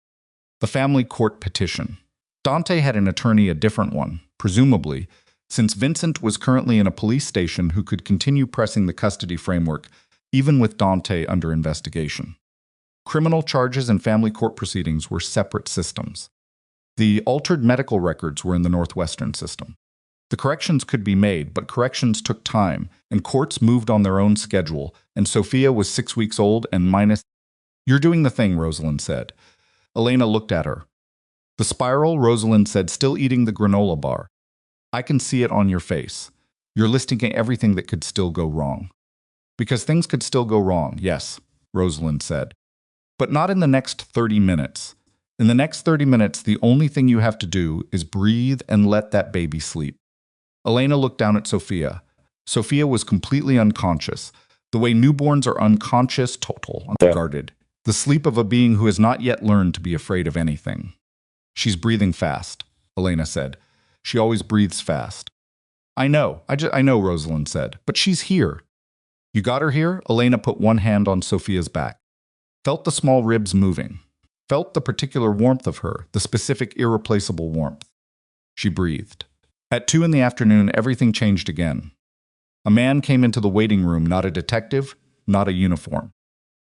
The family court petition. Dante had an attorney, a different one, presumably, since Vincent was currently in a police station who could continue pressing the custody framework, even with Dante under investigation. Criminal charges and family court proceedings were separate systems. The altered medical records were in the Northwestern system. The corrections could be made, but corrections took time, and courts moved on their own schedule, and Sophia was 6 weeks old and minus. You're doing the thing, Rosalind said. Elena looked at her. The spiral, Rosalind said, still eating the granola bar. I can see it on your face. You're listing everything that could still go wrong. Because things could still go wrong, yes, Rosalind said. But not in the next 30 minutes. In the next 30 minutes, the only thing you have to do is breathe and let that baby sleep. Elena looked down at Sophia. Sophia was completely unconscious. The way newborns are unconscious, total, unguarded. The sleep of a being who has not yet learned to be afraid of anything. She's breathing fast, Elena said. She always breathes fast. I know, I know, Rosalind said, but she's here. You got her here? Elena put one hand on Sophia's back. Felt the small ribs moving. Felt the particular warmth of her, the specific irreplaceable warmth. She breathed. At 2 in the afternoon, everything changed again. A man came into the waiting room, not a detective, not a uniform.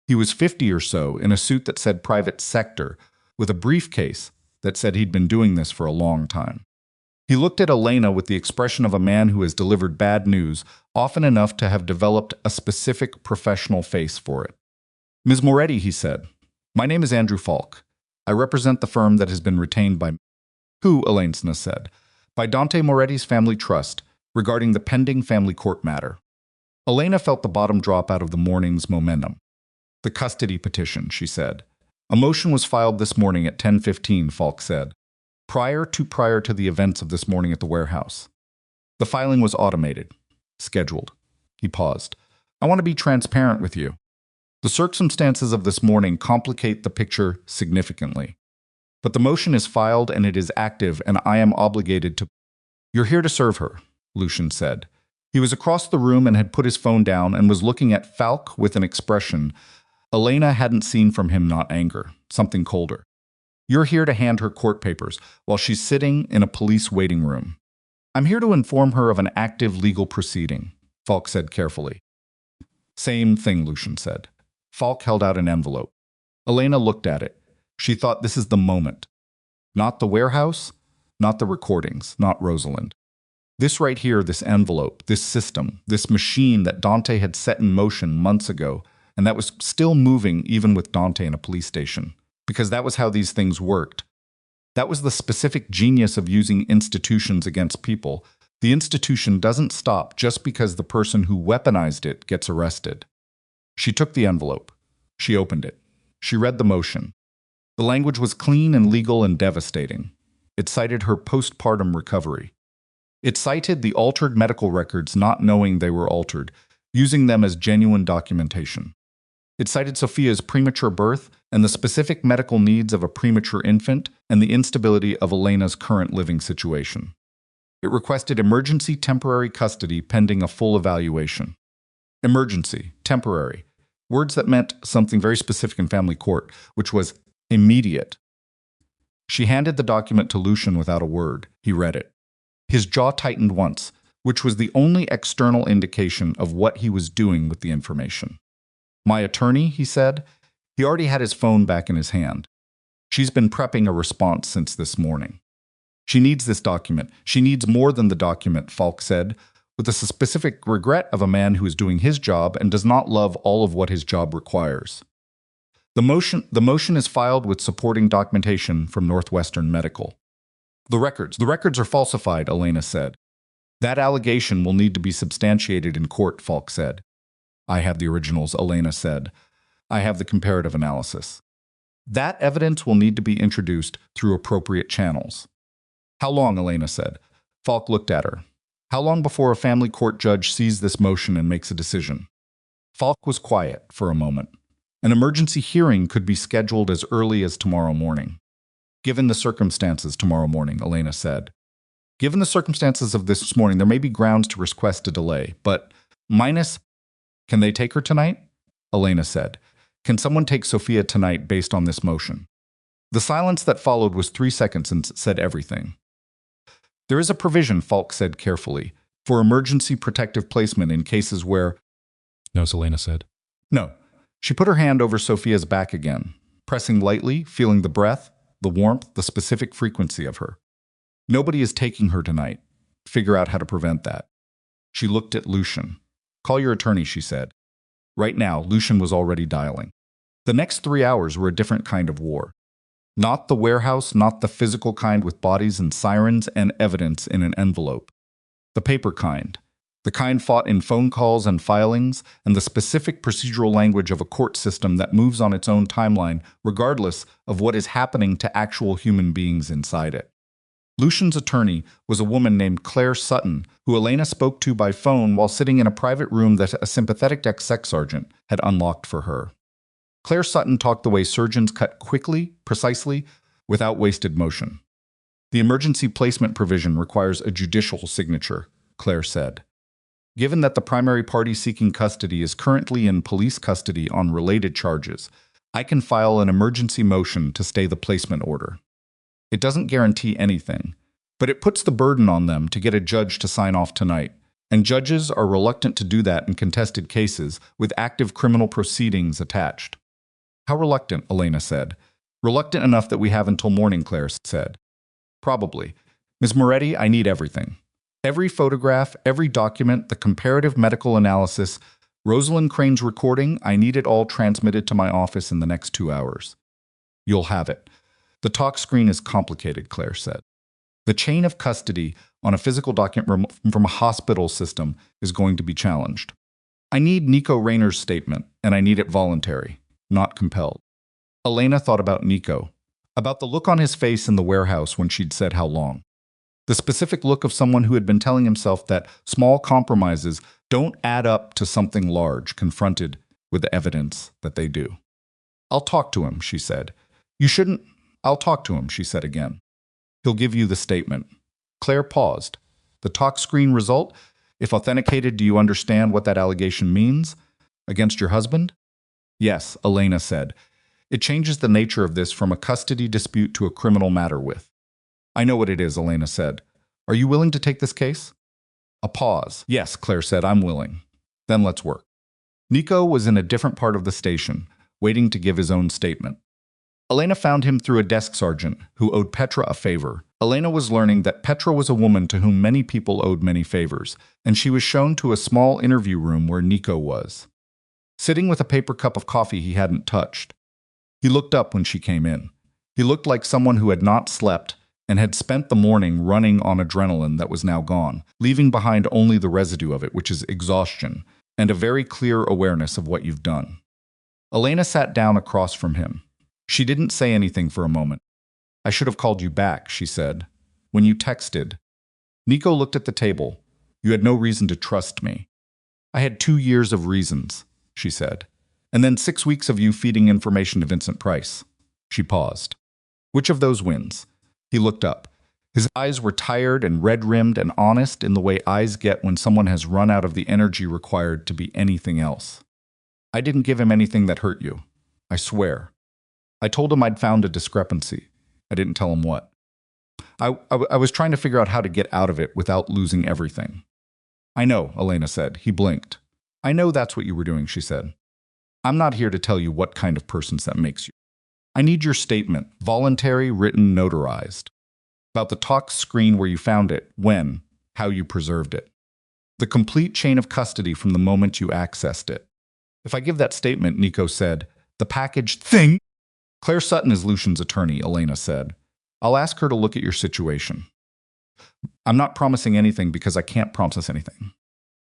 He was 50 or so, in a suit that said private sector, with a briefcase that said he'd been doing this for a long time. He looked at Elena with the expression of a man who has delivered bad news, often enough to have developed a specific professional face for it. Ms. Moretti, he said, my name is Andrew Falk. I represent the firm that has been retained by who, Elena said, by Dante Moretti's family trust regarding the pending family court matter. Elena felt the bottom drop out of the morning's momentum. The custody petition, she said. A motion was filed this morning at 10:15, Falk said. Prior to the events of this morning at the warehouse. The filing was automated, scheduled. He paused. I want to be transparent with you. The circumstances of this morning complicate the picture significantly. But the motion is filed and it is active, and I am obligated to... You're here to serve her, Lucian said. He was across the room and had put his phone down and was looking at Falk with an expression Elena hadn't seen from him, not anger, something colder. You're here to hand her court papers while she's sitting in a police waiting room. I'm here to inform her of an active legal proceeding, Falk said carefully. Same thing, Lucian said. Falk held out an envelope. Elena looked at it. She thought this is the moment. Not the warehouse, not the recordings, not Rosalind. This right here, this envelope, this system, this machine that Dante had set in motion months ago, and that was still moving even with Dante in a police station. Because that was how these things worked. That was the specific genius of using institutions against people. The institution doesn't stop just because the person who weaponized it gets arrested. She took the envelope. She opened it. She read the motion. The language was clean and legal and devastating. It cited her postpartum recovery. It cited the altered medical records not knowing they were altered, using them as genuine documentation. It cited Sophia's premature birth and the specific medical needs of a premature infant and the instability of Elena's current living situation. It requested emergency temporary custody pending a full evaluation. Emergency, temporary, words that meant something very specific in family court, which was immediate. She handed the document to Lucian without a word. He read it. His jaw tightened once, which was the only external indication of what he was doing with the information. My attorney, he said. He already had his phone back in his hand. She's been prepping a response since this morning. She needs this document. She needs more than the document, Falk said, with a specific regret of a man who is doing his job and does not love all of what his job requires. The motion is filed with supporting documentation from Northwestern Medical. The records are falsified, Elena said. That allegation will need to be substantiated in court, Falk said. I have the originals, Elena said. I have the comparative analysis. That evidence will need to be introduced through appropriate channels. How long, Elena said. Falk looked at her. How long before a family court judge sees this motion and makes a decision? Falk was quiet for a moment. An emergency hearing could be scheduled as early as tomorrow morning. Given the circumstances tomorrow morning, Elena said. Given the circumstances of this morning, there may be grounds to request a delay, but minus... Can they take her tonight? Elena said. Can someone take Sophia tonight based on this motion? The silence that followed was 3 seconds and said everything. There is a provision, Falk said carefully, for emergency protective placement in cases where... No, Selena said. No. She put her hand over Sophia's back again, pressing lightly, feeling the breath, the warmth, the specific frequency of her. Nobody is taking her tonight. Figure out how to prevent that. She looked at Lucian. Call your attorney, she said. Right now, Lucian was already dialing. The next 3 hours were a different kind of war. Not the warehouse, not the physical kind with bodies and sirens and evidence in an envelope. The paper kind. The kind fought in phone calls and filings, and the specific procedural language of a court system that moves on its own timeline, regardless of what is happening to actual human beings inside it. Lucian's attorney was a woman named Claire Sutton, who Elena spoke to by phone while sitting in a private room that a sympathetic ex-sex sergeant had unlocked for her. Claire Sutton talked the way surgeons cut quickly, precisely, without wasted motion. The emergency placement provision requires a judicial signature, Claire said. Given that the primary party seeking custody is currently in police custody on related charges, I can file an emergency motion to stay the placement order. It doesn't guarantee anything, but it puts the burden on them to get a judge to sign off tonight, and judges are reluctant to do that in contested cases with active criminal proceedings attached. How reluctant, Elena said. Reluctant enough that we have until morning, Claire said. Probably. Ms. Moretti, I need everything. Every photograph, every document, the comparative medical analysis, Rosalind Crane's recording, I need it all transmitted to my office in the next 2 hours. You'll have it. The talk screen is complicated, Claire said. The chain of custody on a physical document from a hospital system is going to be challenged. I need Nico Rayner's statement, and I need it voluntary, not compelled. Elena thought about Nico, about the look on his face in the warehouse when she'd said how long. The specific look of someone who had been telling himself that small compromises don't add up to something large, confronted with the evidence that they do. I'll talk to him, she said. You shouldn't. I'll talk to him, she said again. He'll give you the statement. Claire paused. The talk screen result? If authenticated, do you understand what that allegation means? Against your husband? Yes, Elena said. It changes the nature of this from a custody dispute to a criminal matter with. I know what it is, Elena said. Are you willing to take this case? A pause. Yes, Claire said, I'm willing. Then let's work. Nico was in a different part of the station, waiting to give his own statement. Elena found him through a desk sergeant who owed Petra a favor. Elena was learning that Petra was a woman to whom many people owed many favors, and she was shown to a small interview room where Nico was, sitting with a paper cup of coffee he hadn't touched. He looked up when she came in. He looked like someone who had not slept and had spent the morning running on adrenaline that was now gone, leaving behind only the residue of it, which is exhaustion, and a very clear awareness of what you've done. Elena sat down across from him. She didn't say anything for a moment. I should have called you back, she said. When you texted. Nico looked at the table. You had no reason to trust me. I had 2 years of reasons, she said. And then 6 weeks of you feeding information to Vincent Price. She paused. Which of those wins? He looked up. His eyes were tired and red-rimmed and honest in the way eyes get when someone has run out of the energy required to be anything else. I didn't give him anything that hurt you. I swear. I told him I'd found a discrepancy. I didn't tell him what. I was trying to figure out how to get out of it without losing everything. I know, Elena said. He blinked. I know that's what you were doing, she said. I'm not here to tell you what kind of person that makes you. I need your statement, voluntary, written, notarized, about the talk screen where you found it, when, how you preserved it. The complete chain of custody from the moment you accessed it. If I give that statement, Nico said, the packaged thing. Claire Sutton is Lucian's attorney, Elena said. I'll ask her to look at your situation. I'm not promising anything because I can't promise anything.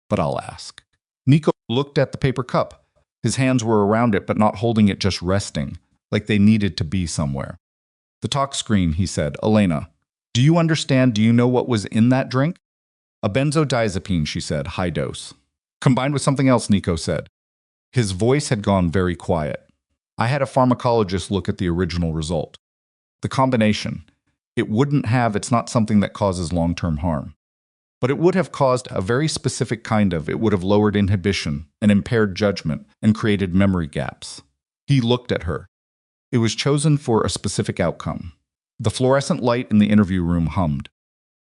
But I'll ask. Nico looked at the paper cup. His hands were around it, but not holding it, just resting, like they needed to be somewhere. The talk screen, he said. Elena, do you understand? Do you know what was in that drink? A benzodiazepine, she said, high dose. Combined with something else, Nico said. His voice had gone very quiet. I had a pharmacologist look at the original result. The combination. It's not something that causes long-term harm. But it would have caused a very specific kind of, it would have lowered inhibition and impaired judgment and created memory gaps. He looked at her. It was chosen for a specific outcome. The fluorescent light in the interview room hummed.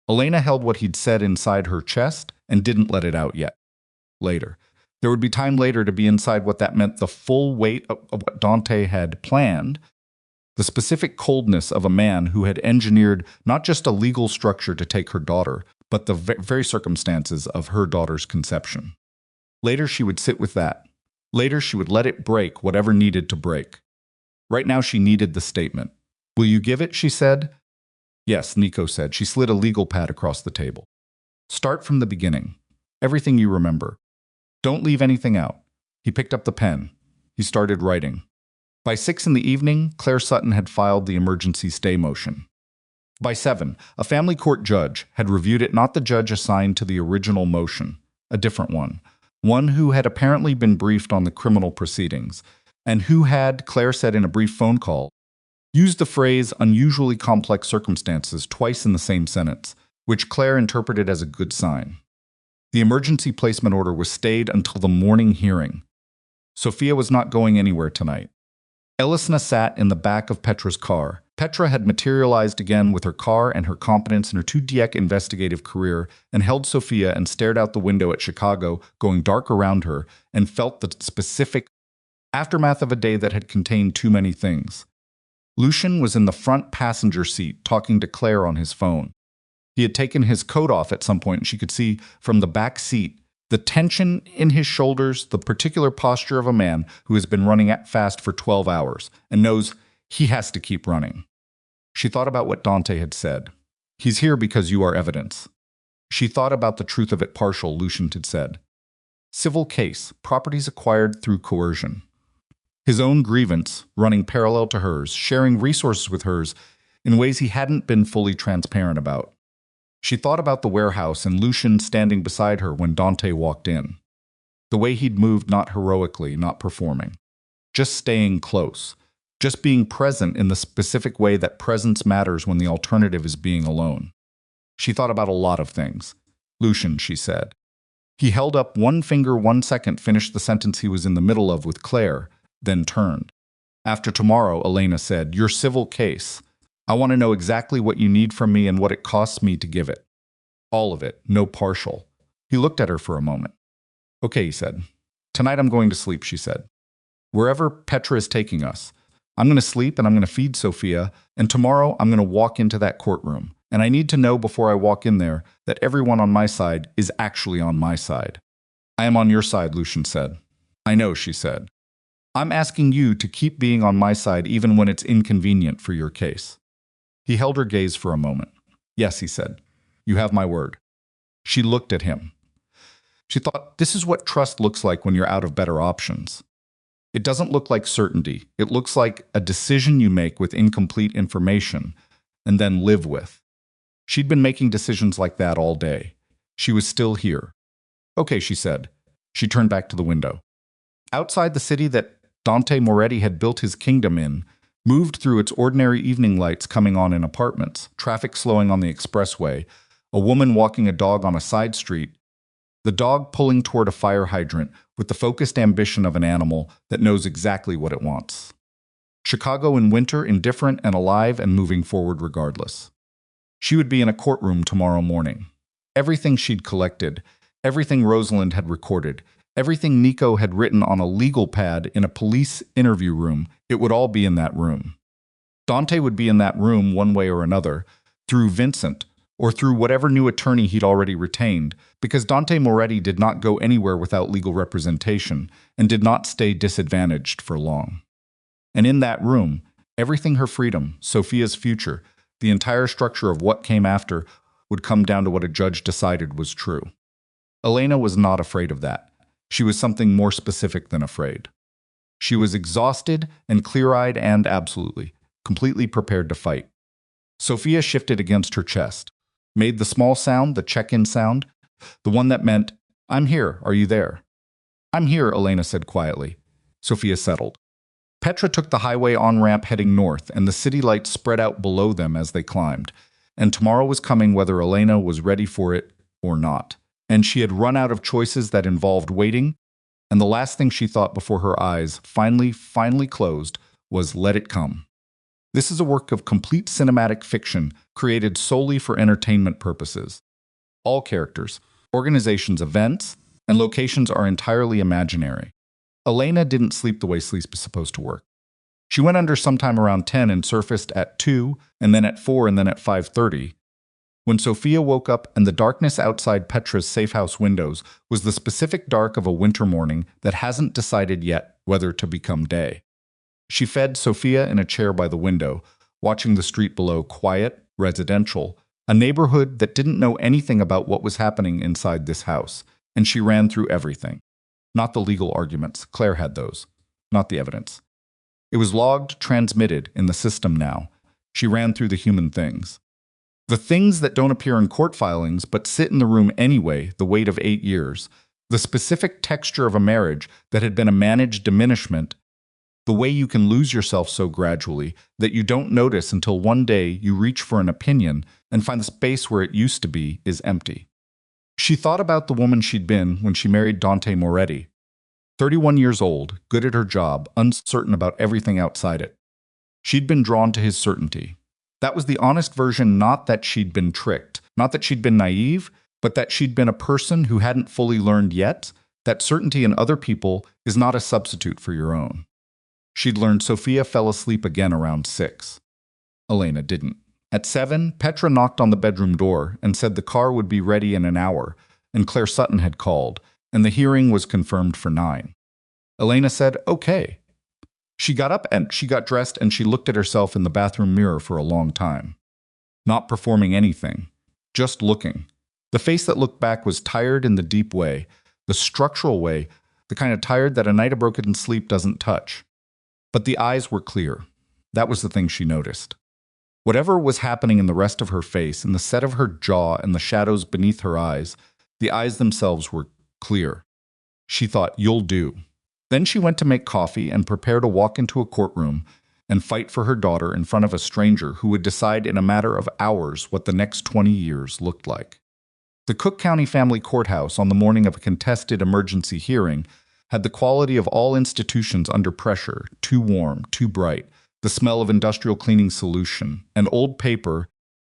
Elena held what he'd said inside her chest and didn't let it out yet. Later. There would be time later to be inside what that meant, the full weight of what Dante had planned, the specific coldness of a man who had engineered not just a legal structure to take her daughter, but the very circumstances of her daughter's conception. Later she would sit with that. Later she would let it break whatever needed to break. Right now she needed the statement. Will you give it? She said. Yes, Nico said. She slid a legal pad across the table. Start from the beginning. Everything you remember. Don't leave anything out. He picked up the pen. He started writing. By 6 in the evening, Claire Sutton had filed the emergency stay motion. By 7, a family court judge had reviewed it, not the judge assigned to the original motion, a different one who had apparently been briefed on the criminal proceedings, and who had, Claire said in a brief phone call, used the phrase unusually complex circumstances twice in the same sentence, which Claire interpreted as a good sign. The emergency placement order was stayed until the morning hearing. Sophia was not going anywhere tonight. Elisna sat in the back of Petra's car. Petra had materialized again with her car and her competence in her 2DEC investigative career and held Sophia and stared out the window at Chicago going dark around her and felt the specific aftermath of a day that had contained too many things. Lucian was in the front passenger seat talking to Claire on his phone. He had taken his coat off at some point and she could see from the back seat the tension in his shoulders, the particular posture of a man who has been running fast for 12 hours and knows he has to keep running. She thought about what Dante had said. He's here because you are evidence. She thought about the truth of it partial, Lucian had said. Civil case, properties acquired through coercion. His own grievance, running parallel to hers, sharing resources with hers in ways he hadn't been fully transparent about. She thought about the warehouse and Lucian standing beside her when Dante walked in. The way he'd moved, not heroically, not performing. Just staying close. Just being present in the specific way that presence matters when the alternative is being alone. She thought about a lot of things. Lucian, she said. He held up one finger 1 second, finished the sentence he was in the middle of with Claire, then turned. After tomorrow, Elena said, your civil case. I want to know exactly what you need from me and what it costs me to give it. All of it, no partial. He looked at her for a moment. Okay, he said. Tonight I'm going to sleep, she said. Wherever Petra is taking us. I'm going to sleep and I'm going to feed Sophia, and tomorrow I'm going to walk into that courtroom. And I need to know before I walk in there that everyone on my side is actually on my side. I am on your side, Lucian said. I know, she said. I'm asking you to keep being on my side even when it's inconvenient for your case. He held her gaze for a moment. Yes, he said. You have my word. She looked at him. She thought, this is what trust looks like when you're out of better options. It doesn't look like certainty. It looks like a decision you make with incomplete information and then live with. She'd been making decisions like that all day. She was still here. Okay, she said. She turned back to the window. Outside the city that Dante Moretti had built his kingdom in, moved through its ordinary evening lights coming on in apartments, traffic slowing on the expressway, a woman walking a dog on a side street, the dog pulling toward a fire hydrant with the focused ambition of an animal that knows exactly what it wants. Chicago in winter, indifferent and alive and moving forward regardless. She would be in a courtroom tomorrow morning. Everything she'd collected, everything Rosalind had recorded, everything Nico had written on a legal pad in a police interview room, it would all be in that room. Dante would be in that room one way or another, through Vincent, or through whatever new attorney he'd already retained, because Dante Moretti did not go anywhere without legal representation and did not stay disadvantaged for long. And in that room, everything her freedom, Sophia's future, the entire structure of what came after would come down to what a judge decided was true. Elena was not afraid of that. She was something more specific than afraid. She was exhausted and clear-eyed and absolutely, completely prepared to fight. Sophia shifted against her chest, made the small sound, the check-in sound, the one that meant, I'm here, are you there? I'm here, Elena said quietly. Sophia settled. Petra took the highway on-ramp heading north, and the city lights spread out below them as they climbed. And tomorrow was coming whether Elena was ready for it or not. And she had run out of choices that involved waiting, and the last thing she thought before her eyes finally closed was let it come. This is a work of complete cinematic fiction created solely for entertainment purposes. All characters, organizations, events, and locations are entirely imaginary. Elena didn't sleep the way sleep is supposed to work. She went under sometime around 10 and surfaced at 2, and then at 4, and then at 5:30. When Sophia woke up and the darkness outside Petra's safe house windows was the specific dark of a winter morning that hasn't decided yet whether to become day. She fed Sophia in a chair by the window, watching the street below, quiet, residential, a neighborhood that didn't know anything about what was happening inside this house, and she ran through everything. Not the legal arguments, Claire had those, not the evidence. It was logged, transmitted in the system now. She ran through the human things. The things that don't appear in court filings but sit in the room anyway, the weight of 8 years, the specific texture of a marriage that had been a managed diminishment, the way you can lose yourself so gradually that you don't notice until one day you reach for an opinion and find the space where it used to be is empty. She thought about the woman she'd been when she married Dante Moretti. 31 years old, good at her job, uncertain about everything outside it. She'd been drawn to his certainty. That was the honest version, not that she'd been tricked, not that she'd been naive, but that she'd been a person who hadn't fully learned yet that certainty in other people is not a substitute for your own. She'd learned Sophia fell asleep again around 6. Elena didn't. At 7, Petra knocked on the bedroom door and said the car would be ready in an hour, and Claire Sutton had called, and the hearing was confirmed for 9. Elena said, okay. She got up and she got dressed and she looked at herself in the bathroom mirror for a long time. Not performing anything, just looking. The face that looked back was tired in the deep way, the structural way, the kind of tired that a night of broken sleep doesn't touch. But the eyes were clear. That was the thing she noticed. Whatever was happening in the rest of her face, in the set of her jaw and the shadows beneath her eyes, the eyes themselves were clear. She thought, you'll do. Then she went to make coffee and prepare to walk into a courtroom and fight for her daughter in front of a stranger who would decide in a matter of hours what the next 20 years looked like. The Cook County Family Courthouse on the morning of a contested emergency hearing had the quality of all institutions under pressure, too warm, too bright, the smell of industrial cleaning solution, and old paper,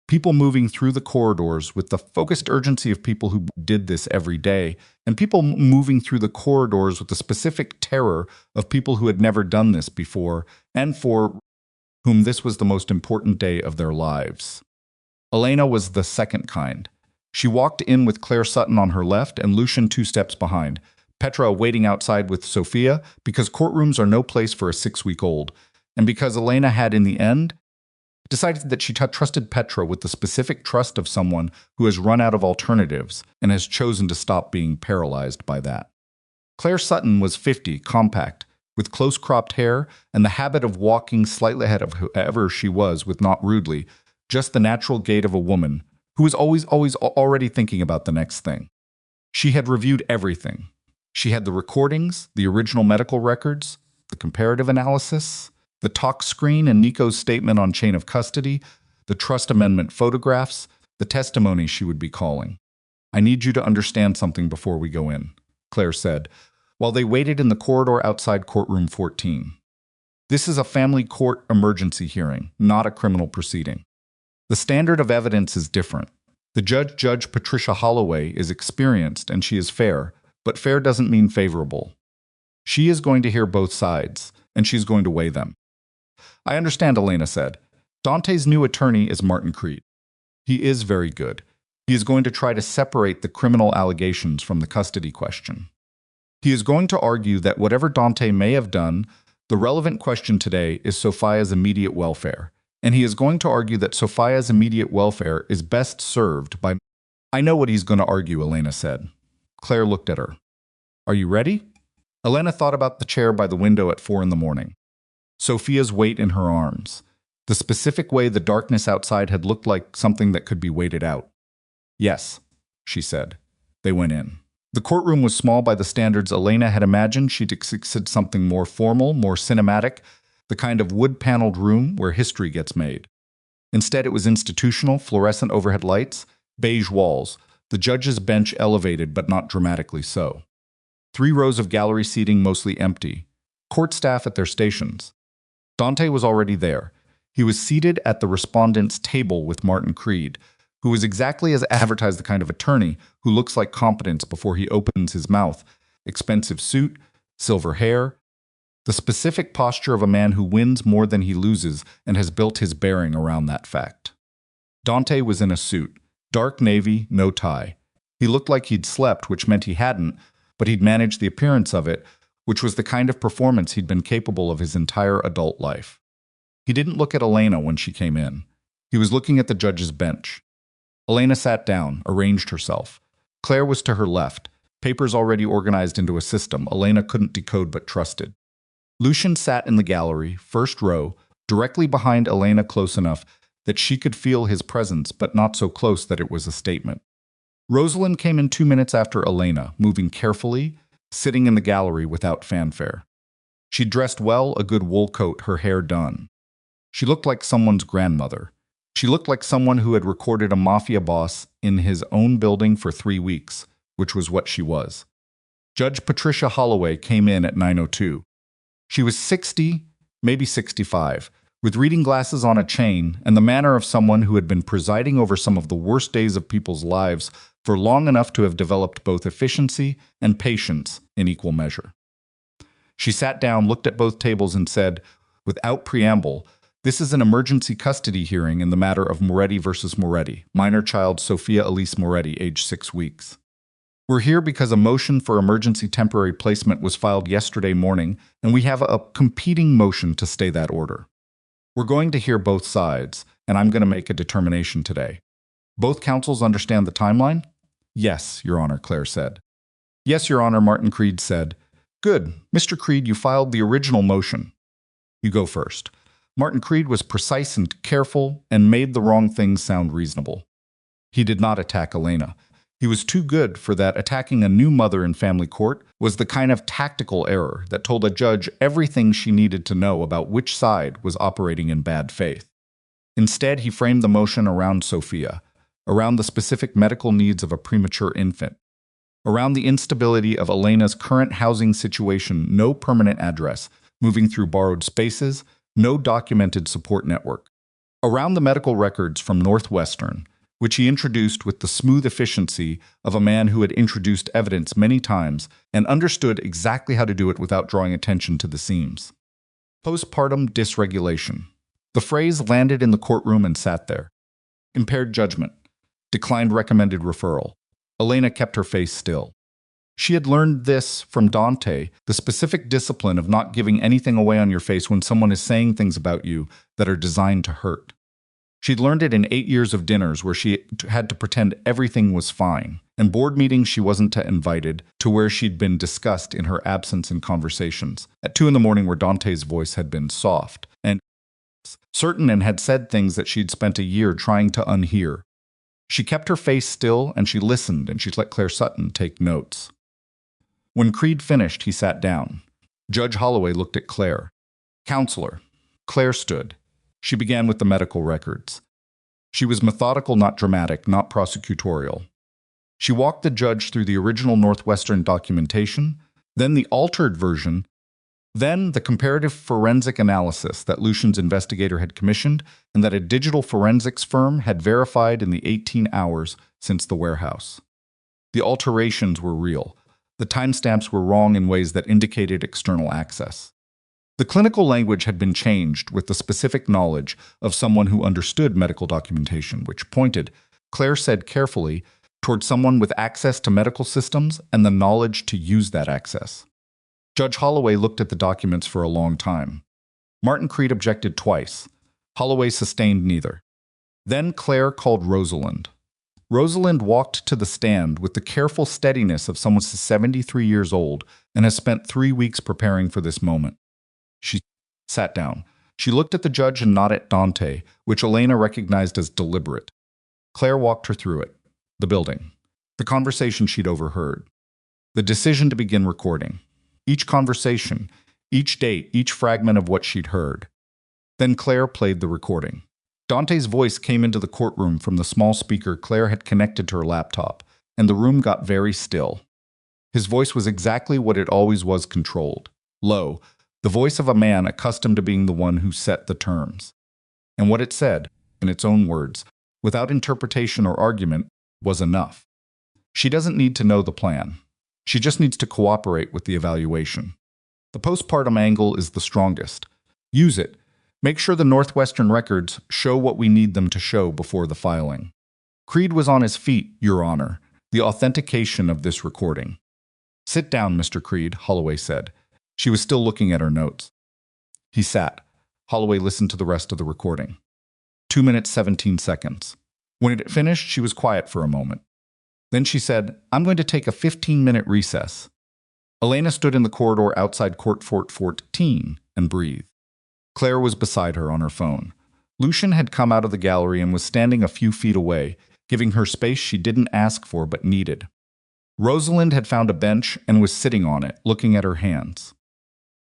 people moving through the corridors with the focused urgency of people who did this every day, and people moving through the corridors with the specific terror of people who had never done this before, and for whom this was the most important day of their lives. Elena was the second kind. She walked in with Claire Sutton on her left and Lucian 2 steps behind, Petra waiting outside with Sophia, because courtrooms are no place for a 6-week-old, and because Elena had, in the end, decided that she trusted Petra with the specific trust of someone who has run out of alternatives and has chosen to stop being paralyzed by that. Claire Sutton was 50, compact, with close-cropped hair and the habit of walking slightly ahead of whoever she was with not rudely, just the natural gait of a woman who was always already thinking about the next thing. She had reviewed everything. She had the recordings, the original medical records, the comparative analysis, the talk screen and Nico's statement on chain of custody, the trust amendment photographs, the testimony she would be calling. I need you to understand something before we go in, Claire said, while they waited in the corridor outside courtroom 14. This is a family court emergency hearing, not a criminal proceeding. The standard of evidence is different. The Judge Patricia Holloway, is experienced and she is fair, but fair doesn't mean favorable. She is going to hear both sides, and she's going to weigh them. I understand, Elena said. Dante's new attorney is Martin Creed. He is very good. He is going to try to separate the criminal allegations from the custody question. He is going to argue that whatever Dante may have done, the relevant question today is Sophia's immediate welfare. And he is going to argue that Sophia's immediate welfare is best served by... I know what he's going to argue, Elena said. Claire looked at her. Are you ready? Elena thought about the chair by the window at 4 in the morning. Sophia's weight in her arms. The specific way the darkness outside had looked like something that could be waited out. Yes, she said. They went in. The courtroom was small by the standards Elena had imagined. She'd expected something more formal, more cinematic, the kind of wood-paneled room where history gets made. Instead, it was institutional, fluorescent overhead lights, beige walls, the judge's bench elevated but not dramatically so. 3 rows of gallery seating mostly empty. Court staff at their stations. Dante was already there. He was seated at the respondent's table with Martin Creed, who was exactly as advertised, the kind of attorney who looks like competence before he opens his mouth. Expensive suit, silver hair, the specific posture of a man who wins more than he loses and has built his bearing around that fact. Dante was in a suit, dark navy, no tie. He looked like he'd slept, which meant he hadn't, but he'd managed the appearance of it, which was the kind of performance he'd been capable of his entire adult life. He didn't look at Elena when she came in. He was looking at the judge's bench. Elena sat down, arranged herself. Claire was to her left, papers already organized into a system Elena couldn't decode but trusted. Lucian sat in the gallery, first row, directly behind Elena, close enough that she could feel his presence, but not so close that it was a statement. Rosalind came in 2 minutes after Elena, moving carefully, sitting in the gallery without fanfare. She dressed well, a good wool coat, her hair done. She looked like someone's grandmother. She looked like someone who had recorded a Mafia boss in his own building for 3 weeks, which was what she was. Judge Patricia Holloway came in at 9:02. She was 60, maybe 65, with reading glasses on a chain and the manner of someone who had been presiding over some of the worst days of people's lives for long enough to have developed both efficiency and patience in equal measure. She sat down, looked at both tables, and said, without preamble, "This is an emergency custody hearing in the matter of Moretti versus Moretti, minor child Sophia Elise Moretti, age 6 weeks. We're here because a motion for emergency temporary placement was filed yesterday morning, and we have a competing motion to stay that order. We're going to hear both sides, and I'm going to make a determination today. Both counsels understand the timeline?" "Yes, Your Honor," Claire said. "Yes, Your Honor," Martin Creed said. "Good. Mr. Creed, you filed the original motion. You go first." Martin Creed was precise and careful and made the wrong things sound reasonable. He did not attack Elena. He was too good for that. Attacking a new mother in family court was the kind of tactical error that told a judge everything she needed to know about which side was operating in bad faith. Instead, he framed the motion around Sophia, around the specific medical needs of a premature infant, around the instability of Elena's current housing situation, no permanent address, moving through borrowed spaces, no documented support network, around the medical records from Northwestern, which he introduced with the smooth efficiency of a man who had introduced evidence many times and understood exactly how to do it without drawing attention to the seams. Postpartum dysregulation. The phrase landed in the courtroom and sat there. Impaired judgment. Declined recommended referral. Elena kept her face still. She had learned this from Dante, the specific discipline of not giving anything away on your face when someone is saying things about you that are designed to hurt. She'd learned it in 8 years of dinners where she had to pretend everything was fine, and board meetings she wasn't invited to where she'd been discussed in her absence in conversations, at 2 in the morning where Dante's voice had been soft and certain and had said things that she'd spent a year trying to unhear. She kept her face still and she listened, and she let Claire Sutton take notes. When Creed finished, he sat down. Judge Holloway looked at Claire. "Counselor." Claire stood. She began with the medical records. She was methodical, not dramatic, not prosecutorial. She walked the judge through the original Northwestern documentation, then the altered version, then the comparative forensic analysis that Lucian's investigator had commissioned and that a digital forensics firm had verified in the 18 hours since the warehouse. The alterations were real. The timestamps were wrong in ways that indicated external access. The clinical language had been changed with the specific knowledge of someone who understood medical documentation, which pointed, Claire said carefully, toward someone with access to medical systems and the knowledge to use that access. Judge Holloway looked at the documents for a long time. Martin Creed objected twice. Holloway sustained neither. Then Claire called Rosalind. Rosalind walked to the stand with the careful steadiness of someone 73 years old and has spent 3 weeks preparing for this moment. She sat down. She looked at the judge and not at Dante, which Elena recognized as deliberate. Claire walked her through it. The building. The conversation she'd overheard. The decision to begin recording. Each conversation, each date, each fragment of what she'd heard. Then Claire played the recording. Dante's voice came into the courtroom from the small speaker Claire had connected to her laptop, and the room got very still. His voice was exactly what it always was, controlled. Low, the voice of a man accustomed to being the one who set the terms. And what it said, in its own words, without interpretation or argument, was enough. She doesn't need to know the plan. She just needs to cooperate with the evaluation. The postpartum angle is the strongest. Use it. Make sure the Northwestern records show what we need them to show before the filing. Creed was on his feet, Your Honor, the authentication of this recording. Sit down, Mr. Creed, Holloway said. She was still looking at her notes. He sat. Holloway listened to the rest of the recording. 2 minutes, 17 seconds. When it finished, she was quiet for a moment. Then she said, "I'm going to take a 15-minute recess." Elena stood in the corridor outside Court 14 and breathed. Claire was beside her on her phone. Lucian had come out of the gallery and was standing a few feet away, giving her space she didn't ask for but needed. Rosalind had found a bench and was sitting on it, looking at her hands.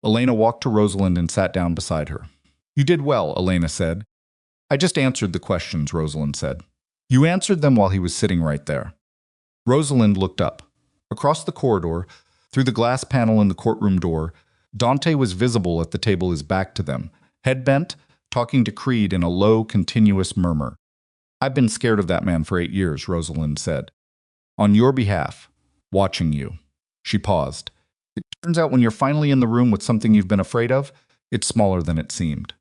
Elena walked to Rosalind and sat down beside her. "You did well," Elena said. "I just answered the questions," Rosalind said. "You answered them while he was sitting right there." Rosalind looked up. Across the corridor, through the glass panel in the courtroom door, Dante was visible at the table, his back to them, head bent, talking to Creed in a low, continuous murmur. "I've been scared of that man for 8 years," Rosalind said. "On your behalf, watching you." She paused. "It turns out when you're finally in the room with something you've been afraid of, it's smaller than it seemed."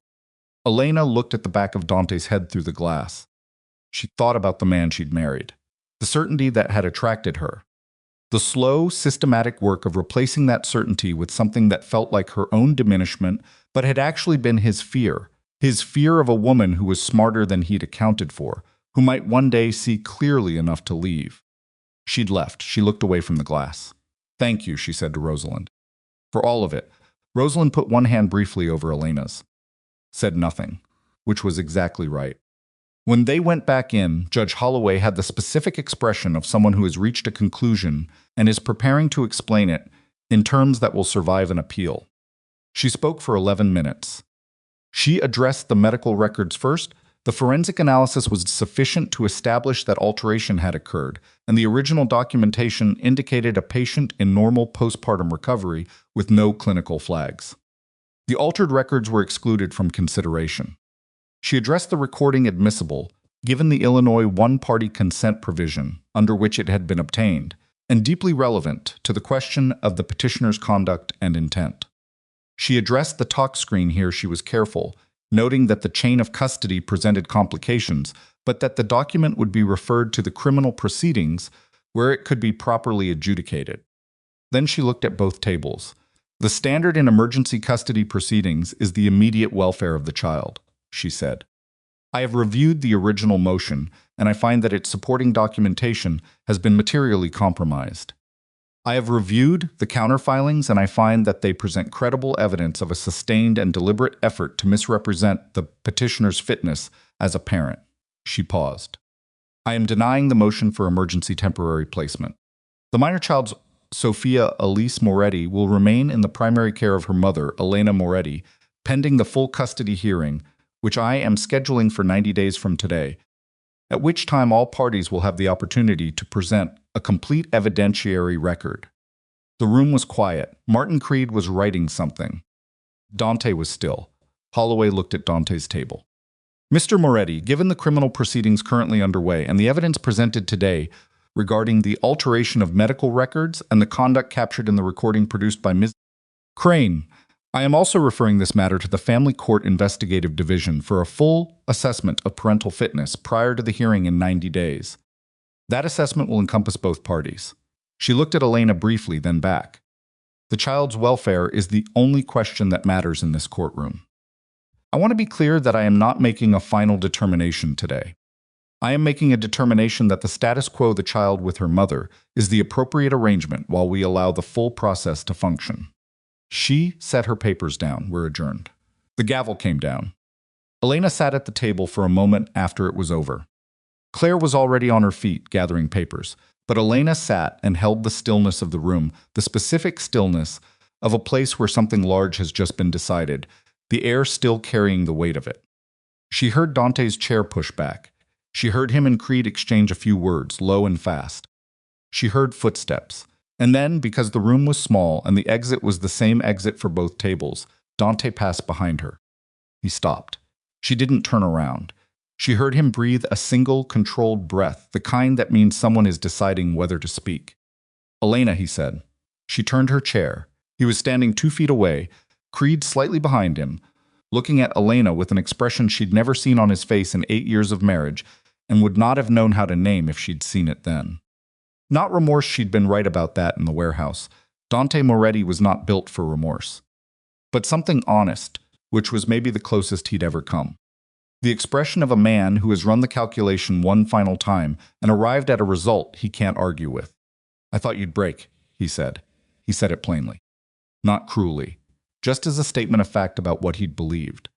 Elena looked at the back of Dante's head through the glass. She thought about the man she'd married, the certainty that had attracted her, the slow, systematic work of replacing that certainty with something that felt like her own diminishment, but had actually been his fear of a woman who was smarter than he'd accounted for, who might one day see clearly enough to leave. She'd left. She looked away from the glass. "Thank you," she said to Rosalind. "For all of it." Rosalind put one hand briefly over Elena's. Said nothing, which was exactly right. When they went back in, Judge Holloway had the specific expression of someone who has reached a conclusion and is preparing to explain it in terms that will survive an appeal. She spoke for 11 minutes. She addressed the medical records first. The forensic analysis was sufficient to establish that alteration had occurred, and the original documentation indicated a patient in normal postpartum recovery with no clinical flags. The altered records were excluded from consideration. She addressed the recording admissible, given the Illinois one-party consent provision under which it had been obtained, and deeply relevant to the question of the petitioner's conduct and intent. She addressed the talk screen here. She was careful, noting that the chain of custody presented complications, but that the document would be referred to the criminal proceedings where it could be properly adjudicated. Then she looked at both tables. "The standard in emergency custody proceedings is the immediate welfare of the child," she said. "I have reviewed the original motion, and I find that its supporting documentation has been materially compromised. I have reviewed the counterfilings, and I find that they present credible evidence of a sustained and deliberate effort to misrepresent the petitioner's fitness as a parent." She paused. "I am denying the motion for emergency temporary placement. The minor child's Sophia Elise Moretti will remain in the primary care of her mother, Elena Moretti, pending the full custody hearing, which I am scheduling for 90 days from today, at which time all parties will have the opportunity to present a complete evidentiary record." The room was quiet. Martin Creed was writing something. Dante was still. Holloway looked at Dante's table. "Mr. Moretti, given the criminal proceedings currently underway and the evidence presented today regarding the alteration of medical records and the conduct captured in the recording produced by Ms. Crane, I am also referring this matter to the Family Court Investigative Division for a full assessment of parental fitness prior to the hearing in 90 days. That assessment will encompass both parties." She looked at Elena briefly, then back. "The child's welfare is the only question that matters in this courtroom. I want to be clear that I am not making a final determination today. I am making a determination that the status quo, the child with her mother, is the appropriate arrangement while we allow the full process to function." She set her papers down. "We're adjourned." The gavel came down. Elena sat at the table for a moment after it was over. Claire was already on her feet, gathering papers, but Elena sat and held the stillness of the room, the specific stillness of a place where something large has just been decided, the air still carrying the weight of it. She heard Dante's chair push back. She heard him and Creed exchange a few words, low and fast. She heard footsteps. And then, because the room was small and the exit was the same exit for both tables, Dante passed behind her. He stopped. She didn't turn around. She heard him breathe a single, controlled breath, the kind that means someone is deciding whether to speak. "Elena," he said. She turned her chair. He was standing 2 feet away, Creed slightly behind him, looking at Elena with an expression she'd never seen on his face in 8 years of marriage and would not have known how to name if she'd seen it then. Not remorse, she'd been right about that in the warehouse. Dante Moretti was not built for remorse. But something honest, which was maybe the closest he'd ever come. The expression of a man who has run the calculation one final time and arrived at a result he can't argue with. "I thought you'd break," he said. He said it plainly. Not cruelly, just as a statement of fact about what he'd believed.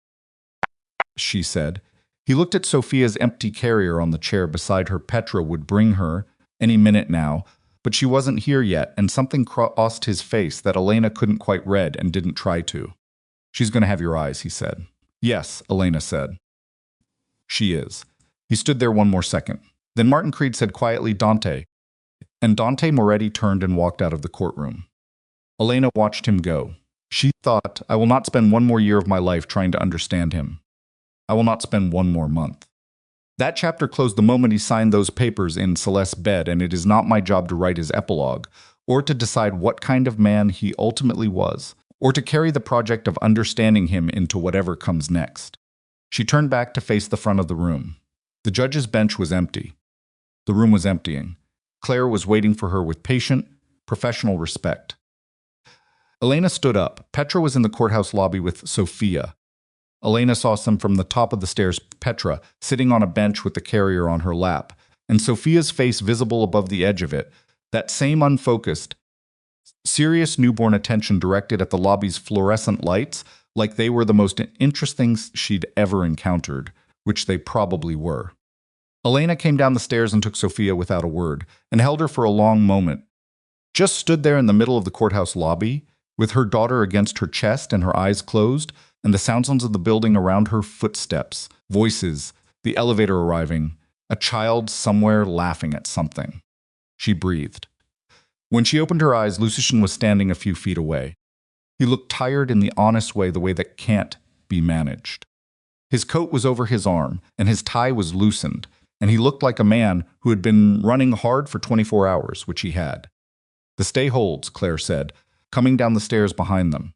She said. He looked at Sophia's empty carrier on the chair beside her. Petra would bring her any minute now, but she wasn't here yet, and something crossed his face that Elena couldn't quite read and didn't try to. "She's going to have your eyes," he said. "Yes," Elena said. "She is." He stood there one more second. Then Martin Creed said quietly, "Dante." And Dante Moretti turned and walked out of the courtroom. Elena watched him go. She thought, "I will not spend one more year of my life trying to understand him. I will not spend one more month." That chapter closed the moment he signed those papers in Celeste's bed, and it is not my job to write his epilogue, or to decide what kind of man he ultimately was, or to carry the project of understanding him into whatever comes next. She turned back to face the front of the room. The judge's bench was empty. The room was emptying. Claire was waiting for her with patient, professional respect. Elena stood up. Petra was in the courthouse lobby with Sophia. Elena saw some from the top of the stairs. Petra, sitting on a bench with the carrier on her lap, and Sophia's face visible above the edge of it, that same unfocused, serious newborn attention directed at the lobby's fluorescent lights like they were the most interesting she'd ever encountered, which they probably were. Elena came down the stairs and took Sophia without a word, and held her for a long moment. Just stood there in the middle of the courthouse lobby, with her daughter against her chest and her eyes closed, and the sounds of the building around her, footsteps, voices, the elevator arriving, a child somewhere laughing at something. She breathed. When she opened her eyes, Lucian was standing a few feet away. He looked tired in the honest way, the way that can't be managed. His coat was over his arm, and his tie was loosened, and he looked like a man who had been running hard for 24 hours, which he had. "The stay holds," Claire said, coming down the stairs behind them.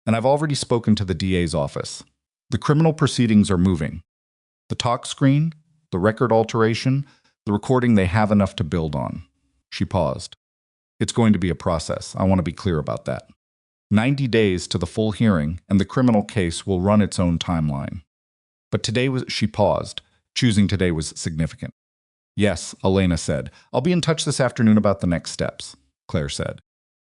"And I've already spoken to the DA's office. The criminal proceedings are moving. The talk screen, the record alteration, the recording, they have enough to build on." She paused. "It's going to be a process. I want to be clear about that. 90 days to the full hearing, and the criminal case will run its own timeline. But today was..." She paused. Choosing today was significant. "Yes," Elena said. "I'll be in touch this afternoon about the next steps," Claire said.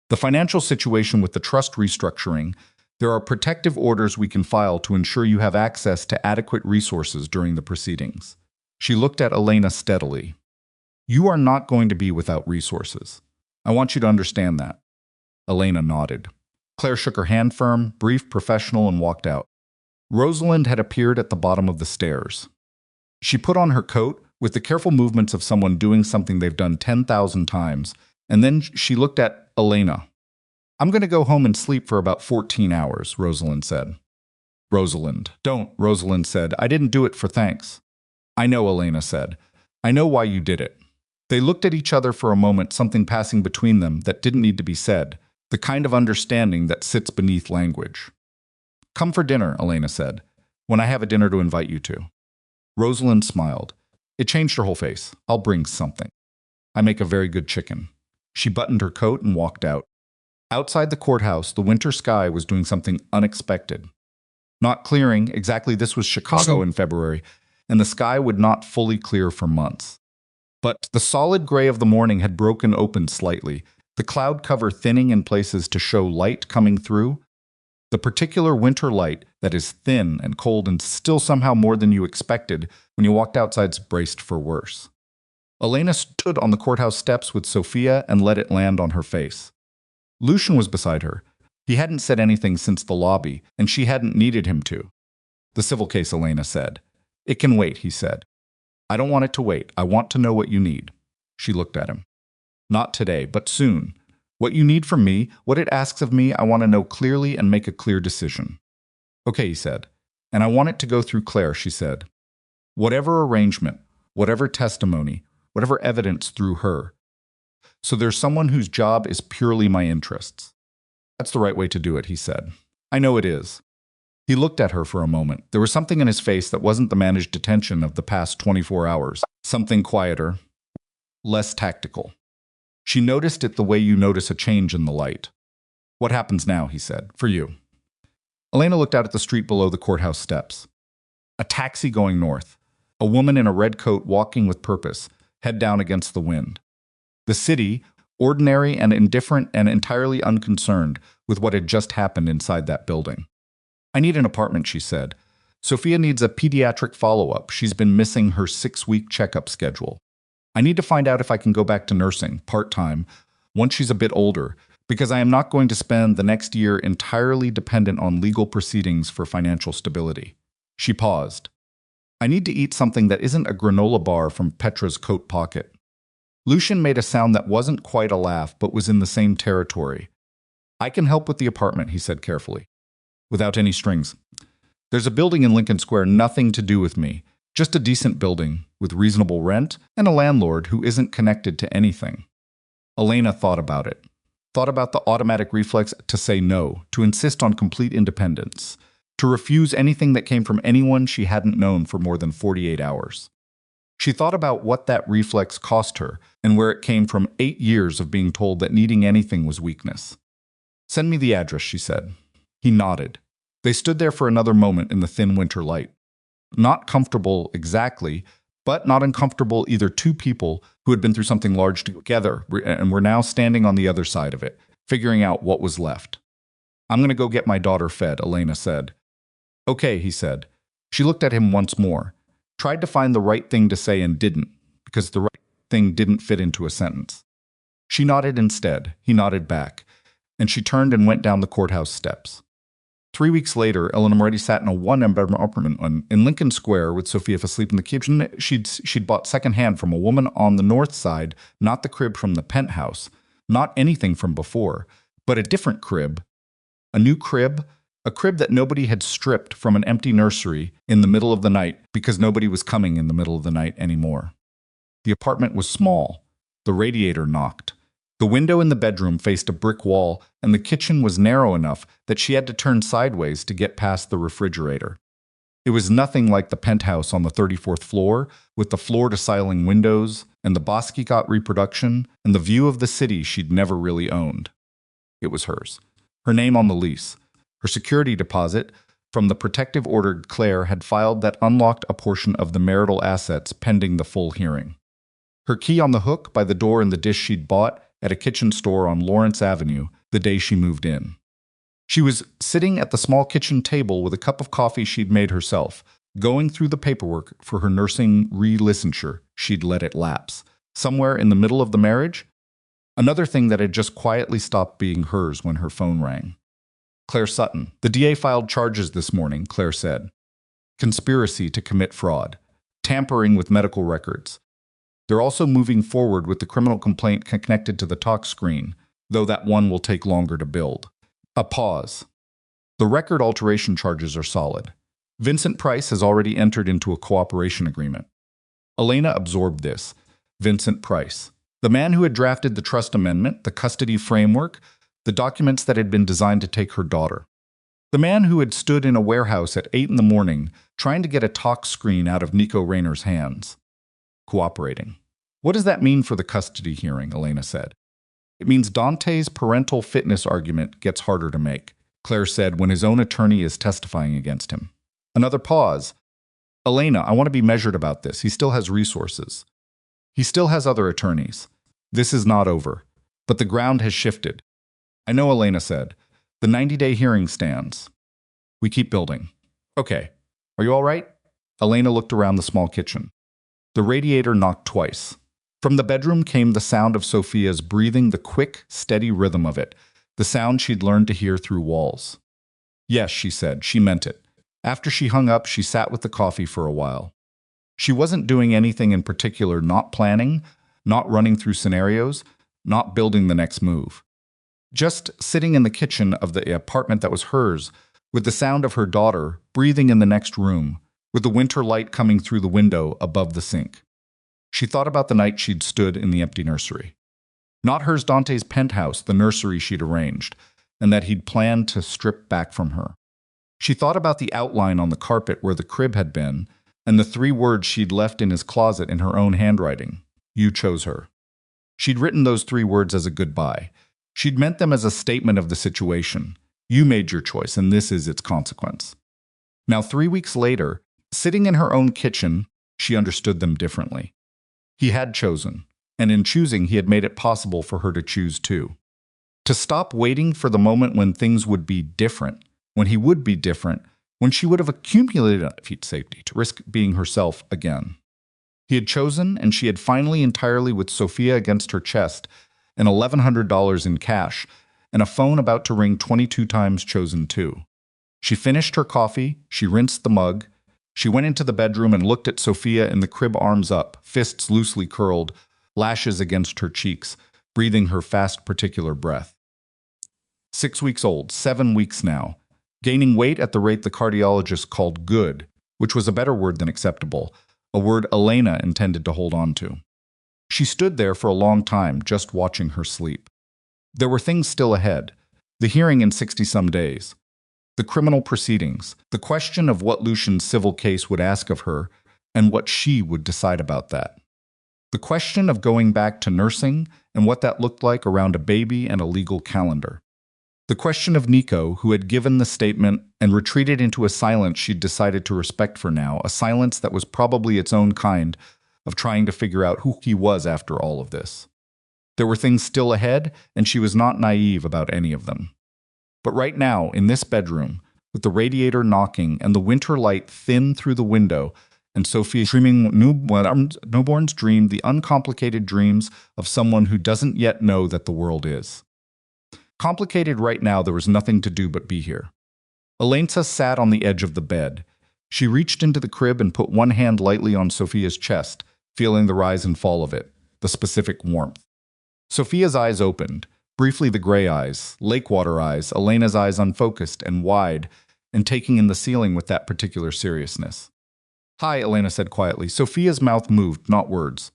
"The financial situation with the trust restructuring, there are protective orders we can file to ensure you have access to adequate resources during the proceedings." She looked at Elena steadily. "You are not going to be without resources. I want you to understand that." Elena nodded. Claire shook her hand firm, brief, professional, and walked out. Rosalind had appeared at the bottom of the stairs. She put on her coat with the careful movements of someone doing something they've done 10,000 times, and then she looked at Elena. "I'm going to go home and sleep for about 14 hours, Rosalind said. "Rosalind, don't," Rosalind said. "I didn't do it for thanks." "I know," Elena said. "I know why you did it." They looked at each other for a moment, something passing between them that didn't need to be said, the kind of understanding that sits beneath language. "Come for dinner," Elena said, "when I have a dinner to invite you to." Rosalind smiled. It changed her whole face. "I'll bring something. I make a very good chicken." She buttoned her coat and walked out. Outside the courthouse, the winter sky was doing something unexpected. Not clearing, exactly. This was Chicago in February, and the sky would not fully clear for months. But the solid gray of the morning had broken open slightly, the cloud cover thinning in places to show light coming through. The particular winter light that is thin and cold and still somehow more than you expected when you walked outside, braced for worse. Elena stood on the courthouse steps with Sophia and let it land on her face. Lucian was beside her. He hadn't said anything since the lobby, and she hadn't needed him to. "The civil case," Elena said. "It can wait," he said. "I don't want it to wait. I want to know what you need." She looked at him. "Not today, but soon. What you need from me, what it asks of me, I want to know clearly and make a clear decision." "Okay," he said. "And I want it to go through Claire," she said. "Whatever arrangement, whatever testimony, whatever evidence through her. So there's someone whose job is purely my interests." "That's the right way to do it," he said. "I know it is." He looked at her for a moment. There was something in his face that wasn't the managed attention of the past 24 hours. Something quieter, less tactical. She noticed it the way you notice a change in the light. "What happens now?" he said. "For you?" Elena looked out at the street below the courthouse steps. A taxi going north. A woman in a red coat walking with purpose, head down against the wind. The city, ordinary and indifferent and entirely unconcerned with what had just happened inside that building. I need an apartment, she said. Sophia needs a pediatric follow-up. She's been missing her 6-week checkup schedule. I need to find out if I can go back to nursing, part-time, once she's a bit older, because I am not going to spend the next year entirely dependent on legal proceedings for financial stability. She paused. I need to eat something that isn't a granola bar from Petra's coat pocket. Lucian made a sound that wasn't quite a laugh, but was in the same territory. I can help with the apartment, he said carefully. Without any strings. There's a building in Lincoln Square, nothing to do with me. Just a decent building, with reasonable rent, and a landlord who isn't connected to anything. Elena thought about it. Thought about the automatic reflex to say no, to insist on complete independence, to refuse anything that came from anyone she hadn't known for more than 48 hours. She thought about what that reflex cost her, and where it came from 8 years of being told that needing anything was weakness. Send me the address, she said. He nodded. They stood there for another moment in the thin winter light. Not comfortable exactly, but not uncomfortable either. Two people who had been through something large together and were now standing on the other side of it, figuring out what was left. I'm going to go get my daughter fed, Elena said. Okay, he said. She looked at him once more, tried to find the right thing to say and didn't, because the right thing didn't fit into a sentence. She nodded instead. He nodded back, and she turned and went down the courthouse steps. 3 weeks later, Elena Moretti sat in a one-bedroom apartment in Lincoln Square with Sophia asleep in the kitchen she'd bought secondhand from a woman on the north side, not the crib from the penthouse, not anything from before, but a different crib. A new crib, a crib that nobody had stripped from an empty nursery in the middle of the night because nobody was coming in the middle of the night anymore. The apartment was small. The radiator knocked. The window in the bedroom faced a brick wall, and the kitchen was narrow enough that she had to turn sideways to get past the refrigerator. It was nothing like the penthouse on the 34th floor, with the floor-to-ceiling windows, and the Basquiat reproduction, and the view of the city she'd never really owned. It was hers. Her name on the lease. Her security deposit from the protective order Claire had filed that unlocked a portion of the marital assets pending the full hearing. Her key on the hook by the door and the dish she'd bought at a kitchen store on Lawrence Avenue the day she moved in. She was sitting at the small kitchen table with a cup of coffee she'd made herself, going through the paperwork for her nursing re-licensure. She'd let it lapse. Somewhere in the middle of the marriage, another thing that had just quietly stopped being hers when her phone rang. Claire Sutton. The DA filed charges this morning, Claire said. Conspiracy to commit fraud. Tampering with medical records. They're also moving forward with the criminal complaint connected to the talk screen, though that one will take longer to build. A pause. The record alteration charges are solid. Vincent Price has already entered into a cooperation agreement. Elena absorbed this. Vincent Price. The man who had drafted the trust amendment, the custody framework, the documents that had been designed to take her daughter. The man who had stood in a warehouse at 8 a.m. trying to get a talk screen out of Nico Rayner's hands. Cooperating. What does that mean for the custody hearing, Elena said. It means Dante's parental fitness argument gets harder to make, Claire said when his own attorney is testifying against him. Another pause. Elena, I want to be measured about this. He still has resources. He still has other attorneys. This is not over. But the ground has shifted. I know, Elena said. The 90-day hearing stands. We keep building. Okay. Are you all right? Elena looked around the small kitchen. The radiator knocked twice. From the bedroom came the sound of Sophia's breathing, the quick, steady rhythm of it, the sound she'd learned to hear through walls. Yes, she said. She meant it. After she hung up, she sat with the coffee for a while. She wasn't doing anything in particular, not planning, not running through scenarios, not building the next move. Just sitting in the kitchen of the apartment that was hers, with the sound of her daughter breathing in the next room, with the winter light coming through the window above the sink. She thought about the night she'd stood in the empty nursery. Not hers, Dante's penthouse, the nursery she'd arranged, and that he'd planned to strip back from her. She thought about the outline on the carpet where the crib had been, and the 3 words she'd left in his closet in her own handwriting. You chose her. She'd written those 3 words as a goodbye. She'd meant them as a statement of the situation, You made your choice, and this is its consequence. Now, 3 weeks later, sitting in her own kitchen, she understood them differently. He had chosen, and in choosing, he had made it possible for her to choose too. To stop waiting for the moment when things would be different, when he would be different, when she would have accumulated enough safety to risk being herself again. He had chosen, and she had finally entirely with Sophia against her chest, and $1,100 in cash, and a phone about to ring 22 times chosen too. She finished her coffee, she rinsed the mug, she went into the bedroom and looked at Sophia in the crib, arms up, fists loosely curled, lashes against her cheeks, breathing her fast particular breath. 6 weeks old, 7 weeks now, gaining weight at the rate the cardiologist called good, which was a better word than acceptable, a word Elena intended to hold on to. She stood there for a long time, just watching her sleep. There were things still ahead, the hearing in 60-some days, the criminal proceedings, the question of what Lucian's civil case would ask of her, and what she would decide about that. The question of going back to nursing and what that looked like around a baby and a legal calendar. The question of Nico, who had given the statement and retreated into a silence she'd decided to respect for now, a silence that was probably its own kind of trying to figure out who he was after all of this. There were things still ahead, and she was not naive about any of them. But right now, in this bedroom, with the radiator knocking and the winter light thin through the window, and Sophia dreaming newborn's dream, the uncomplicated dreams of someone who doesn't yet know that the world is. Complicated right now, there was nothing to do but be here. Elena sat on the edge of the bed. She reached into the crib and put one hand lightly on Sophia's chest, feeling the rise and fall of it, the specific warmth. Sophia's eyes opened, briefly the gray eyes, lakewater eyes, Elena's eyes unfocused and wide, and taking in the ceiling with that particular seriousness. "Hi," Elena said quietly. Sophia's mouth moved, not words.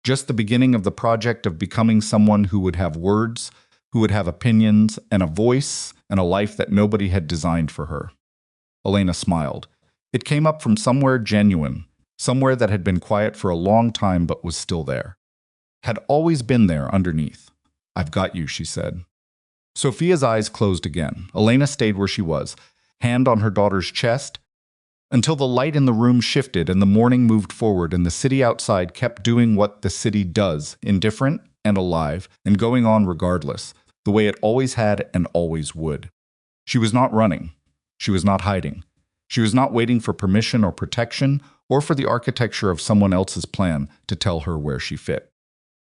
Just the beginning of the project of becoming someone who would have words, who would have opinions, and a voice, and a life that nobody had designed for her. Elena smiled. It came up from somewhere genuine, somewhere that had been quiet for a long time but was still there. Had always been there underneath. "I've got you," she said. Sophia's eyes closed again. Elena stayed where she was, hand on her daughter's chest, until the light in the room shifted and the morning moved forward and the city outside kept doing what the city does, indifferent and alive, and going on regardless, the way it always had and always would. She was not running. She was not hiding. She was not waiting for permission or protection or for the architecture of someone else's plan to tell her where she fit.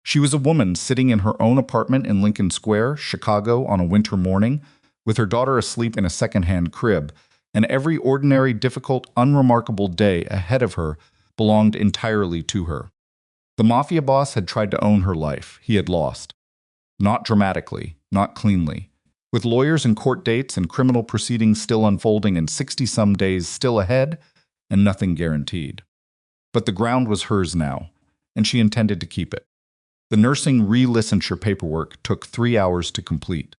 She was a woman sitting in her own apartment in Lincoln Square, Chicago, on a winter morning, with her daughter asleep in a second-hand crib, and every ordinary, difficult, unremarkable day ahead of her belonged entirely to her. The Mafia boss had tried to own her life. He had lost. Not dramatically, not cleanly. With lawyers and court dates and criminal proceedings still unfolding and 60-some days still ahead, and nothing guaranteed. But the ground was hers now, and she intended to keep it. The nursing re-licensure paperwork took 3 hours to complete.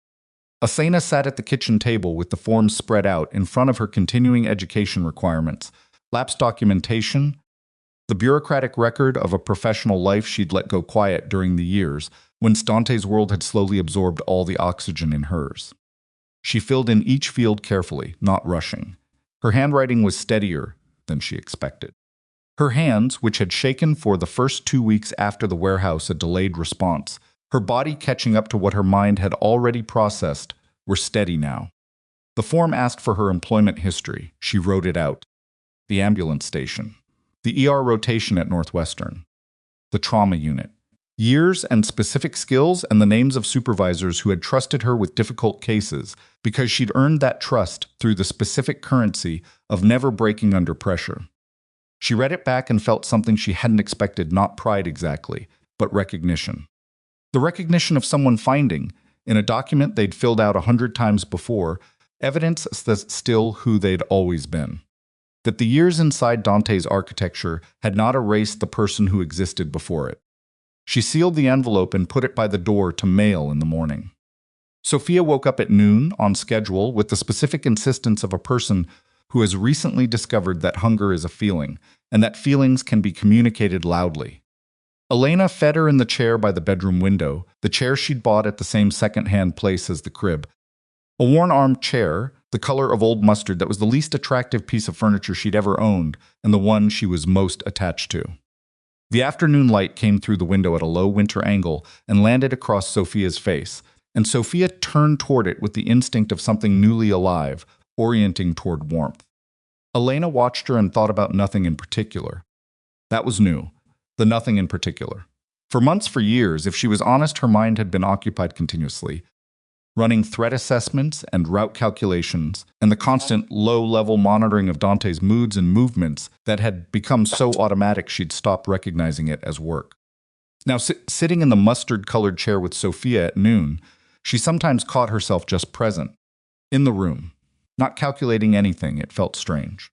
Asena sat at the kitchen table with the forms spread out in front of her continuing education requirements, lapse documentation, the bureaucratic record of a professional life she'd let go quiet during the years when Dante's world had slowly absorbed all the oxygen in hers. She filled in each field carefully, not rushing. Her handwriting was steadier than she expected. Her hands, which had shaken for the first 2 weeks after the warehouse a delayed response, her body catching up to what her mind had already processed, were steady now. The form asked for her employment history. She wrote it out. The ambulance station. The ER rotation at Northwestern. The trauma unit. Years and specific skills and the names of supervisors who had trusted her with difficult cases because she'd earned that trust through the specific currency of never breaking under pressure. She read it back and felt something she hadn't expected, not pride exactly, but recognition. The recognition of someone finding, in a document they'd filled out 100 times before, evidence that's still who they'd always been. That the years inside Dante's architecture had not erased the person who existed before it. She sealed the envelope and put it by the door to mail in the morning. Sophia woke up at noon, on schedule, with the specific insistence of a person who has recently discovered that hunger is a feeling, and that feelings can be communicated loudly. Elena fed her in the chair by the bedroom window, the chair she'd bought at the same second-hand place as the crib, A worn armchair, the color of old mustard, that was the least attractive piece of furniture she'd ever owned and the one she was most attached to. The afternoon light came through the window at a low winter angle and landed across Sophia's face, and Sophia turned toward it with the instinct of something newly alive, orienting toward warmth. Elena watched her and thought about nothing in particular. That was new, the nothing in particular. For months, for years, if she was honest, her mind had been occupied continuously, running threat assessments and route calculations, and the constant low-level monitoring of Dante's moods and movements that had become so automatic she'd stopped recognizing it as work. Now, sitting in the mustard-colored chair with Sophia at noon, she sometimes caught herself just present, in the room, not calculating anything. It felt strange.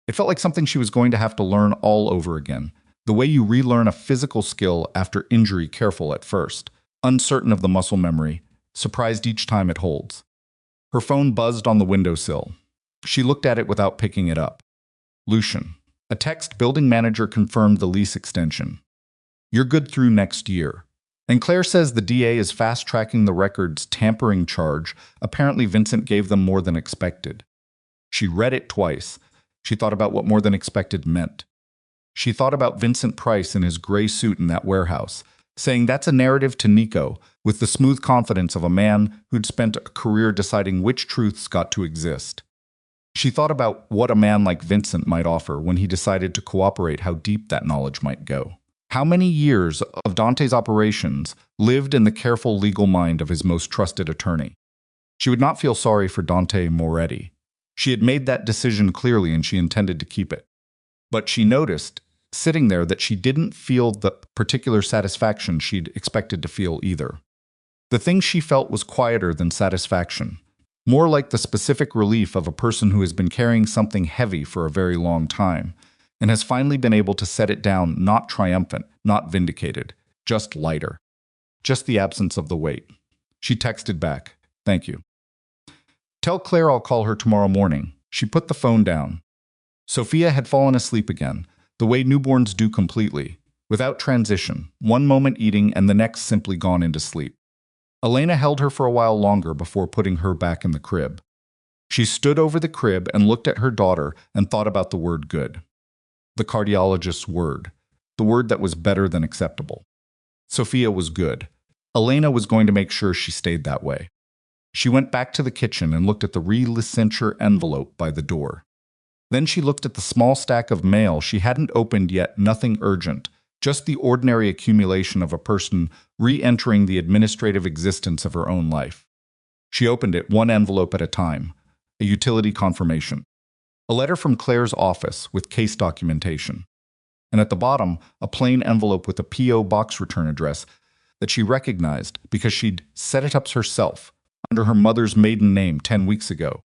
It felt like something she was going to have to learn all over again, the way you relearn a physical skill after injury, careful at first, uncertain of the muscle memory, surprised each time it holds. Her phone buzzed on the windowsill. She looked at it without picking it up. Lucian. A text building manager confirmed the lease extension. You're good through next year. And Claire says the DA is fast-tracking the record's tampering charge. Apparently Vincent gave them more than expected. She read it twice. She thought about what more than expected meant. She thought about Vincent Price in his gray suit in that warehouse, saying that's a narrative to Nico, with the smooth confidence of a man who'd spent a career deciding which truths got to exist. She thought about what a man like Vincent might offer when he decided to cooperate, how deep that knowledge might go. How many years of Dante's operations lived in the careful legal mind of his most trusted attorney? She would not feel sorry for Dante Moretti. She had made that decision clearly and she intended to keep it. But she noticed, sitting there, that she didn't feel the particular satisfaction she'd expected to feel either. The thing she felt was quieter than satisfaction, more like the specific relief of a person who has been carrying something heavy for a very long time, and has finally been able to set it down, not triumphant, not vindicated, just lighter. Just the absence of the weight. She texted back, "Thank you." "Tell Claire I'll call her tomorrow morning." She put the phone down. Sophia had fallen asleep again, the way newborns do completely, without transition, one moment eating and the next simply gone into sleep. Elena held her for a while longer before putting her back in the crib. She stood over the crib and looked at her daughter and thought about the word good. The cardiologist's word, the word that was better than acceptable. Sophia was good. Elena was going to make sure she stayed that way. She went back to the kitchen and looked at the relicensure envelope by the door. Then she looked at the small stack of mail she hadn't opened yet, nothing urgent, just the ordinary accumulation of a person re-entering the administrative existence of her own life. She opened it one envelope at a time, a utility confirmation. A letter from Claire's office with case documentation. And at the bottom, a plain envelope with a P.O. box return address that she recognized because she'd set it up herself under her mother's maiden name 10 weeks ago.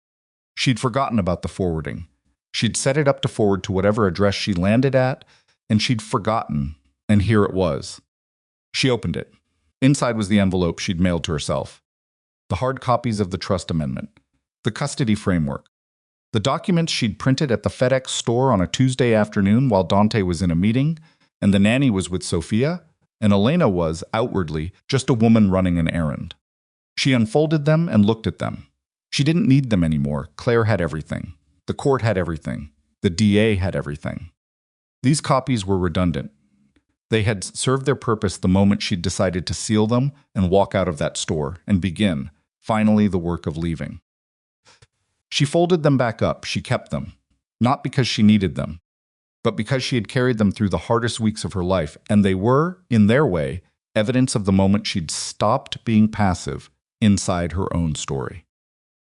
She'd forgotten about the forwarding. She'd set it up to forward to whatever address she landed at, and she'd forgotten, and here it was. She opened it. Inside was the envelope she'd mailed to herself. The hard copies of the trust amendment. The custody framework. The documents she'd printed at the FedEx store on a Tuesday afternoon while Dante was in a meeting, and the nanny was with Sophia, and Elena was, outwardly, just a woman running an errand. She unfolded them and looked at them. She didn't need them anymore. Claire had everything. The court had everything. The DA had everything. These copies were redundant. They had served their purpose the moment she'd decided to seal them and walk out of that store and begin, finally, the work of leaving. She folded them back up. She kept them, not because she needed them, but because she had carried them through the hardest weeks of her life, and they were, in their way, evidence of the moment she'd stopped being passive inside her own story.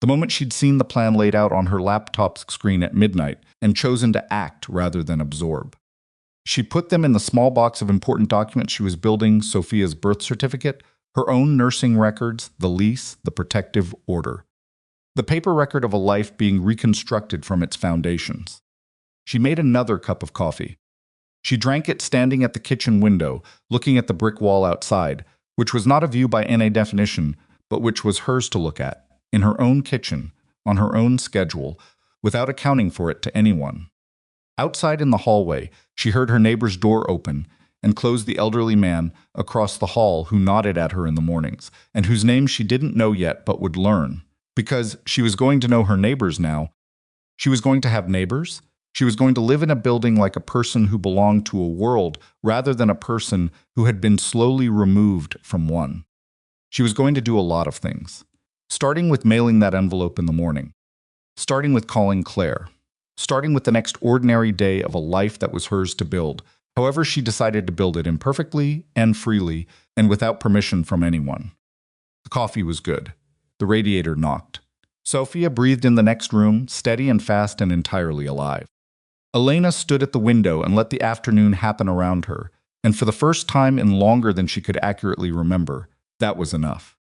The moment she'd seen the plan laid out on her laptop's screen at midnight and chosen to act rather than absorb. She put them in the small box of important documents she was building: Sophia's birth certificate, her own nursing records, the lease, the protective order. The paper record of a life being reconstructed from its foundations. She made another cup of coffee. She drank it standing at the kitchen window, looking at the brick wall outside, which was not a view by any definition, but which was hers to look at, in her own kitchen, on her own schedule, without accounting for it to anyone. Outside in the hallway, she heard her neighbor's door open and close the elderly man across the hall who nodded at her in the mornings, and whose name she didn't know yet but would learn, because she was going to know her neighbors now. She was going to have neighbors. She was going to live in a building like a person who belonged to a world rather than a person who had been slowly removed from one. She was going to do a lot of things, starting with mailing that envelope in the morning, starting with calling Claire, starting with the next ordinary day of a life that was hers to build. However, she decided to build it imperfectly and freely and without permission from anyone. The coffee was good. The radiator knocked. Sophia breathed in the next room, steady and fast and entirely alive. Elena stood at the window and let the afternoon happen around her, and for the first time in longer than she could accurately remember, that was enough.